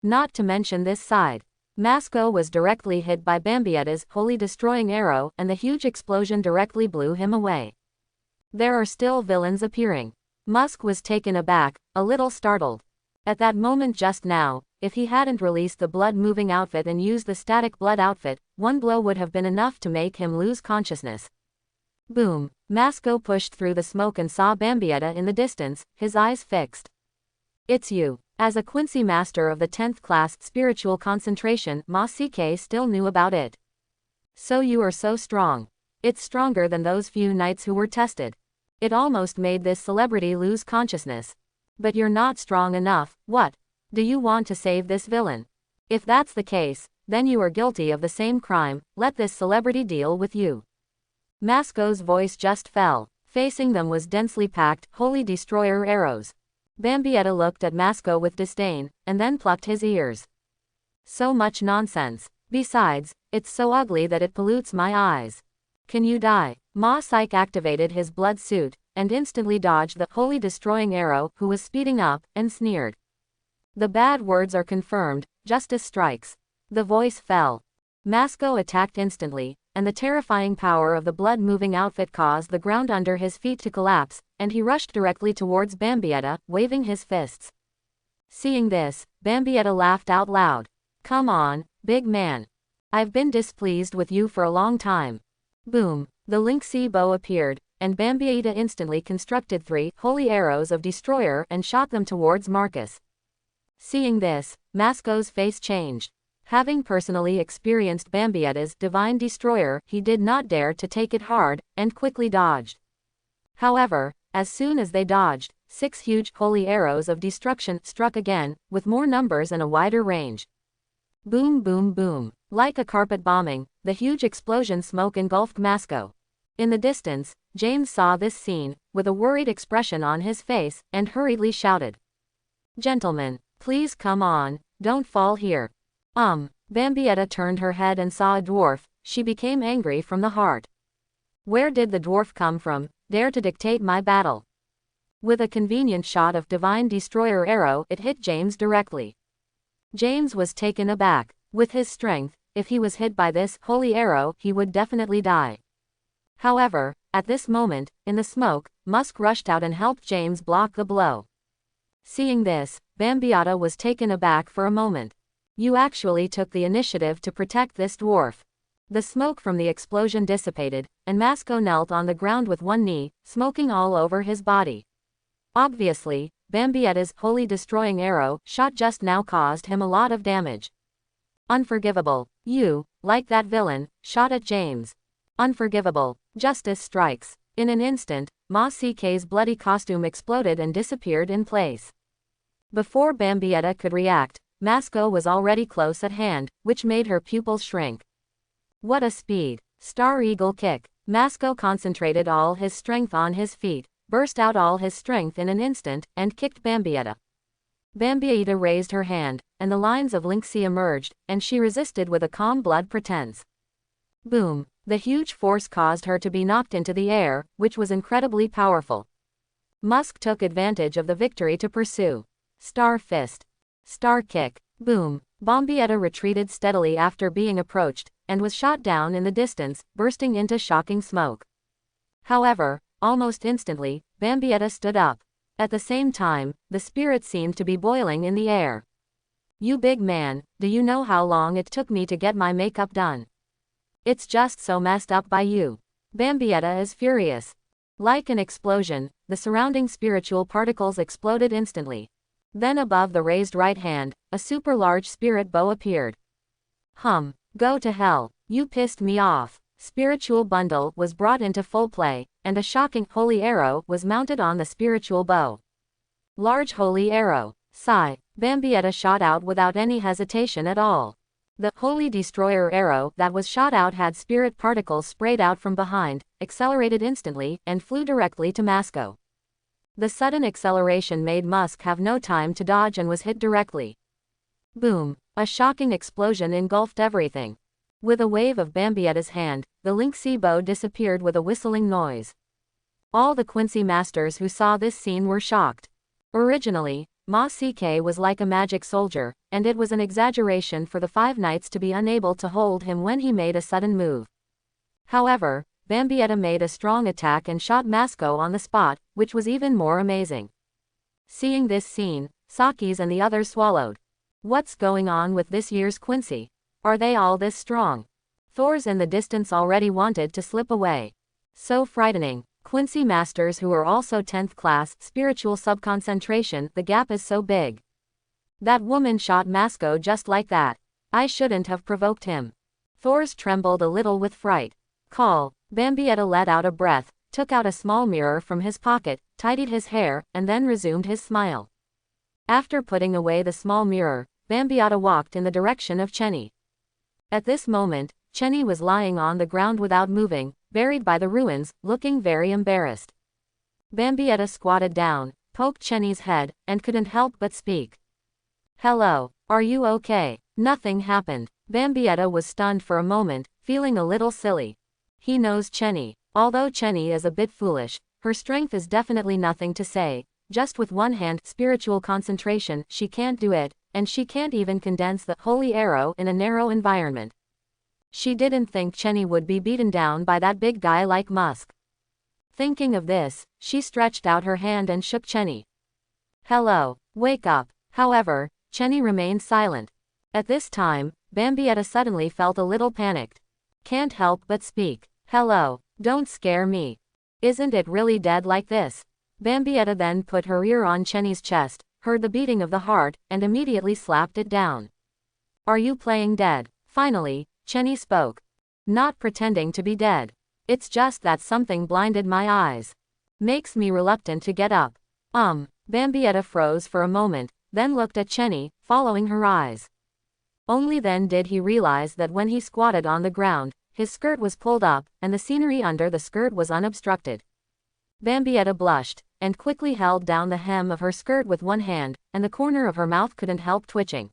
Not to mention this side. Masco was directly hit by Bambietta's holy destroying arrow, and the huge explosion directly blew him away. There are still villains appearing. Musk was taken aback, a little startled. At that moment just now, if he hadn't released the blood-moving outfit and used the static blood outfit, one blow would have been enough to make him lose consciousness. Boom! Masco pushed through the smoke and saw Bambietta in the distance, his eyes fixed. It's you. As a Quincy Master of the 10th class spiritual concentration, Ma CK still knew about it. So you are so strong. It's stronger than those few knights who were tested. It almost made this celebrity lose consciousness. But you're not strong enough. What? Do you want to save this villain? If that's the case, then you are guilty of the same crime. Let this celebrity deal with you. Masco's voice just fell. Facing them was densely packed, holy destroyer arrows. Bambietta looked at Masco with disdain, and then plucked his ears. So much nonsense. Besides, it's so ugly that it pollutes my eyes. Can you die? Ma Psyche activated his blood suit, and instantly dodged the holy destroying arrow, who was speeding up, and sneered. The bad words are confirmed, justice strikes. The voice fell. Masco attacked instantly, and the terrifying power of the blood-moving outfit caused the ground under his feet to collapse, and he rushed directly towards Bambietta, waving his fists. Seeing this, Bambietta laughed out loud. Come on, big man. I've been displeased with you for a long time. Boom! The Link C bow appeared, and Bambietta instantly constructed 3 holy arrows of destroyer and shot them towards Marcus. Seeing this, Masco's face changed. Having personally experienced Bambietta's divine destroyer, he did not dare to take it hard, and quickly dodged. However, as soon as they dodged, 6 huge holy arrows of destruction struck again, with more numbers and a wider range. Boom boom boom. Like a carpet bombing, the huge explosion smoke engulfed Masco. In the distance, James saw this scene, with a worried expression on his face, and hurriedly shouted. Gentlemen, please come on, don't fall here. Bambietta turned her head and saw a dwarf. She became angry from the heart. Where did the dwarf come from, dare to dictate my battle? With a convenient shot of divine destroyer arrow, it hit James directly. James was taken aback. With his strength, if he was hit by this holy arrow, he would definitely die. However, at this moment, in the smoke, Musk rushed out and helped James block the blow. Seeing this, Bambietta was taken aback for a moment. You actually took the initiative to protect this dwarf. The smoke from the explosion dissipated, and Masco knelt on the ground with one knee, smoking all over his body. Obviously, Bambietta's holy destroying arrow shot just now caused him a lot of damage. Unforgivable. You, like that villain, shot at James. Unforgivable. Justice strikes. In an instant, Ma CK's bloody costume exploded and disappeared in place. Before Bambietta could react, Masuko was already close at hand, which made her pupils shrink. What a speed! Star Eagle kick. Masuko concentrated all his strength on his feet, burst out all his strength in an instant, and kicked Bambietta. Bambietta raised her hand, and the lines of Lynxie emerged, and she resisted with a calm blood pretense. Boom! The huge force caused her to be knocked into the air, which was incredibly powerful. Musk took advantage of the victory to pursue. Star Fist. Star Kick. Boom! Bambietta retreated steadily after being approached, and was shot down in the distance, bursting into shocking smoke. However, almost instantly, Bambietta stood up. At the same time, the spirit seemed to be boiling in the air. You big man, do you know how long it took me to get my makeup done? It's just so messed up by you. Bambietta is furious. Like an explosion, the surrounding spiritual particles exploded instantly. Then above the raised right hand, a super large spirit bow appeared. Go to hell, you pissed me off. Spiritual bundle was brought into full play, and a shocking holy arrow was mounted on the spiritual bow. Large holy arrow. Sigh. Bambietta shot out without any hesitation at all. The holy destroyer arrow that was shot out had spirit particles sprayed out from behind, accelerated instantly, and flew directly to Masuko. The sudden acceleration made Musk have no time to dodge and was hit directly. Boom! A shocking explosion engulfed everything. With a wave of Bambietta's hand, the Lynxie bow disappeared with a whistling noise. All the Quincy masters who saw this scene were shocked. Originally, Ma CK was like a magic soldier, and it was an exaggeration for the Five Knights to be unable to hold him when he made a sudden move. However, Bambietta made a strong attack and shot Masuko on the spot, which was even more amazing. Seeing this scene, Sakis and the others swallowed. What's going on with this year's Quincy? Are they all this strong? Thors in the distance already wanted to slip away. So frightening. Quincy masters who are also 10th class spiritual subconcentration, the gap is so big. That woman shot Masuko just like that. I shouldn't have provoked him. Thors trembled a little with fright. Call. Bambietta let out a breath, took out a small mirror from his pocket, tidied his hair, and then resumed his smile. After putting away the small mirror, Bambietta walked in the direction of Chenny. At this moment, Chenny was lying on the ground without moving, buried by the ruins, looking very embarrassed. Bambietta squatted down, poked Chenny's head, and couldn't help but speak. Hello, are you okay? Nothing happened. Bambietta was stunned for a moment, feeling a little silly. He knows Chenny. Although Chenny is a bit foolish, her strength is definitely nothing to say. Just with one hand, spiritual concentration, she can't do it, and she can't even condense the holy arrow in a narrow environment. She didn't think Chenny would be beaten down by that big guy like Musk. Thinking of this, she stretched out her hand and shook Chenny. Hello, wake up. However, Chenny remained silent. At this time, Bambietta suddenly felt a little panicked. Can't help but speak. Hello, don't scare me. Isn't it really dead like this? Bambietta then put her ear on Chenny's chest, heard the beating of the heart, and immediately slapped it down. Are you playing dead? Finally, Chenny spoke. Not pretending to be dead. It's just that something blinded my eyes. Makes me reluctant to get up. Bambietta froze for a moment, then looked at Chenny, following her eyes. Only then did he realize that when he squatted on the ground, his skirt was pulled up, and the scenery under the skirt was unobstructed. Bambietta blushed, and quickly held down the hem of her skirt with one hand, and the corner of her mouth couldn't help twitching.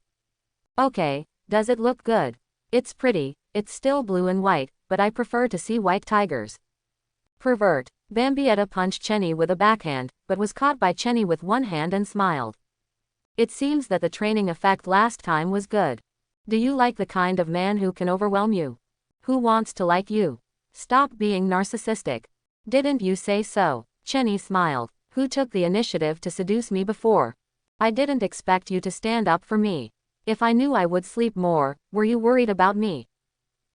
Okay, does it look good? It's pretty, it's still blue and white, but I prefer to see white tigers. Pervert. Bambietta punched Chenny with a backhand, but was caught by Chenny with one hand and smiled. It seems that the training effect last time was good. Do you like the kind of man who can overwhelm you? Who wants to like you? Stop being narcissistic. Didn't you say so? Chenny smiled. Who took the initiative to seduce me before? I didn't expect you to stand up for me. If I knew I would sleep more, were you worried about me?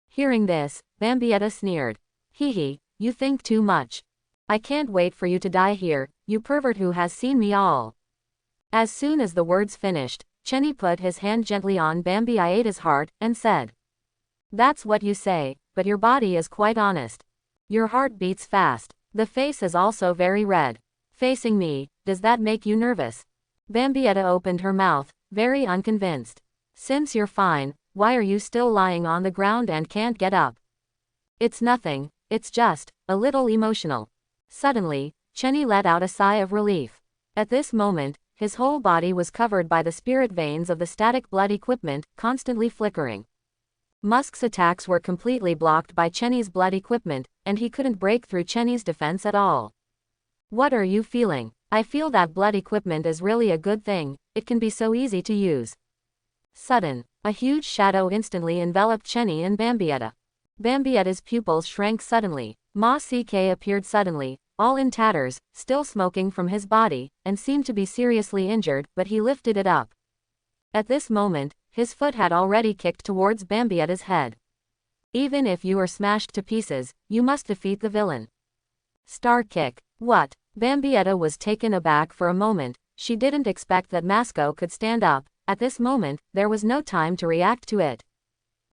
Hearing this, Bambietta sneered. Hee, you think too much. I can't wait for you to die here, you pervert who has seen me all. As soon as the words finished, Chenny put his hand gently on Bambietta's heart, and said. That's what you say, but your body is quite honest. Your heart beats fast. The face is also very red. Facing me, does that make you nervous? Bambietta opened her mouth, very unconvinced. Since you're fine, why are you still lying on the ground and can't get up? It's nothing, it's just a little emotional. Suddenly, Chenny let out a sigh of relief. At this moment, his whole body was covered by the spirit veins of the static blood equipment, constantly flickering. Musk's attacks were completely blocked by Chenny's blood equipment, and he couldn't break through Chenny's defense at all. What are you feeling? I feel that blood equipment is really a good thing, it can be so easy to use. Sudden, a huge shadow instantly enveloped Chenny and Bambietta. Bambietta's pupils shrank suddenly. Ma CK appeared suddenly, all in tatters, still smoking from his body, and seemed to be seriously injured, but he lifted it up. At this moment, his foot had already kicked towards Bambietta's head. Even if you are smashed to pieces, you must defeat the villain. Star kick. What? Bambietta was taken aback for a moment. She didn't expect that Masco could stand up. At this moment, there was no time to react to it.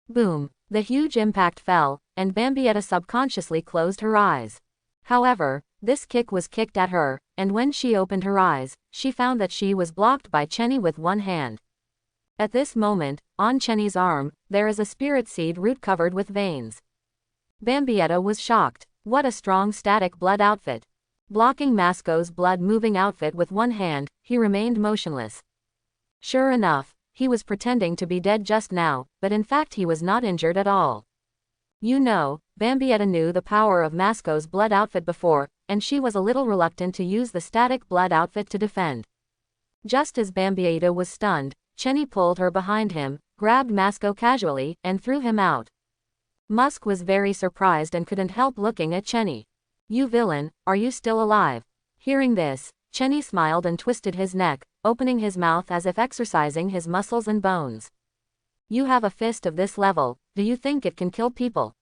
Boom. The huge impact fell, and Bambietta subconsciously closed her eyes. However, this kick was kicked at her, and when she opened her eyes, she found that she was blocked by Chenny with one hand. At this moment, on Chenny's arm, there is a spirit seed root covered with veins. Bambietta was shocked. What a strong static blood outfit. Blocking Masco's blood-moving outfit with one hand, he remained motionless. Sure enough, he was pretending to be dead just now, but in fact he was not injured at all. You know, Bambietta knew the power of Masco's blood outfit before, and she was a little reluctant to use the static blood outfit to defend. Just as Bambietta was stunned, Chenny pulled her behind him, grabbed Masco casually, and threw him out. Musk was very surprised and couldn't help looking at Chenny. You villain, are you still alive? Hearing this, Chenny smiled and twisted his neck, opening his mouth as if exercising his muscles and bones. You have a fist of this level, do you think it can kill people?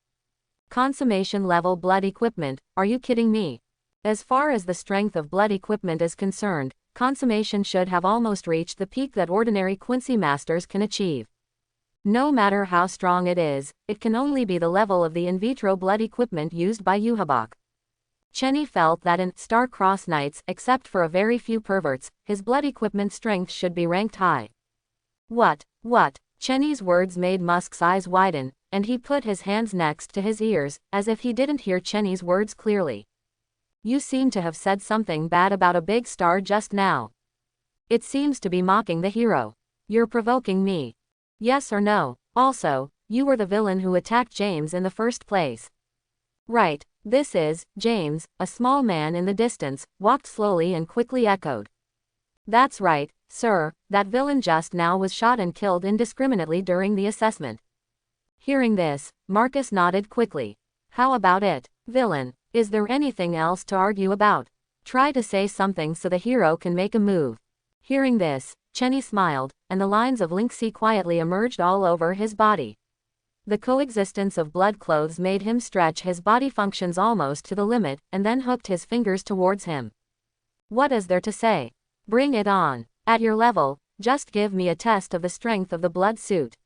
Consummation level blood equipment, are you kidding me? As far as the strength of blood equipment is concerned, consummation should have almost reached the peak that ordinary Quincy masters can achieve. No matter how strong it is, it can only be the level of the in vitro blood equipment used by Yuhabok. Chenny felt that in star-crossed knights, except for a very few perverts, his blood equipment strength should be ranked high. What? Chenny's words made Musk's eyes widen, and he put his hands next to his ears, as if he didn't hear Chenny's words clearly. You seem to have said something bad about a big star just now. It seems to be mocking the hero. You're provoking me. Yes or no? Also, you were the villain who attacked James in the first place. Right. This is, James, a small man in the distance, walked slowly and quickly echoed. That's right, sir, that villain just now was shot and killed indiscriminately during the assessment. Hearing this, Marcus nodded quickly. How about it, villain? Is there anything else to argue about? Try to say something so the hero can make a move. Hearing this, Chenny smiled, and the lines of Linksy quietly emerged all over his body. The coexistence of blood clothes made him stretch his body functions almost to the limit, and then hooked his fingers towards him. What is there to say? Bring it on. At your level, just give me a test of the strength of the blood suit.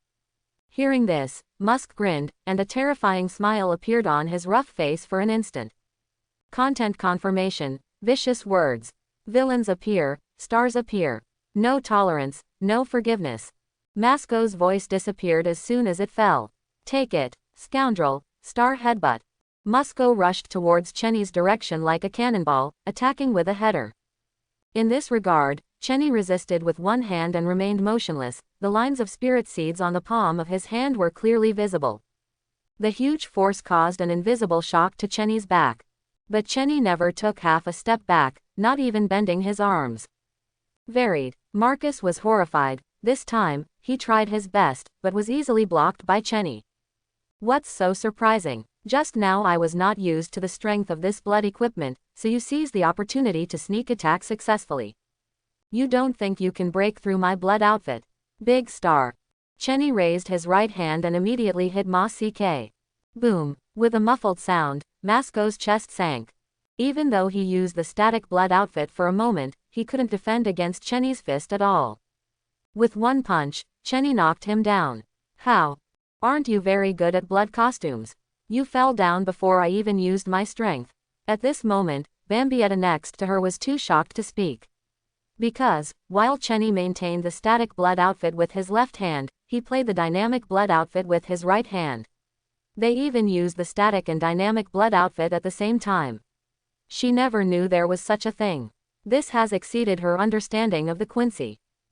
Hearing this, Musk grinned, and a terrifying smile appeared on his rough face for an instant. Content confirmation, vicious words. Villains appear, stars appear. No tolerance, no forgiveness. Masco's voice disappeared as soon as it fell. Take it, scoundrel, star headbutt. Musco rushed towards Chenny's direction like a cannonball, attacking with a header. In this regard, Chenny resisted with one hand and remained motionless. The lines of spirit seeds on the palm of his hand were clearly visible. The huge force caused an invisible shock to Chenny's back. But Chenny never took half a step back, not even bending his arms. Varied. Marcus was horrified. This time, he tried his best, but was easily blocked by Chenny. What's so surprising? Just now I was not used to the strength of this blood equipment, so you seized the opportunity to sneak attack successfully. You don't think you can break through my blood outfit? Big star. Chenny raised his right hand and immediately hit Ma CK. Boom. With a muffled sound, Masco's chest sank. Even though he used the static blood outfit for a moment, he couldn't defend against Chenny's fist at all. With one punch, Chenny knocked him down. How? Aren't you very good at blood costumes? You fell down before I even used my strength. At this moment, Bambietta next to her was too shocked to speak. Because, while Chenny maintained the static blood outfit with his left hand, he played the dynamic blood outfit with his right hand. They even used the static and dynamic blood outfit at the same time. She never knew there was such a thing. This has exceeded her understanding of the Quincy.